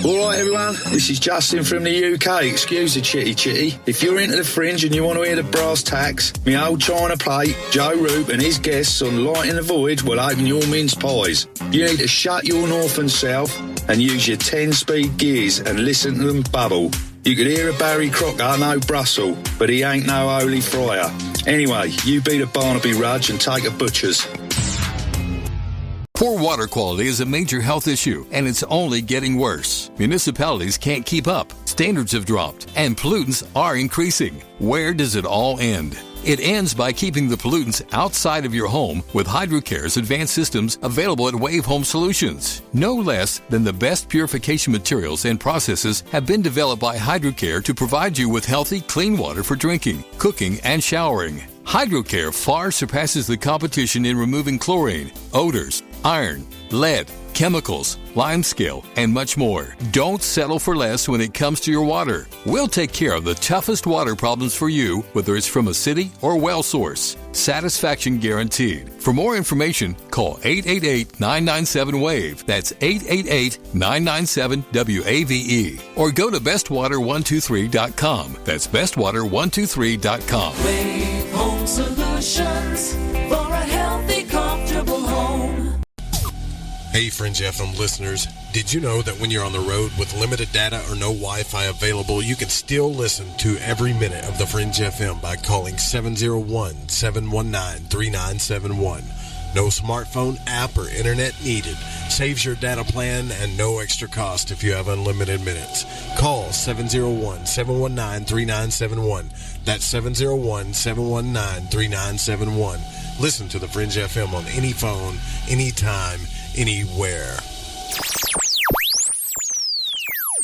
Speaker 12: Alright everyone, this is Justin from the UK. Excuse the chitty. If you're into the fringe and you want to hear the brass tacks, my old china plate, Joe Roop and his guests on Lighting the Void will open your mince pies. You need to shut your north and south and use your 10-speed gears and listen to them bubble. You could hear a Barry Crocker, no Brussels, but he ain't no holy friar. Anyway, you be the Barnaby Rudge and take a butcher's.
Speaker 15: Poor water quality is a major health issue, and it's only getting worse. Municipalities can't keep up, standards have dropped, and pollutants are increasing. Where does it all end? It ends by keeping the pollutants outside of your home with HydroCare's advanced systems available at Wave Home Solutions. No less than the best purification materials and processes have been developed by HydroCare to provide you with healthy, clean water for drinking, cooking, and showering. HydroCare far surpasses the competition in removing chlorine, odors, iron, lead, chemicals, limescale, and much more. Don't settle for less when it comes to your water. We'll take care of the toughest water problems for you, whether it's from a city or well source. Satisfaction guaranteed. For more information, call 888-997-WAVE. That's 888-997-WAVE. Or go to bestwater123.com. That's bestwater123.com.
Speaker 16: Wave Home Solutions for a healthy, comfortable home.
Speaker 14: Hey Fringe FM listeners, did you know that when you're on the road with limited data or no Wi-Fi available, you can still listen to every minute of the Fringe FM by calling 701-719-3971. No smartphone, app, or internet needed. Saves your data plan and no extra cost if you have unlimited minutes. Call 701-719-3971. That's 701-719-3971. Listen to the Fringe FM on any phone, anytime, anywhere.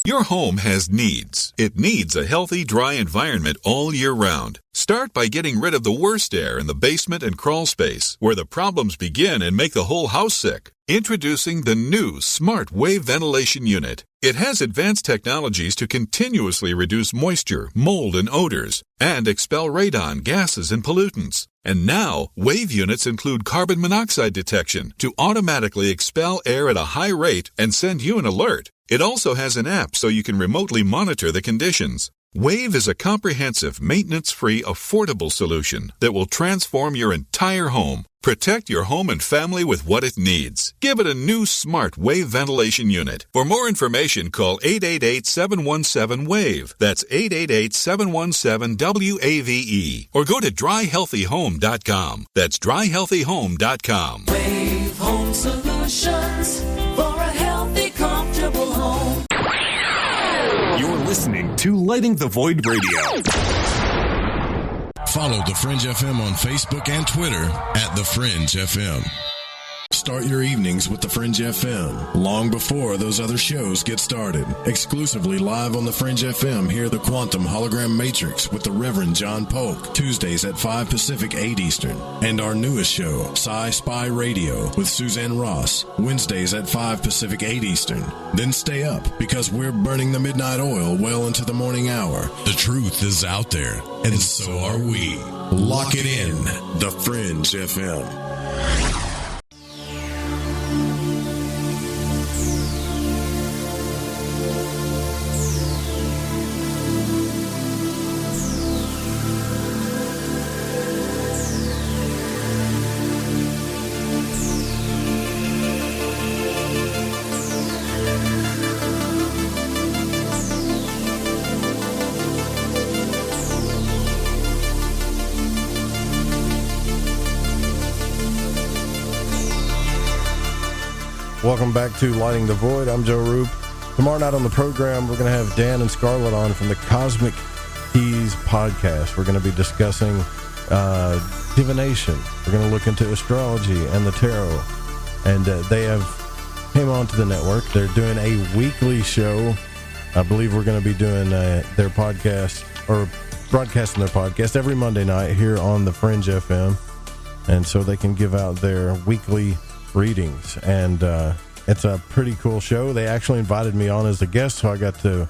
Speaker 27: Your home has needs. It needs a healthy, dry environment all year round. Start
Speaker 10: Start by getting rid of the worst air in the basement and crawl space, where the problems begin and make the whole house sick. Introducing the new Smart Wave Ventilation Unit. It has advanced technologies to continuously reduce moisture, mold, and odors, and expel radon, gases, and pollutants. And now, Wave units include carbon monoxide detection to automatically expel air at a high rate and send you an alert. It also has an app so you can remotely monitor the conditions. Wave is a comprehensive, maintenance-free, affordable solution that will transform your entire home. Protect your home and family with what it needs. Give it a new Smart Wave Ventilation Unit. For more information, call 888-717-WAVE. That's 888-717-WAVE. Or go to dryhealthyhome.com. That's dryhealthyhome.com.
Speaker 16: Wave Home Solutions for a healthy, comfortable home.
Speaker 11: You're listening to Lighting the Void Radio.
Speaker 14: Follow The Fringe FM on Facebook and Twitter at The Fringe FM. Start your evenings with The Fringe FM long before those other shows get started. Exclusively live on The Fringe FM, hear the Quantum Hologram Matrix with the Reverend John Polk, Tuesdays at 5 Pacific, 8 Eastern. And our newest show, Sci-Spy Radio with Suzanne Ross, Wednesdays at 5 Pacific, 8 Eastern. Then stay up because we're burning the midnight oil well into the morning hour. The truth is out there, and so are we. Lock it in, The Fringe FM.
Speaker 7: Welcome back to Lighting the Void. I'm Joe Roop. Tomorrow night on the program, we're going to have Dan and Scarlett on from the Cosmic Keys podcast. We're going to be discussing divination. We're going to look into astrology and the tarot. And they have came onto the network. They're doing a weekly show. I believe we're going to be doing their podcast, or broadcasting their podcast every Monday night here on the Fringe FM. And so they can give out their weekly readings, and it's a pretty cool show. They actually invited me on as a guest, so I got to,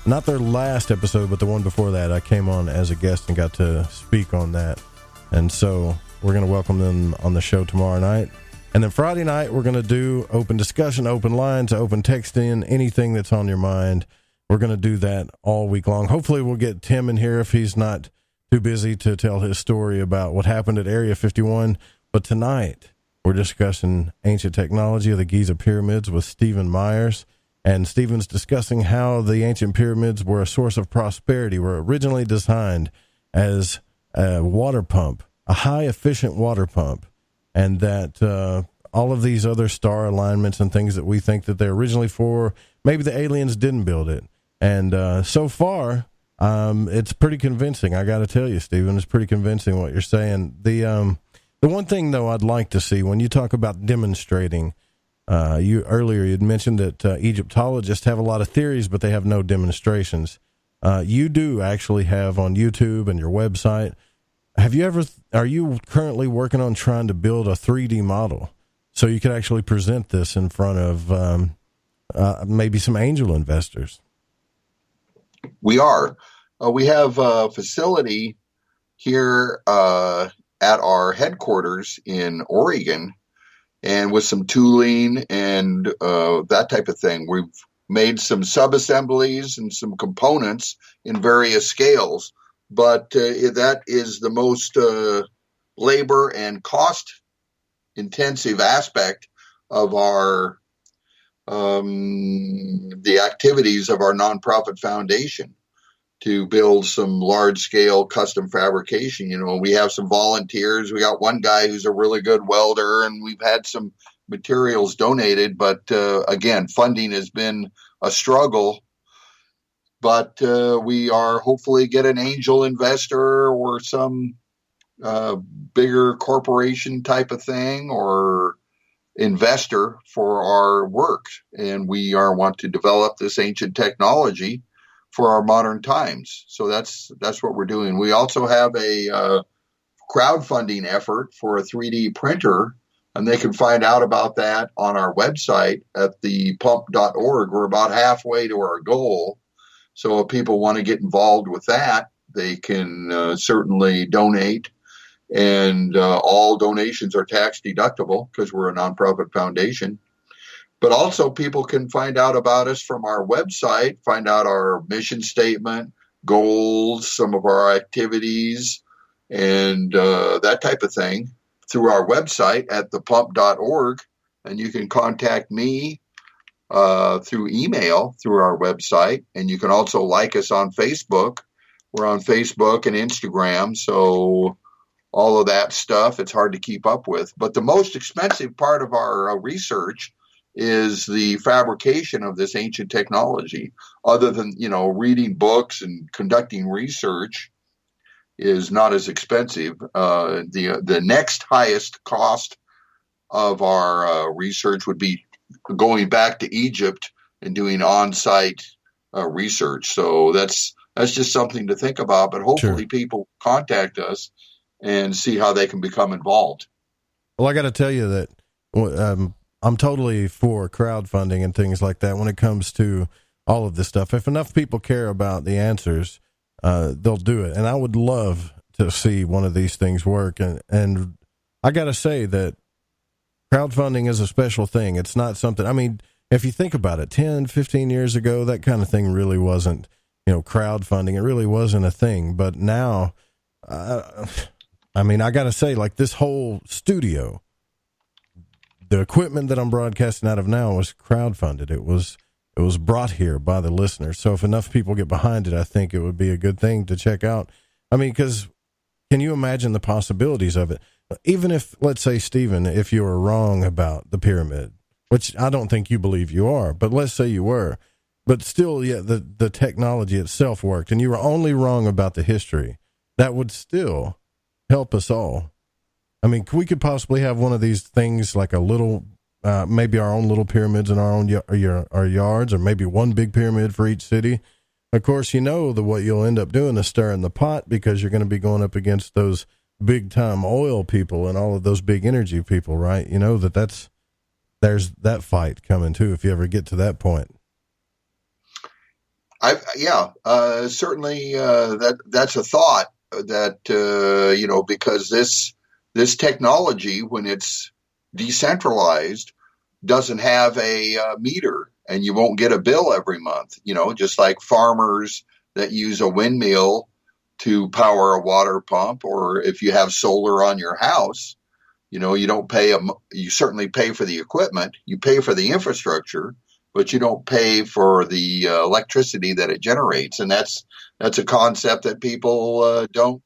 Speaker 7: not their last episode, but the one before that, I came on as a guest and got to speak on that. And so we're going to welcome them on the show tomorrow night. And then Friday night, we're going to do open discussion, open lines, open texting, anything that's on your mind. We're going to do that all week long. Hopefully we'll get Tim in here if he's not too busy to tell his story about what happened at Area 51. But tonight, we're discussing ancient technology of the Giza pyramids with Stephen Myers. And Stephen's discussing how the ancient pyramids were a source of prosperity, were originally designed as a water pump, a high-efficient water pump, and that all of these other star alignments and things that we think that they're originally for, maybe the aliens didn't build it. And so far, it's pretty convincing. I got to tell you, Stephen, it's pretty convincing what you're saying. The one thing, though, I'd like to see when you talk about demonstrating, you had mentioned that Egyptologists have a lot of theories, but they have no demonstrations. You do actually have on YouTube and your website. Are you currently working on trying to build a 3D model so you could actually present this in front of maybe some angel investors?
Speaker 8: We are. We have a facility here at our headquarters in Oregon, and with some tooling and that type of thing. We've made some sub-assemblies and some components in various scales, but that is the most labor and cost-intensive aspect of our the activities of our nonprofit foundation, to build some large-scale custom fabrication. You know, we have some volunteers. We got one guy who's a really good welder, and we've had some materials donated. But again, funding has been a struggle. But we are hopefully get an angel investor or some bigger corporation type of thing, or investor for our work. And we want to develop this ancient technology for our modern times. So that's what we're doing. We also have a crowdfunding effort for a 3D printer, and they can find out about that on our website at thepump.org. We're about halfway to our goal. So if people want to get involved with that, they can certainly donate. And all donations are tax deductible because we're a nonprofit foundation. But also people can find out about us from our website, find out our mission statement, goals, some of our activities, and that type of thing through our website at thepump.org. And you can contact me through email through our website. And you can also like us on Facebook. We're on Facebook and Instagram. So all of that stuff, it's hard to keep up with. But the most expensive part of our research is the fabrication of this ancient technology. Other than, reading books and conducting research is not as expensive. The next highest cost of our research would be going back to Egypt and doing on-site research. So that's just something to think about. But hopefully people contact us and see how they can become involved.
Speaker 7: Well, I got to tell you that I'm totally for crowdfunding and things like that when it comes to all of this stuff. If enough people care about the answers, they'll do it. And I would love to see one of these things work. And I got to say that crowdfunding is a special thing. It's not something, I mean, if you think about it, 10, 15 years ago, that kind of thing really wasn't, crowdfunding. It really wasn't a thing. But now, I mean, I got to say, like this whole studio, the equipment that I'm broadcasting out of now was crowdfunded. It was brought here by the listeners. So if enough people get behind it, I think it would be a good thing to check out. I mean, because can you imagine the possibilities of it? Even if, let's say, Stephen, if you were wrong about the pyramid, which I don't think you believe you are, but let's say you were, but still, yeah, the technology itself worked, and you were only wrong about the history, that would still help us all. I mean, we could possibly have one of these things like a little, maybe our own little pyramids in our own our yards, or maybe one big pyramid for each city. Of course, what you'll end up doing is stirring the pot, because you're going to be going up against those big time oil people and all of those big energy people, right? There's that fight coming too, if you ever get to that point.
Speaker 8: Certainly that's a thought that, because this technology, when it's decentralized, doesn't have a meter, and you won't get a bill every month, just like farmers that use a windmill to power a water pump, or if you have solar on your house, you don't pay you certainly pay for the equipment, you pay for the infrastructure, but you don't pay for the electricity that it generates. And that's a concept that people aren't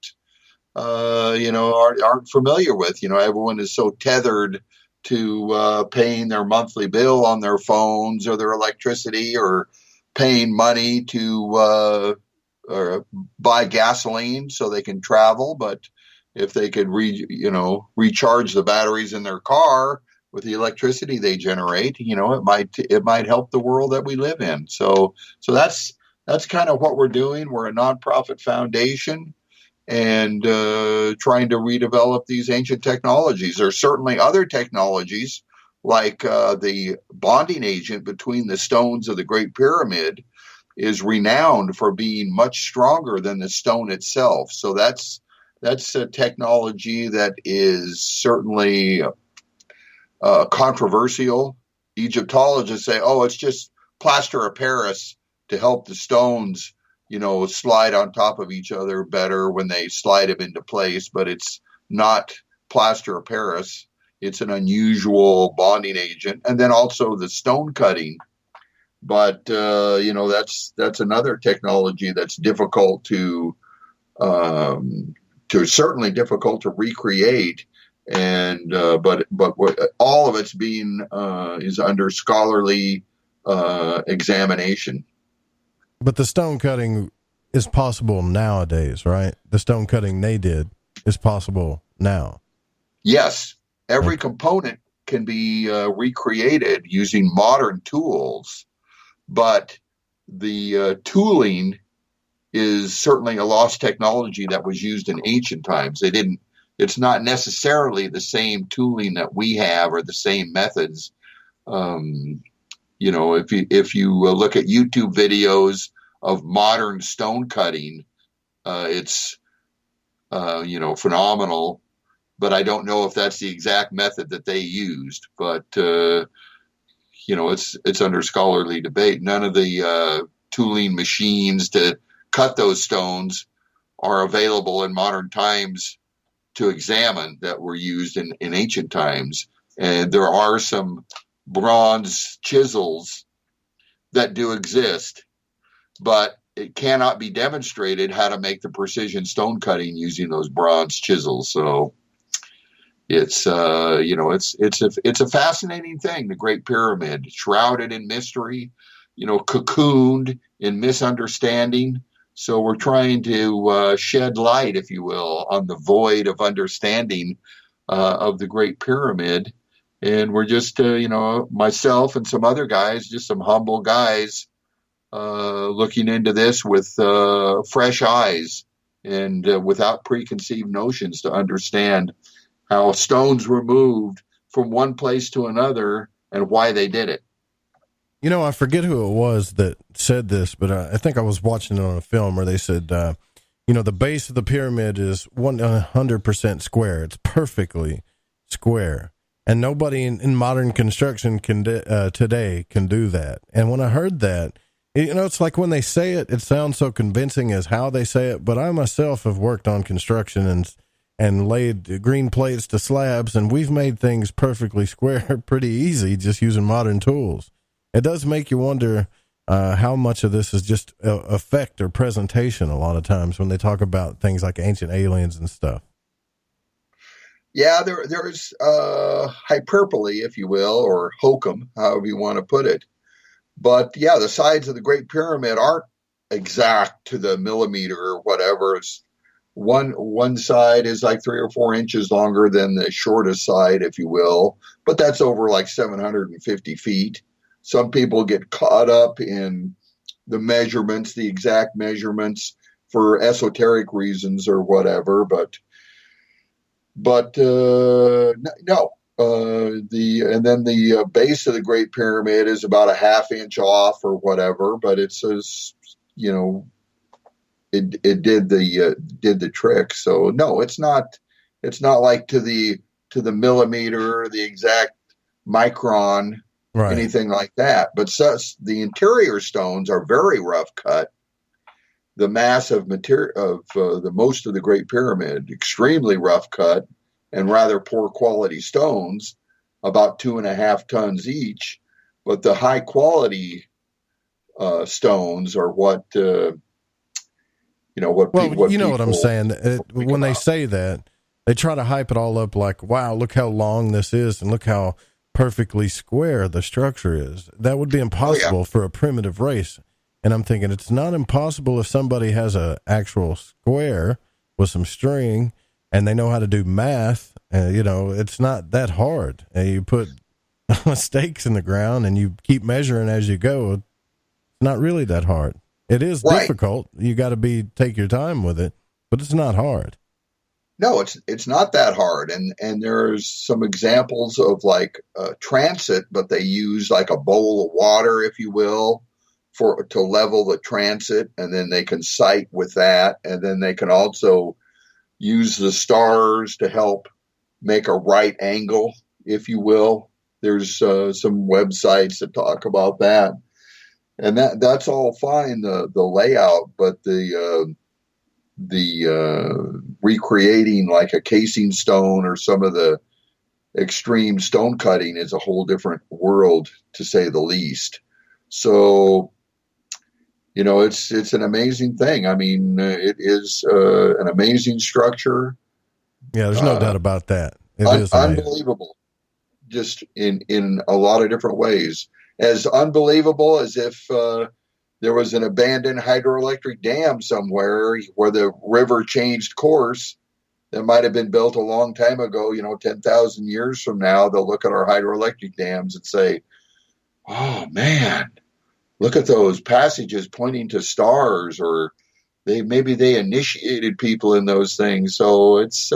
Speaker 8: familiar with. Everyone is so tethered to paying their monthly bill on their phones or their electricity, or paying money to buy gasoline so they can travel. But if they could recharge the batteries in their car with the electricity they generate, it might help the world that we live in. So that's kind of what we're doing. We're a nonprofit foundation, and trying to redevelop these ancient technologies. There's certainly other technologies, like the bonding agent between the stones of the Great Pyramid is renowned for being much stronger than the stone itself. So that's a technology that is certainly controversial. Egyptologists say, it's just plaster of Paris to help the stones slide on top of each other better when they slide them into place, but it's not plaster of Paris. It's an unusual bonding agent. And then also the stone cutting. But, that's another technology that's difficult to certainly difficult to recreate. And, but what, all of it's being, is under scholarly, examination.
Speaker 7: But the stone cutting is possible nowadays, right? The stone cutting they did is possible now.
Speaker 8: Yes. Every component can be recreated using modern tools, but the tooling is certainly a lost technology that was used in ancient times. It's not necessarily the same tooling that we have or the same methods. If you look at YouTube videos of modern stone cutting, it's phenomenal. But I don't know if that's the exact method that they used. But it's under scholarly debate. None of the tooling machines to cut those stones are available in modern times to examine that were used in ancient times. And there are some bronze chisels that do exist, but it cannot be demonstrated how to make the precision stone cutting using those bronze chisels. So it's it's a fascinating thing, the Great Pyramid, shrouded in mystery, cocooned in misunderstanding. So we're trying to shed light, if you will, on the void of understanding of the Great Pyramid. And we're just, myself and some other guys, just some humble guys, looking into this with fresh eyes and without preconceived notions to understand how stones were moved from one place to another and why they did it.
Speaker 7: I forget who it was that said this, but I think I was watching it on a film where they said, the base of the pyramid is 100% square. It's perfectly square. And nobody in modern construction today can do that. And when I heard that, it's like when they say it, it sounds so convincing as how they say it. But I myself have worked on construction and laid green plates to slabs, and we've made things perfectly square pretty easy just using modern tools. It does make you wonder how much of this is just effect or presentation a lot of times when they talk about things like ancient aliens and stuff.
Speaker 8: Yeah, there's hyperbole, if you will, or hokum, however you want to put it. But yeah, the sides of the Great Pyramid aren't exact to the millimeter or whatever. It's one side is like 3 or 4 inches longer than the shortest side, if you will, but that's over like 750 feet. Some people get caught up in the measurements, the exact measurements for esoteric reasons or whatever, but no. The base of the Great Pyramid is about a half inch off or whatever, but it says, it did the trick. So no, it's not like to the millimeter, the exact micron, right, anything like that. But the interior stones are very rough cut. The massive material of the most of the Great Pyramid, extremely rough cut and rather poor quality stones, about 2.5 tons each. But the high quality stones are what what I'm
Speaker 7: saying. When they say that, they try to hype it all up like, wow, look how long this is and look how perfectly square the structure is. That would be impossible for a primitive race. And I'm thinking it's not impossible if somebody has a actual square with some string and they know how to do math. It's not that hard. And you put stakes in the ground and you keep measuring as you go. It's not really that hard. It is difficult. You got to take your time with it, but it's not hard.
Speaker 8: No, it's not that hard. And there's some examples of like transit, but they use like a bowl of water, if you will, to level the transit, and then they can sight with that, and then they can also use the stars to help make a right angle, if you will. There's some websites that talk about that, and that's all fine, the layout, but the recreating like a casing stone or some of the extreme stone cutting is a whole different world, to say the least. So it's an amazing thing. I mean, it is an amazing structure.
Speaker 7: Yeah, there's no doubt about that. It is
Speaker 8: unbelievable, just in a lot of different ways. As unbelievable as if there was an abandoned hydroelectric dam somewhere where the river changed course that might have been built a long time ago. 10,000 years from now, they'll look at our hydroelectric dams and say, oh man, look at those passages pointing to stars, or maybe they initiated people in those things. So it's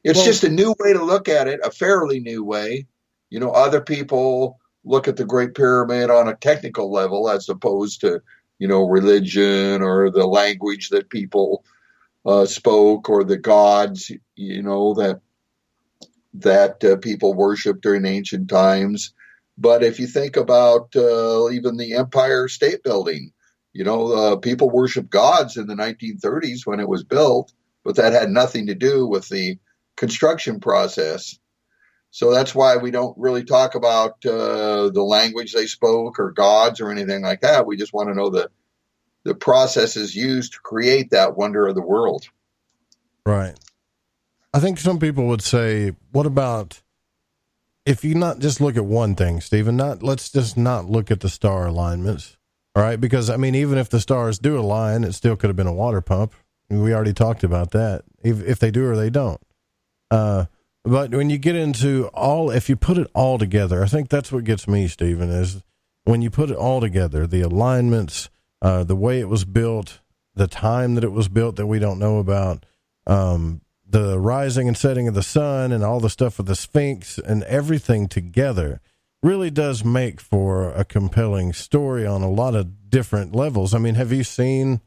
Speaker 8: just a new way to look at it, a fairly new way. Other people look at the Great Pyramid on a technical level as opposed to, religion or the language that people spoke, or the gods, that people worshiped during ancient times. But if you think about even the Empire State Building, people worshiped gods in the 1930s when it was built, but that had nothing to do with the construction process. So that's why we don't really talk about the language they spoke or gods or anything like that. We just want to know the processes used to create that wonder of the world.
Speaker 7: Right. I think some people would say, what about if you not just look at one thing, Stephen, let's just not look at the star alignments. All right. Because even if the stars do align, it still could have been a water pump. We already talked about that. If they do or they don't. But when you get into if you put it all together, I think that's what gets me, Stephen, is when you put it all together, the alignments, the way it was built, the time that it was built that we don't know about, the rising and setting of the sun and all the stuff with the Sphinx and everything together really does make for a compelling story on a lot of different levels. Have you seen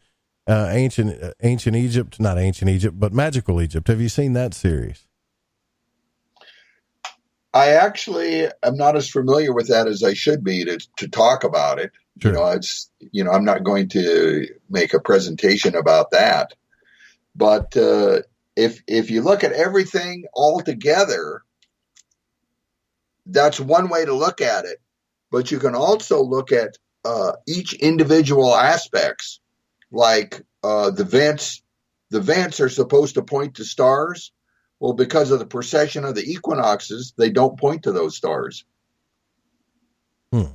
Speaker 7: ancient Egypt, not ancient Egypt, but Magical Egypt? Have you seen that series?
Speaker 8: I actually am not as familiar with that as I should be to talk about it. Sure. I'm not going to make a presentation about that. But if you look at everything all together, that's one way to look at it. But you can also look at each individual aspects, like the vents. The vents are supposed to point to stars. Well, because of the precession of the equinoxes, they don't point to those stars.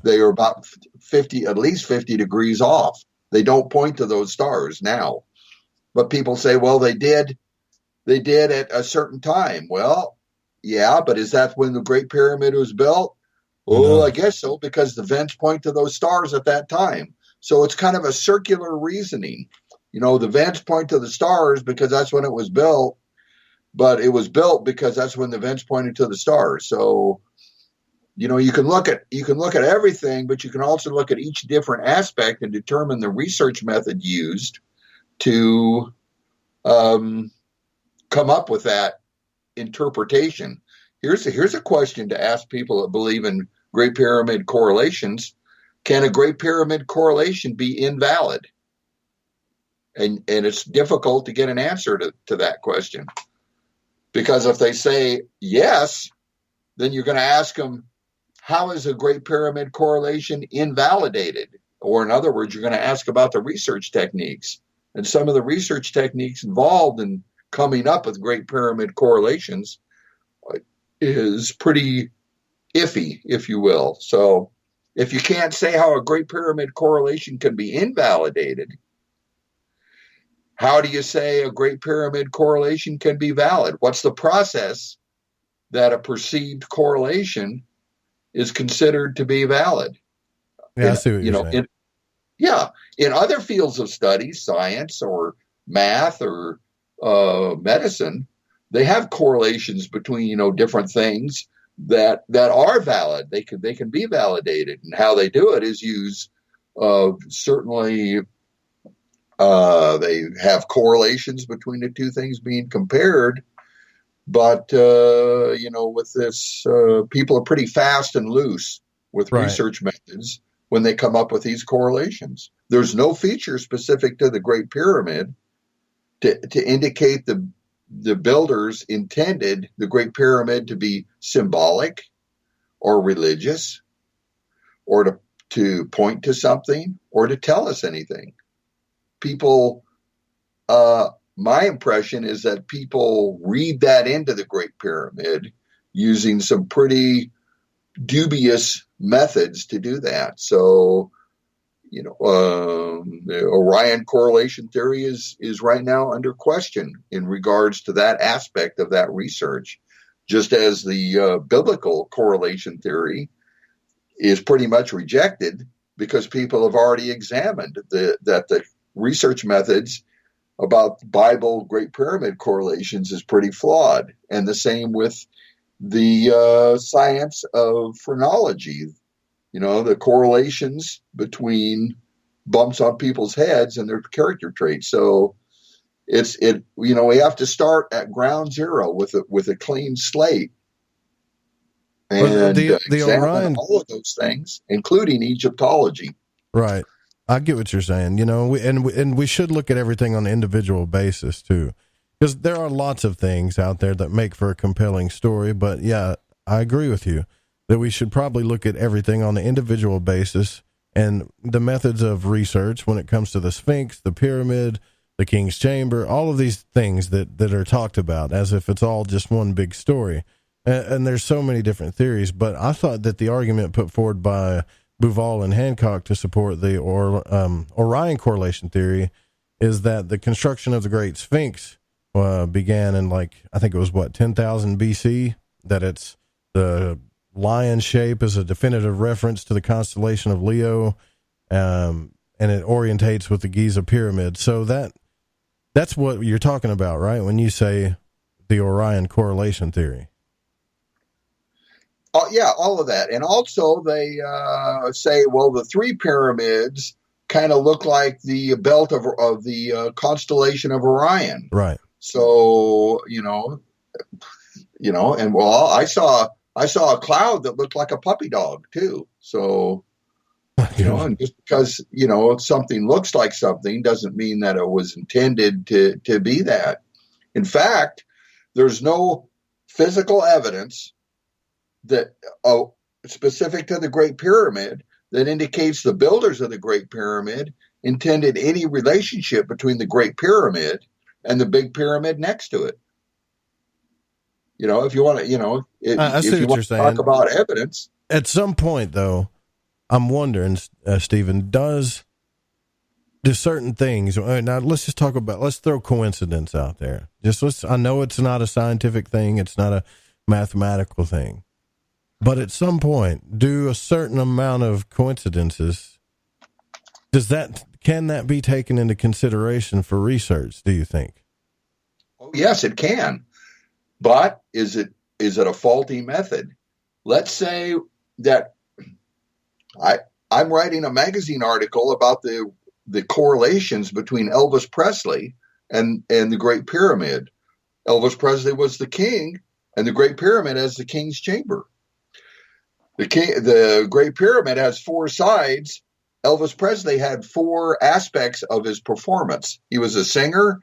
Speaker 8: They are about at least 50 degrees off. They don't point to those stars now. But people say, well, they did at a certain time. Well, yeah, but is that when the Great Pyramid was built? Oh, I guess so, because the vents point to those stars at that time. So it's kind of a circular reasoning. The vents point to the stars because that's when it was built. But it was built because that's when the vents pointed to the stars. So, you can look at everything, but you can also look at each different aspect and determine the research method used to come up with that interpretation. Here's a question to ask people that believe in Great Pyramid correlations. Can a Great Pyramid correlation be invalid? And it's difficult to get an answer to that question. Because if they say yes, then you're going to ask them, how is a Great Pyramid correlation invalidated? Or in other words, you're going to ask about the research techniques. And some of the research techniques involved in coming up with Great Pyramid correlations is pretty iffy, if you will. So if you can't say how a Great Pyramid correlation can be invalidated, how do you say a Great Pyramid correlation can be valid? What's the process that a perceived correlation is considered to be valid?
Speaker 7: Yeah, I see what you're saying.
Speaker 8: In other fields of study, science or math or medicine, they have correlations between different things that are valid. They can be validated, and how they do it is use certainly. They have correlations between the two things being compared, but with this, people are pretty fast and loose with research methods when they come up with these correlations. There's no feature specific to the Great Pyramid to indicate the builders intended the Great Pyramid to be symbolic or religious, or to point to something or to tell us anything. People, my impression is that people read that into the Great Pyramid using some pretty dubious methods to do that. So, the Orion correlation theory is right now under question in regards to that aspect of that research, just as the biblical correlation theory is pretty much rejected because people have already examined that the research methods about Bible Great Pyramid correlations is pretty flawed. And the same with the science of phrenology, the correlations between bumps on people's heads and their character traits. So we have to start at ground zero with a clean slate and
Speaker 7: the
Speaker 8: examine
Speaker 7: Orion,
Speaker 8: all of those things, including Egyptology.
Speaker 7: Right. I get what you're saying. We should look at everything on an individual basis too, because there are lots of things out there that make for a compelling story. But yeah, I agree with you that we should probably look at everything on an individual basis and the methods of research when it comes to the Sphinx, the pyramid, the King's Chamber, all of these things that are talked about as if it's all just one big story. And there's so many different theories, but I thought that the argument put forward by Bouval and Hancock to support the Orion correlation theory is that the construction of the Great Sphinx began in I think it was 10,000 BC, that it's the lion shape is a definitive reference to the constellation of Leo, and it orientates with the Giza pyramid. So that's what you're talking about, right? When you say the Orion correlation theory.
Speaker 8: Oh, yeah, all of that. And also they say, well, the three pyramids kind of look like the belt of the constellation of Orion.
Speaker 7: Right.
Speaker 8: So, and I saw a cloud that looked like a puppy dog too. So, and just because, something looks like something doesn't mean that it was intended to be that. In fact, there's no physical evidence that specific to the Great Pyramid that indicates the builders of the Great Pyramid intended any relationship between the Great Pyramid and the big pyramid next to it. If you want to, if you want to talk about evidence.
Speaker 7: At some point, though, I'm wondering, Stephen, do certain things, now let's throw coincidence out there. I know it's not a scientific thing. It's not a mathematical thing. But at some point, do a certain amount of coincidences, can that be taken into consideration for research, do you think?
Speaker 8: Oh, yes, it can. But is it a faulty method? Let's say that I'm writing a magazine article about the correlations between Elvis Presley and the Great Pyramid. Elvis Presley was the king, and the Great Pyramid has the King's Chamber. The Great Pyramid has four sides. Elvis Presley had four aspects of his performance. He was a singer,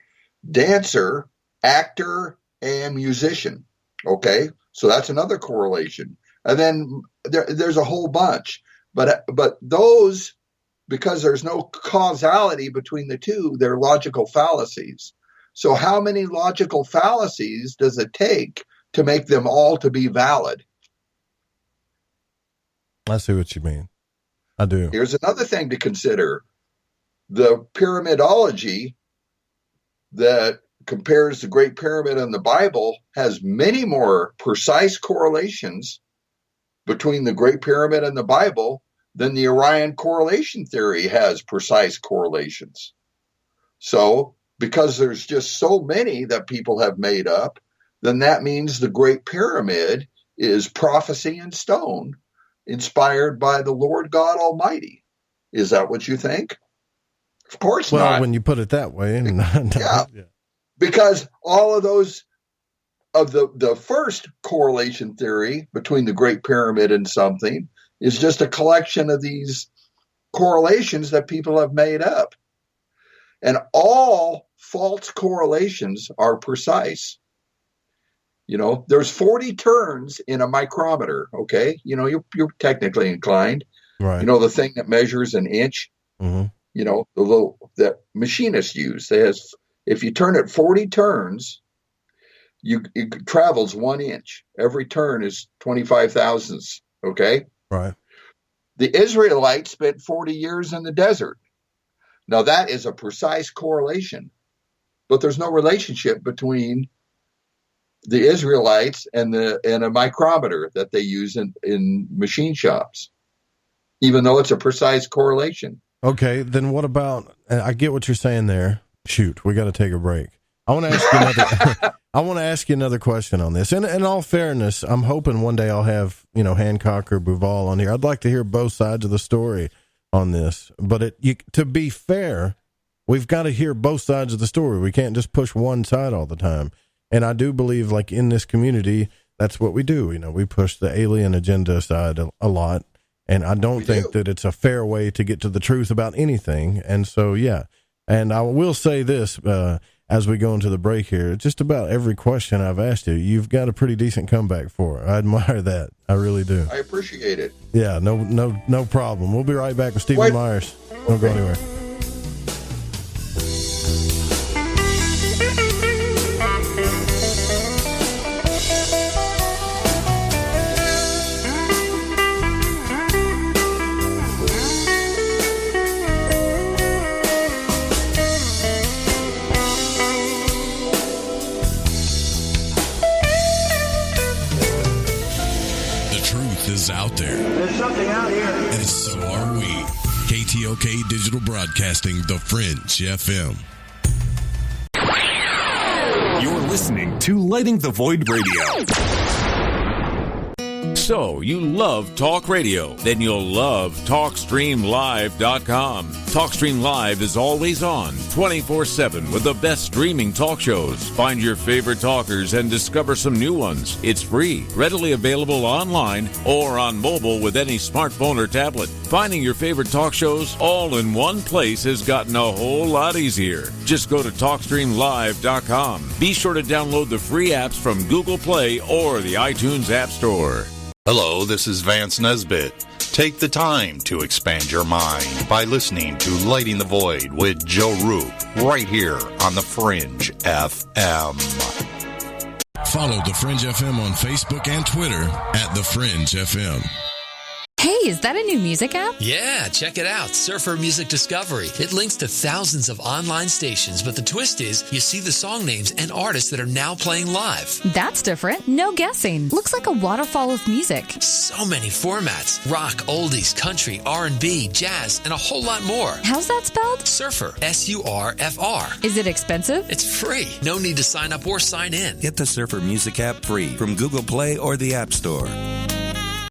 Speaker 8: dancer, actor, and musician. Okay, so that's another correlation. And then there's a whole bunch. But those, because there's no causality between the two, they're logical fallacies. So how many logical fallacies does it take to make them all to be valid?
Speaker 7: I see what you mean. I do.
Speaker 8: Here's another thing to consider. The pyramidology that compares the Great Pyramid and the Bible has many more precise correlations between the Great Pyramid and the Bible than the Orion correlation theory has precise correlations. So, because there's just so many that people have made up, then that means the Great Pyramid is prophecy in stone, inspired by the Lord God Almighty. Is that what you think? Of course not.
Speaker 7: Well, when you put it that way.
Speaker 8: Yeah. Because all of those of the first correlation theory between the Great Pyramid and something is just a collection of these correlations that people have made up. And all false correlations are precise. There's 40 turns in a micrometer, okay? You're technically inclined.
Speaker 7: Right.
Speaker 8: The thing that measures an inch,
Speaker 7: mm-hmm.
Speaker 8: The little that machinists use. If you turn it 40 turns, it travels 1 inch. Every turn is 25 thousandths, okay?
Speaker 7: Right.
Speaker 8: The Israelites spent 40 years in the desert. Now, that is a precise correlation, but there's no relationship between the Israelites and a micrometer that they use in machine shops. even though it's a precise correlation.
Speaker 7: Okay, then what about, I get what you're saying there. Shoot, we got to take a break. I want to ask you another I want to ask you another question on this. And in all fairness, I'm hoping one day I'll have, Hancock or Bouval on here. I'd like to hear both sides of the story on this. But to be fair, we've got to hear both sides of the story. We can't just push one side all the time. And I do believe, like, in this community, that's what we do. We push the alien agenda side a lot. And I don't think that it's a fair way to get to the truth about anything. And so, yeah. And I will say this, as we go into the break here, just about every question I've asked you, you've got a pretty decent comeback for. I admire that. I really do.
Speaker 8: I appreciate it.
Speaker 7: Yeah, no problem. We'll be right back with Stephen Myers. Don't go anywhere.
Speaker 11: Is out there.
Speaker 2: There's something out here.
Speaker 11: And so are we. KTOK Digital Broadcasting, The Fringe FM.
Speaker 18: You're listening to Lighting the Void Radio.
Speaker 1: So, you love talk radio? Then you'll love TalkStreamLive.com. TalkStream Live is always on, 24/7 with the best streaming talk shows. Find your favorite talkers and discover some new ones. It's free, readily available online or on mobile with any smartphone or tablet. Finding your favorite talk shows all in one place has gotten a whole lot easier. Just go to TalkStreamLive.com. Be sure to download the free apps from Google Play or the iTunes App Store.
Speaker 26: Hello, this is Vance Nesbitt. Take the time to expand your mind by listening to Lighting the Void with Joe Roop right here on The Fringe FM.
Speaker 14: Follow The Fringe FM on Facebook and Twitter at The Fringe FM.
Speaker 23: Hey, is that a new music app?
Speaker 24: Yeah, check it out. Surfer Music Discovery. It links to thousands of online stations, but the twist is you see the song names and artists that are now playing live.
Speaker 23: That's different. No guessing. Looks like a waterfall of music.
Speaker 24: So many formats. Rock, oldies, country, R&B, jazz, and a whole lot more.
Speaker 23: How's that spelled?
Speaker 24: Surfer. S-U-R-F-R.
Speaker 23: Is it expensive?
Speaker 24: It's free. No need to sign up or sign in.
Speaker 25: Get the Surfer Music app free from Google Play or the App Store.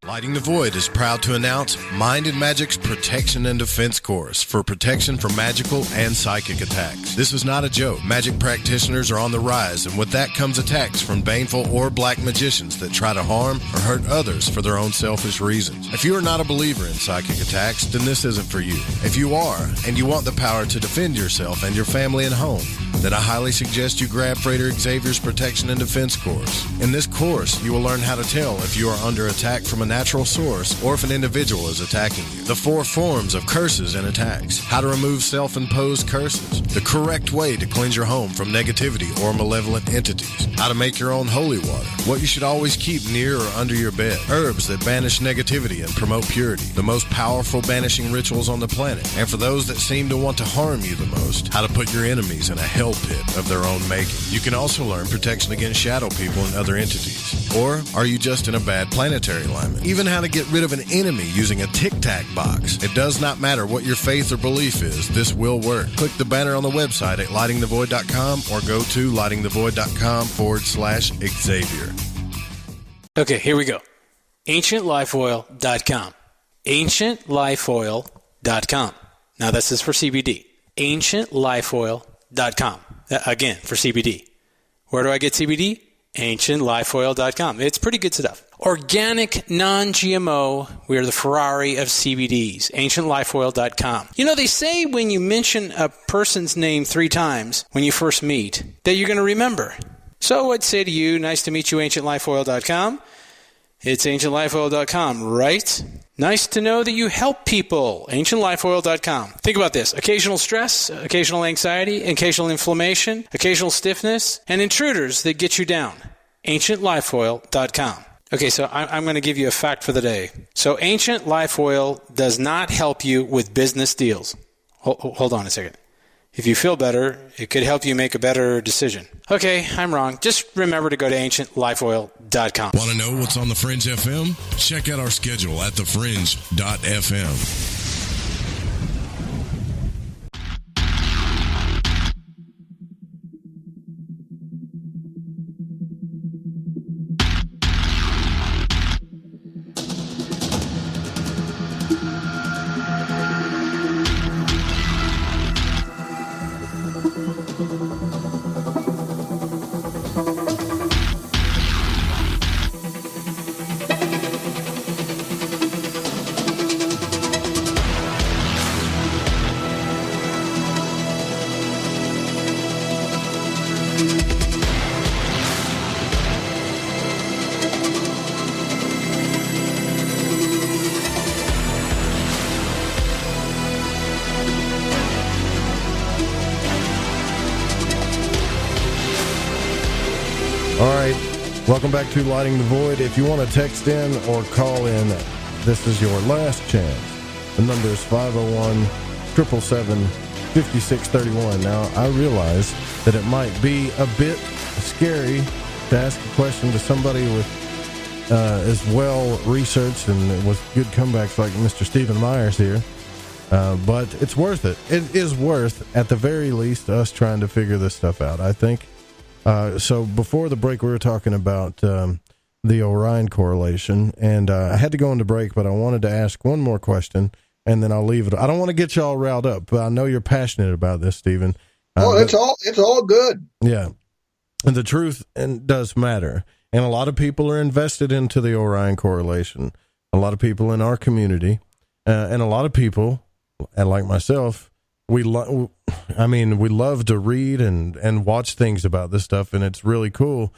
Speaker 14: Lighting the Void is proud to announce Mind and Magic's Protection and Defense Course for protection from magical and psychic attacks. This is not a joke. Magic practitioners are on the rise, and with that comes attacks from baneful or black magicians that try to harm or hurt others for their own selfish reasons. If you are not a believer in psychic attacks, then this isn't for you. If you are, and you want the power to defend yourself and your family and home, then I highly suggest you grab Freighter Xavier's Protection and Defense Course. In this course, you will learn how to tell if you are under attack from a natural source or if an individual is attacking you. The 4 forms of curses and attacks. How to remove self-imposed curses. The correct way to cleanse your home from negativity or malevolent entities. How to make your own holy water. What you should always keep near or under your bed. Herbs that banish negativity and promote purity. The most powerful banishing rituals on the planet. And for those that seem to want to harm you the most, how to put your enemies in a hell pit of their own making. You can also learn protection against shadow people and other entities. Or are you just in a bad planetary alignment? Even how to get rid of an enemy using a tic-tac box. It does not matter what your faith or belief is, this will work. Click the banner on the website at lightingthevoid.com or go to lightingthevoid.com/Xavier.
Speaker 19: Okay, here we go. AncientLifeOil.com. AncientLifeOil.com. Now this is for CBD. AncientLifeOil.com. Again, for CBD. Where do I get CBD? AncientLifeOil.com. It's pretty good stuff. Organic, non-GMO. We are the Ferrari of CBDs. AncientLifeOil.com. You know, they say when you mention a person's name 3 times when you first meet, that you're going to remember. So I'd say to you, nice to meet you, AncientLifeOil.com. It's AncientLifeOil.com, right? Nice to know that you help people. AncientLifeOil.com. Think about this. Occasional stress, occasional anxiety, occasional inflammation, occasional stiffness, and intruders that get you down. AncientLifeOil.com. Okay, so I'm going to give you a fact for the day. So Ancient Life Oil does not help you with business deals. Hold on a second. If you feel better, it could help you make a better decision. Okay, I'm wrong. Just remember to go to ancientlifeoil.com.
Speaker 11: Want to know what's on The Fringe FM? Check out our schedule at thefringe.fm.
Speaker 7: Welcome back to Lighting the Void. If you want to text in or call in, this is your last chance. The number is 501-777-5631. Now, I realize that it might be a bit scary to ask a question to somebody with as well researched and with good comebacks like Mr. Stephen Myers here. But it's worth it. It is worth, at the very least, us trying to figure this stuff out, I think. So before the break, we were talking about the Orion correlation, and I had to go into break, but I wanted to ask one more question, and then I'll leave it. I don't want to get you all riled up, but I know you're passionate about this, Stephen.
Speaker 8: It's all good.
Speaker 7: Yeah, and the truth does matter, and a lot of people are invested into the Orion correlation. A lot of people in our community, and a lot of people, and like myself, we love to read and watch things about this stuff, and it's really cool,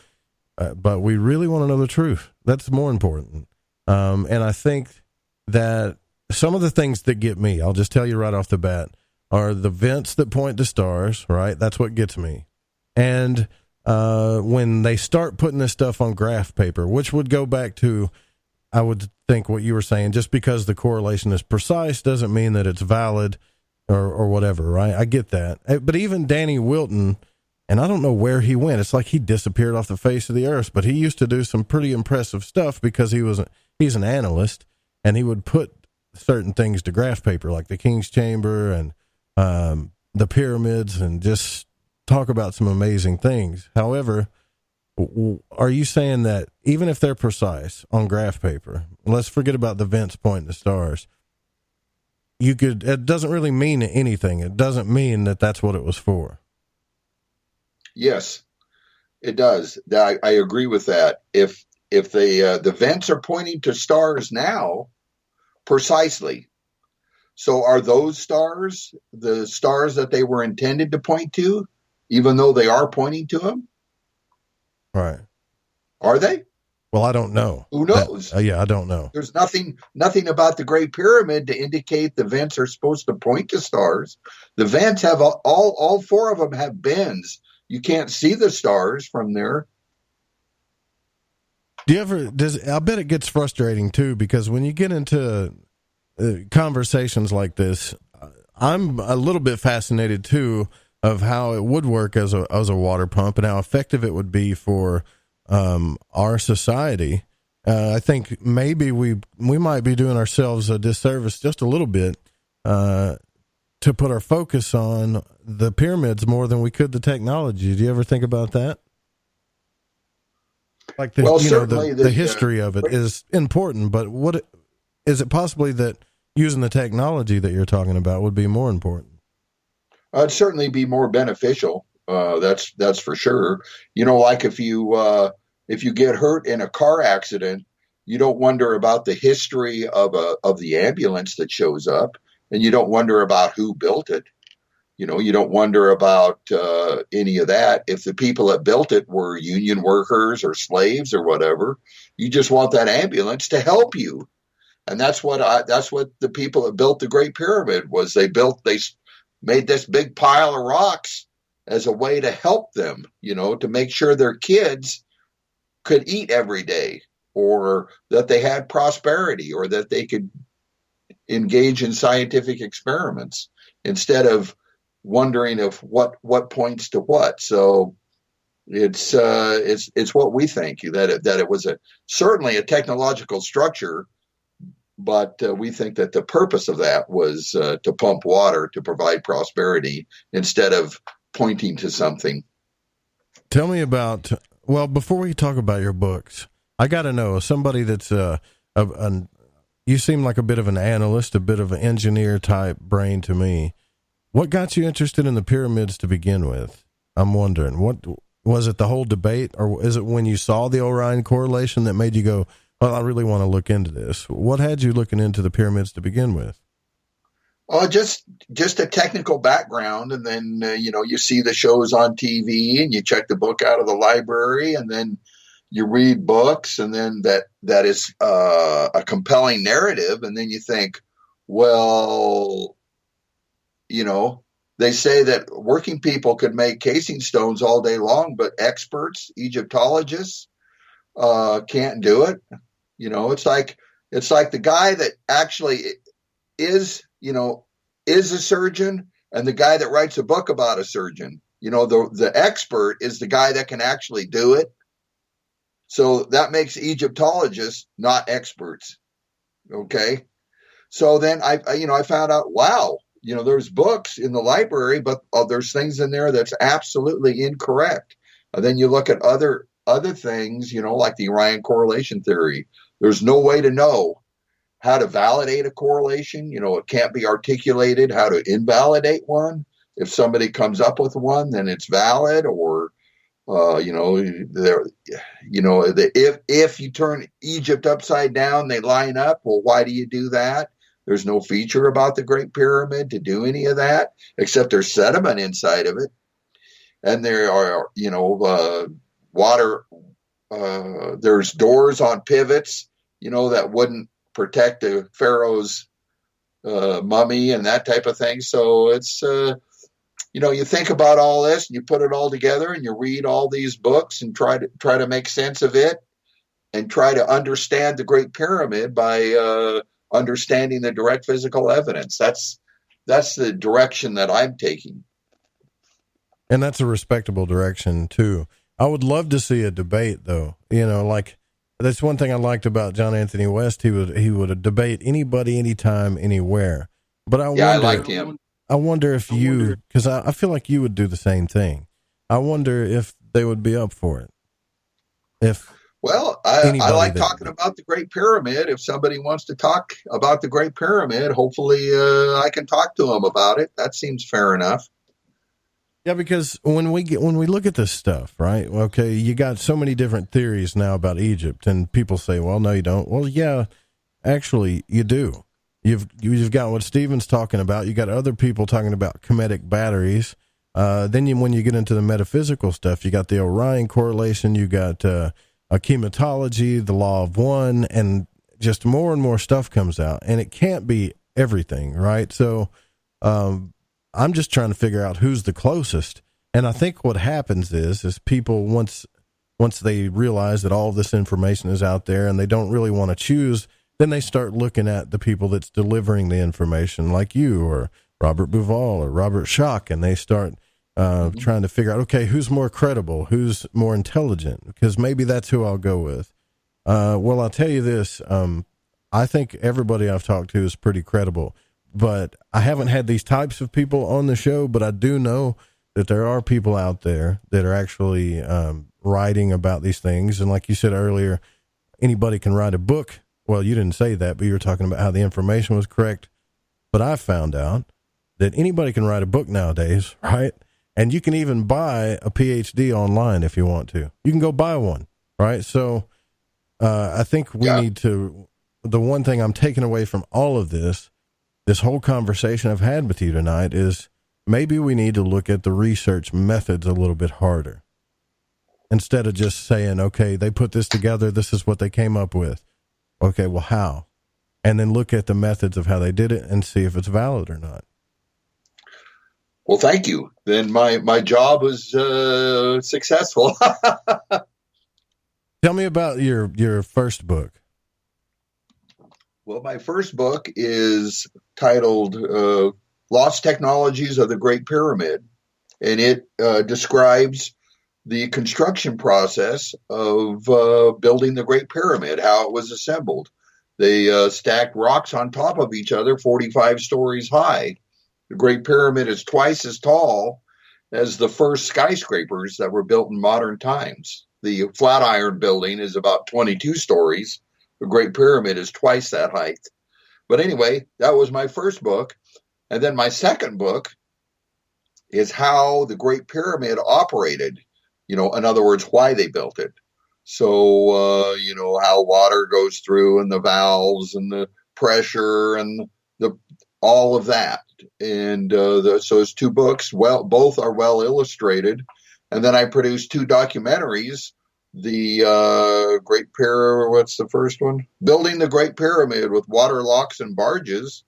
Speaker 7: but we really want to know the truth. That's more important. And I think that some of the things that get me, I'll just tell you right off the bat, are the vents that point to stars, right? That's what gets me. And when they start putting this stuff on graph paper, which would go back to, I would think what you were saying, just because the correlation is precise doesn't mean that it's valid, or whatever, right? I get that. But even Danny Wilton, and I don't know where he went. It's like he disappeared off the face of the earth, but he used to do some pretty impressive stuff because he's an analyst, and he would put certain things to graph paper, like the King's Chamber and the pyramids, and just talk about some amazing things. However, are you saying that even if they're precise on graph paper, let's forget about the vents pointing to stars, it doesn't really mean anything. It doesn't mean that that's what it was for.
Speaker 8: Yes, it does. I agree with that. If the vents are pointing to stars now, precisely. So are those stars the stars that they were intended to point to, even though they are pointing to them?
Speaker 7: Right.
Speaker 8: Are they?
Speaker 7: Well, I don't know.
Speaker 8: Who knows?
Speaker 7: I don't know.
Speaker 8: There's nothing about the Great Pyramid to indicate the vents are supposed to point to stars. The vents have all four of them have bends. You can't see the stars from there.
Speaker 7: I bet it gets frustrating too, because when you get into conversations like this, I'm a little bit fascinated too of how it would work as a water pump and how effective it would be for our society. I think maybe we might be doing ourselves a disservice just a little bit to put our focus on the pyramids more than we could the technology. Do you ever think about that? Like the history of it is important, but what is it possibly that using the technology that you're talking about would be more important?
Speaker 8: It'd certainly be more beneficial. That's for sure. Like if you get hurt in a car accident, you don't wonder about the history of the ambulance that shows up, and you don't wonder about who built it. You don't wonder about any of that. If the people that built it were union workers or slaves or whatever, you just want that ambulance to help you. And that's what the people that built the Great Pyramid was. They made this big pile of rocks as a way to help them, to make sure their kids could eat every day, or that they had prosperity, or that they could engage in scientific experiments instead of wondering if what points to what. So it's what we think, that it was certainly a technological structure, but we think that the purpose of that was to pump water to provide prosperity instead of pointing to something.
Speaker 7: Tell me about, well, before we talk about your books, I got to know, somebody that's you seem like a bit of an analyst, a bit of an engineer type brain to me. What got you interested in the pyramids to begin with? I'm wondering, what was it, the whole debate, or is it when you saw the Orion correlation that made you go, well, I really want to look into this? What had you looking into the pyramids to begin with?
Speaker 8: Just a technical background, and then you see the shows on TV, and you check the book out of the library, and then you read books, and then that is a compelling narrative, and then you think, well, they say that working people could make casing stones all day long, but experts, Egyptologists, can't do it. It's like the guy that actually is a surgeon, and the guy that writes a book about a surgeon. The expert is the guy that can actually do it. So that makes Egyptologists not experts. Okay. So then I found out, wow, there's books in the library, but there's things in there that's absolutely incorrect. And then you look at other things, like the Orion correlation theory. There's no way to know how to validate a correlation. It can't be articulated how to invalidate one. If somebody comes up with one, then it's valid, or if you turn Egypt upside down, they line up. Well, why do you do that? There's no feature about the Great Pyramid to do any of that, except there's sediment inside of it. And there are, water, there's doors on pivots, that wouldn't protect the pharaoh's mummy and that type of thing. So it's, you think about all this and you put it all together and you read all these books and try to make sense of it and try to understand the Great Pyramid by understanding the direct physical evidence. That's the direction that I'm taking.
Speaker 7: And that's a respectable direction too. I would love to see a debate though. That's one thing I liked about John Anthony West. He would debate anybody, anytime, anywhere. But I
Speaker 8: liked him.
Speaker 7: I wonder if because I feel like you would do the same thing. I wonder if they would be up for it.
Speaker 8: I like talking about the Great Pyramid. If somebody wants to talk about the Great Pyramid, hopefully I can talk to them about it. That seems fair enough.
Speaker 7: Yeah, because when we look at this stuff, right? Okay, you got so many different theories now about Egypt, and people say, "Well, no, you don't." Well, yeah, actually, you do. You've got what Stephen's talking about. You got other people talking about Kemetic batteries. Then when you get into the metaphysical stuff, you got the Orion correlation. You got a chematology, the law of one, and just more and more stuff comes out, and it can't be everything, right? So. I'm just trying to figure out who's the closest. And I think what happens is people, once they realize that all of this information is out there and they don't really want to choose, then they start looking at the people that's delivering the information, like you or Robert Bouval or Robert Schock, and they start trying to figure out, okay, who's more credible, who's more intelligent, because maybe that's who I'll go with. Well, I'll tell you this. I think everybody I've talked to is pretty credible. But I haven't had these types of people on the show, but I do know that there are people out there that are actually writing about these things. And like you said earlier, anybody can write a book. Well, you didn't say that, but you were talking about how the information was correct. But I found out that anybody can write a book nowadays, right? And you can even buy a PhD online if you want to. You can go buy one, right? So I think we need to, the one thing I'm taking away from all of this whole conversation I've had with you tonight is maybe we need to look at the research methods a little bit harder instead of just saying, okay, they put this together. This is what they came up with. Okay, well, how? And then look at the methods of how they did it and see if it's valid or not.
Speaker 8: Well, thank you. Then my job was successful.
Speaker 7: Tell me about your first book.
Speaker 8: Well, my first book is titled Lost Technologies of the Great Pyramid, and it describes the construction process of building the Great Pyramid, how it was assembled. They stacked rocks on top of each other 45 stories high. The Great Pyramid is twice as tall as the first skyscrapers that were built in modern times. The Flatiron Building is about 22 stories. The Great Pyramid is twice that height. But anyway, that was my first book. And then my second book is how the Great Pyramid operated. In other words, why they built it. So, how water goes through and the valves and the pressure and all of that. And so it's two books. Well, both are well illustrated. And then I produced two documentaries. The Great Pyramid, what's the first one? Building the Great Pyramid with Water Locks and Barges.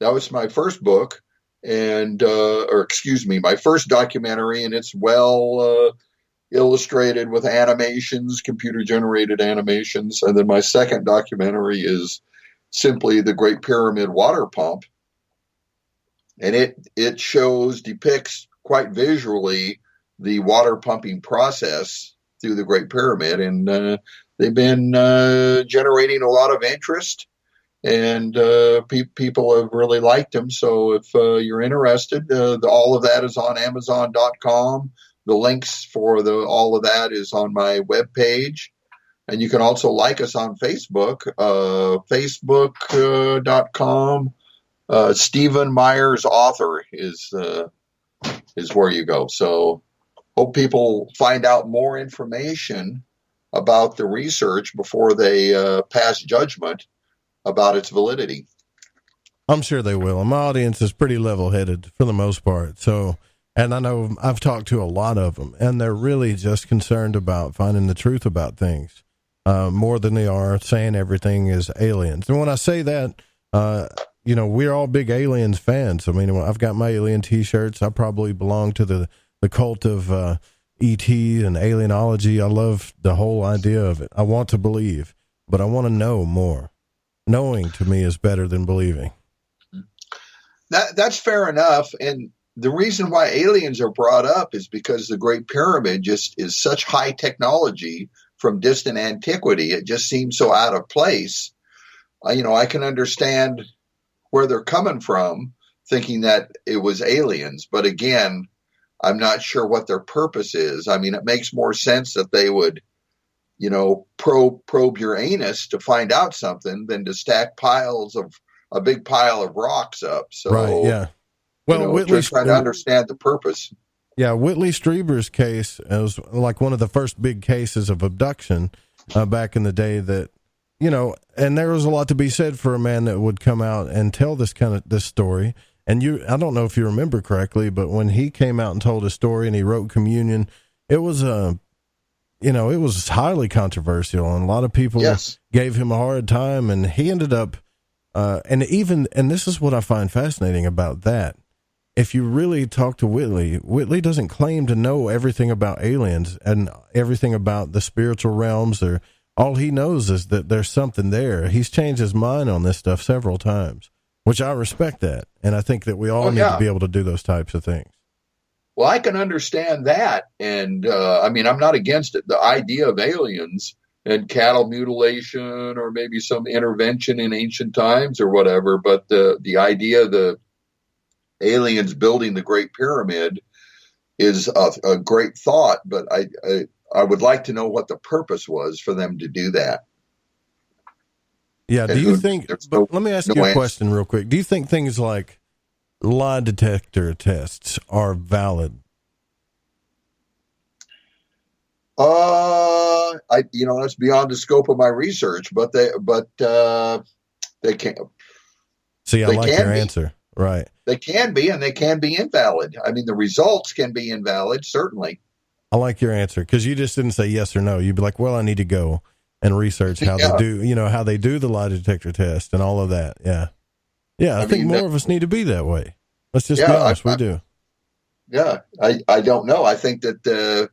Speaker 8: That was my first book, my first documentary, and it's well illustrated with animations, computer-generated animations. And then my second documentary is simply the Great Pyramid water pump, and it depicts quite visually the water pumping process through the Great Pyramid, and they've been generating a lot of interest, and people have really liked them. So if you're interested, all of that is on Amazon.com. The links for all of that is on my webpage. And you can also like us on Facebook, facebook.com. Stephen Myers Author is where you go. So hope people find out more information about the research before they pass judgment about its validity.
Speaker 7: I'm sure they will. My audience is pretty level-headed for the most part. So, and I know I've talked to a lot of them, and they're really just concerned about finding the truth about things more than they are saying everything is aliens. And when I say that, we're all big aliens fans. I mean, I've got my alien T-shirts. I probably belong to the cult of E.T. and alienology. I love the whole idea of it. I want to believe, but I want to know more. Knowing to me is better than believing.
Speaker 8: That's fair enough. And the reason why aliens are brought up is because the Great Pyramid just is such high technology from distant antiquity. It just seems so out of place. I can understand where they're coming from, thinking that it was aliens. But again, I'm not sure what their purpose is. I mean, it makes more sense that they would, probe your anus to find out something than to stack a big pile of rocks up. So,
Speaker 7: right, yeah. Well,
Speaker 8: just trying to understand the purpose.
Speaker 7: Yeah, Whitley Strieber's case was like one of the first big cases of abduction back in the day that, and there was a lot to be said for a man that would come out and tell this story. And I don't know if you remember correctly, but when he came out and told his story and he wrote Communion, it was it was highly controversial, and a lot of people gave him a hard time, and he ended up, and this is what I find fascinating about that. If you really talk to Whitley doesn't claim to know everything about aliens and everything about the spiritual realms. All he knows is that there's something there. He's changed his mind on this stuff several times, which I respect that. And I think that we all need to be able to do those types of things.
Speaker 8: Well, I can understand that. And I'm not against it. The idea of aliens and cattle mutilation or maybe some intervention in ancient times or whatever. But the idea of the aliens building the Great Pyramid is a great thought. But I would like to know what the purpose was for them to do that.
Speaker 7: Yeah. Do you think, let me ask you a question real quick. Do you think things like lie detector tests are valid?
Speaker 8: That's beyond the scope of my research, but they can't.
Speaker 7: See, I like your answer. Right.
Speaker 8: They can be, and they can be invalid. I mean, the results can be invalid, certainly.
Speaker 7: I like your answer because you just didn't say yes or no. You'd be like, well, I need to go and research how they do, how they do the lie detector test and all of that. Yeah. Yeah. I think more of us need to be that way. Let's just be honest. We do.
Speaker 8: Yeah. I don't know. I think that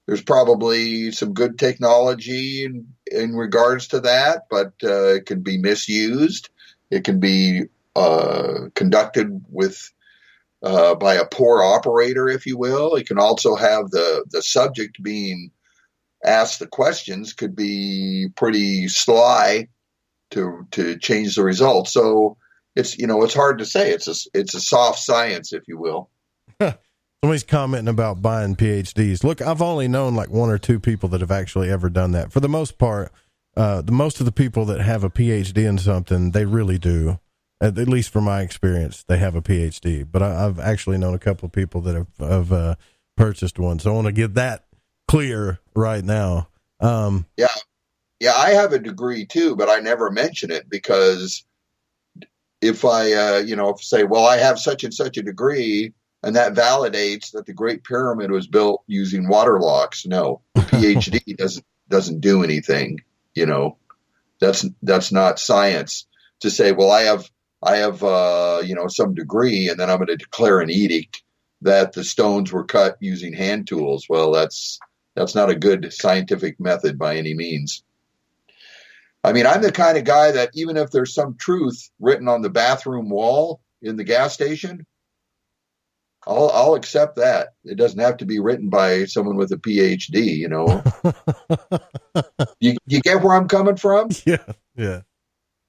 Speaker 8: there's probably some good technology in regards to that, but it can be misused. It can be conducted with by a poor operator, if you will. It can also have the subject being asked the questions could be pretty sly to change the results. So it's hard to say. It's a soft science, if you will.
Speaker 7: Somebody's commenting about buying PhDs. Look, I've only known like one or two people that have actually ever done that. For the most part, most of the people that have a PhD in something, they really do. At least from my experience, they have a PhD. But I've actually known a couple of people that have purchased one. So I want to get that clear right now.
Speaker 8: Yeah, I have a degree too, but I never mention it because if I, say, well, I have such and such a degree, and that validates that the Great Pyramid was built using water locks. No, the PhD doesn't do anything. That's not science. To say, well, I have some degree, and then I'm going to declare an edict that the stones were cut using hand tools. Well, that's not a good scientific method by any means. I mean, I'm the kind of guy that even if there's some truth written on the bathroom wall in the gas station, I'll accept that. It doesn't have to be written by someone with a PhD, You get where I'm coming from?
Speaker 7: Yeah.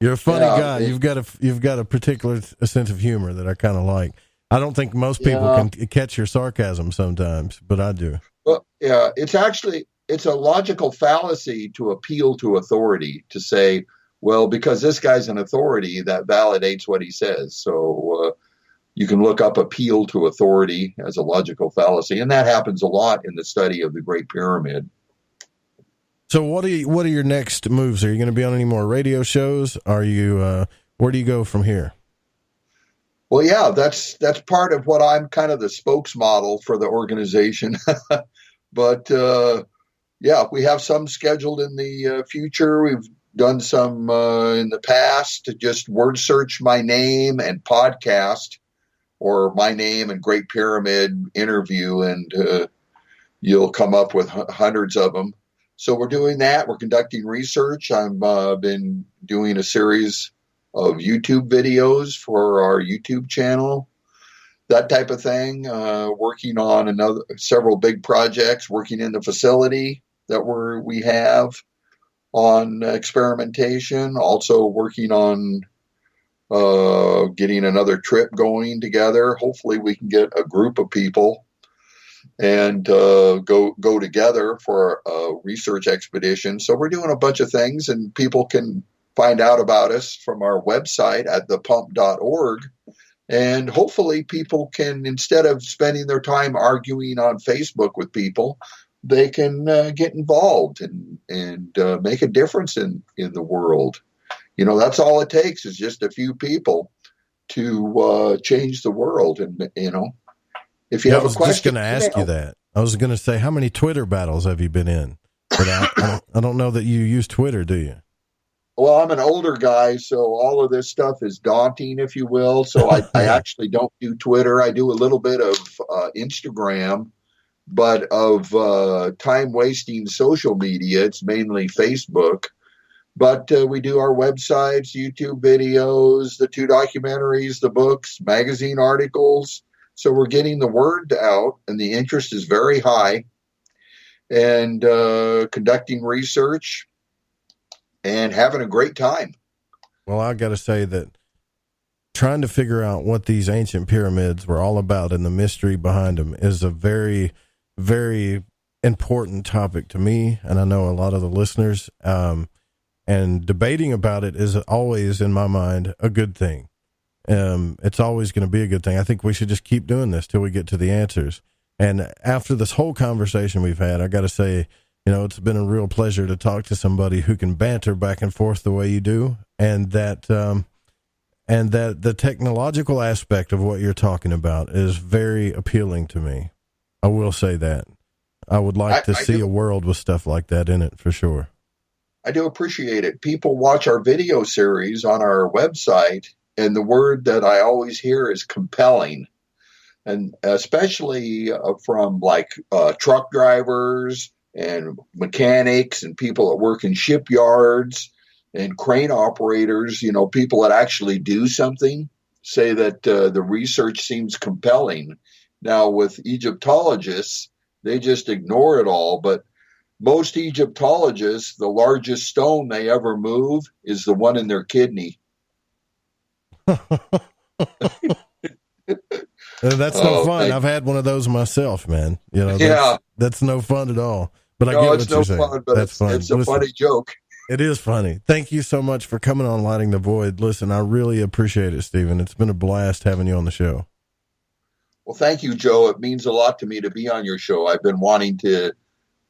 Speaker 7: You're a funny guy. You've got a particular sense of humor that I kind of like. I don't think most people can catch your sarcasm sometimes, but I do.
Speaker 8: Well, yeah, it's a logical fallacy to appeal to authority, to say, well, because this guy's an authority, that validates what he says. So you can look up appeal to authority as a logical fallacy, and that happens a lot in the study of the Great Pyramid.
Speaker 7: So what are your next moves? Are you going to be on any more radio shows? Are you where do you go from here?
Speaker 8: Well, yeah, that's part of what I'm kind of the spokesmodel for the organization. But we have some scheduled in the future. We've done some in the past to just word search my name and podcast, or my name and Great Pyramid interview, and you'll come up with hundreds of them. So we're doing that. We're conducting research. I've been doing a series of YouTube videos for our YouTube channel, that type of thing. Working on several big projects, working in the facility that we have on experimentation. Also working on getting another trip going together. Hopefully we can get a group of people and go together for a research expedition. So we're doing a bunch of things, and people can find out about us from our website at thepump.org. And hopefully people can, instead of spending their time arguing on Facebook with people, they can get involved and make a difference in the world. That's all it takes, is just a few people to change the world. And, if you have a question,
Speaker 7: I was just going to ask you that. I was going to say, how many Twitter battles have you been in? But I don't know that you use Twitter, do you?
Speaker 8: Well, I'm an older guy, so all of this stuff is daunting, if you will. So I actually don't do Twitter. I do a little bit of Instagram, but of time-wasting social media, it's mainly Facebook. But we do our websites, YouTube videos, the 2 documentaries, the books, magazine articles. So we're getting the word out, and the interest is very high, and conducting research and having a great time.
Speaker 7: Well, I got to say that trying to figure out what these ancient pyramids were all about and the mystery behind them is a very, very important topic to me, and I know a lot of the listeners, and debating about it is always, in my mind, a good thing. It's always going to be a good thing. I think we should just keep doing this till we get to the answers. And after this whole conversation we've had, I got to say, it's been a real pleasure to talk to somebody who can banter back and forth the way you do, and that the technological aspect of what you're talking about is very appealing to me. I will say that. I would like to see a world with stuff like that in it, for sure.
Speaker 8: I do appreciate it. People watch our video series on our website, and the word that I always hear is compelling. And especially from truck drivers and mechanics and people that work in shipyards and crane operators, people that actually do something say that the research seems compelling. Now, with Egyptologists, they just ignore it all. But most Egyptologists, the largest stone they ever move is the one in their kidney.
Speaker 7: That's no fun. I've had one of those myself, man. That's no fun at all. But I get what you're saying.
Speaker 8: Fun, but that's fun. It's a funny joke.
Speaker 7: It is funny. Thank you so much for coming on Lighting the Void. Listen, I really appreciate it, Stephen. It's been a blast having you on the show.
Speaker 8: Well, thank you, Joe. It means a lot to me to be on your show. I've been wanting to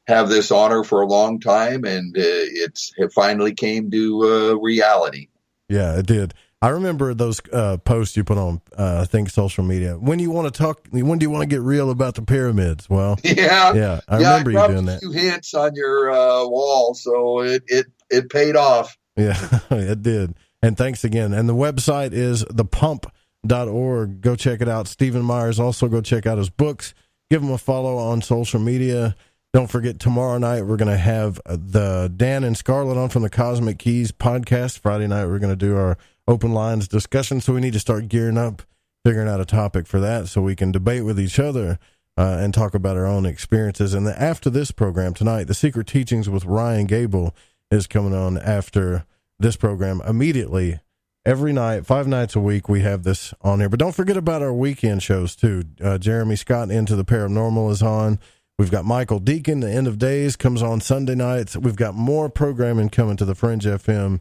Speaker 8: have this honor for a long time, and it finally came to reality.
Speaker 7: Yeah, it did. I remember those posts you put on, I think, social media. When do you want to get real about the pyramids? Well, yeah, I remember you doing that.
Speaker 8: A few hints on your wall, so it paid off.
Speaker 7: Yeah, it did. And thanks again. And the website is thepump.org. Go check it out. Stephen Myers, also go check out his books. Give him a follow on social media. Don't forget, tomorrow night we're going to have the Dan and Scarlett on from the Cosmic Keys podcast. Friday night we're going to do our open lines discussion, so we need to start gearing up, figuring out a topic for that so we can debate with each other and talk about our own experiences. And then after this program tonight, The Secret Teachings with Ryan Gable is coming on after this program immediately. Every night, 5 nights a week, we have this on here. But don't forget about our weekend shows, too. Jeremy Scott, Into the Paranormal, is on. We've got Michael Deacon, The End of Days, comes on Sunday nights. We've got more programming coming to the Fringe FM,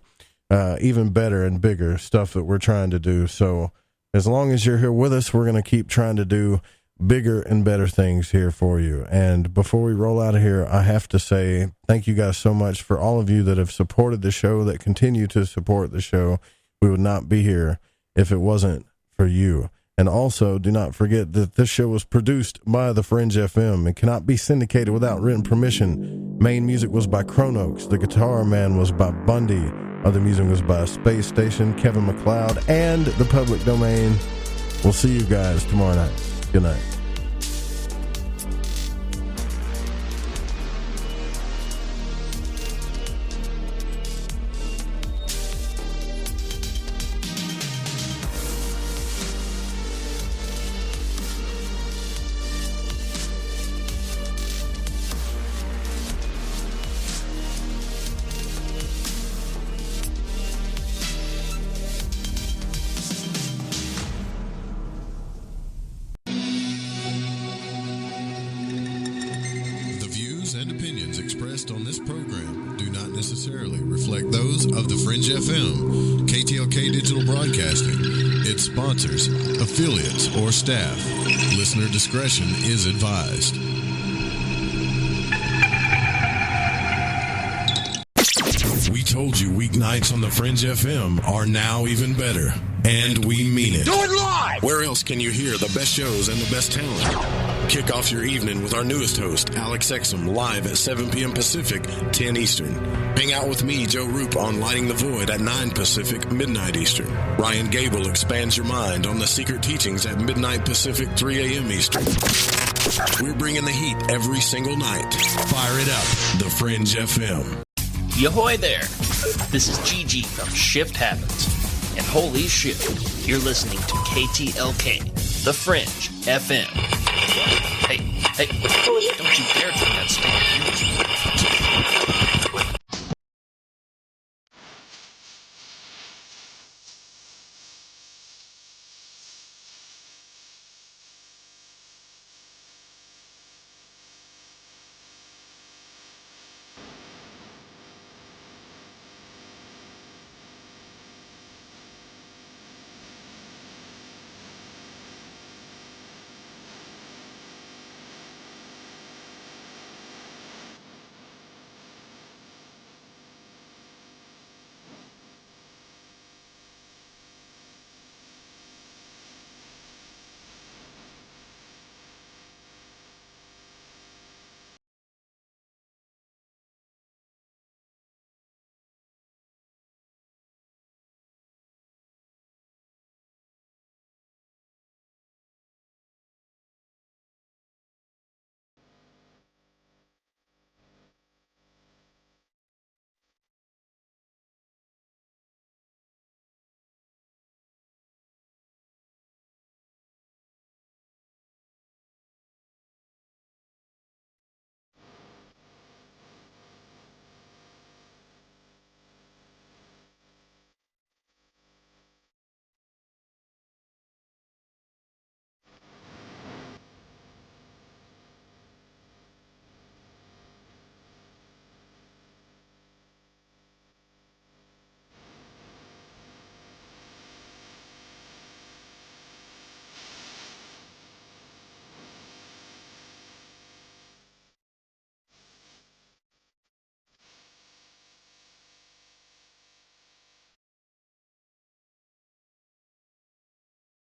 Speaker 7: even better and bigger stuff that we're trying to do. So as long as you're here with us, we're going to keep trying to do bigger and better things here for you. And before we roll out of here, I have to say thank you guys so much for all of you that have supported the show, that continue to support the show. We would not be here if it wasn't for you. And also, do not forget that this show was produced by the Fringe FM and cannot be syndicated without written permission. Main music was by Chronox. The Guitar Man was by Bundy. Other music was by Space Station, Kevin MacLeod, and The Public Domain. We'll see you guys tomorrow night. Good night. On this program do not necessarily reflect those of the Fringe FM, KTLK Digital Broadcasting, its sponsors, affiliates, or staff. Listener discretion is advised. We told you weeknights on the Fringe FM are now even better, and we mean it.
Speaker 2: Do it live!
Speaker 14: Where else can you hear the best shows and the best talent? Kick off your evening with our newest host, Alex Exum, live at 7 p.m. Pacific, 10 Eastern. Hang out with me, Joe Roop, on Lighting the Void at 9 Pacific, midnight Eastern. Ryan Gable expands your mind on The Secret Teachings at midnight Pacific, 3 a.m. Eastern. We're bringing the heat every single night. Fire it up, the Fringe FM.
Speaker 13: Yahoy there. This is Gigi from Shift Happens. And holy shit, you're listening to KTLK, The Fringe FM. Hey, don't you dare turn that stick.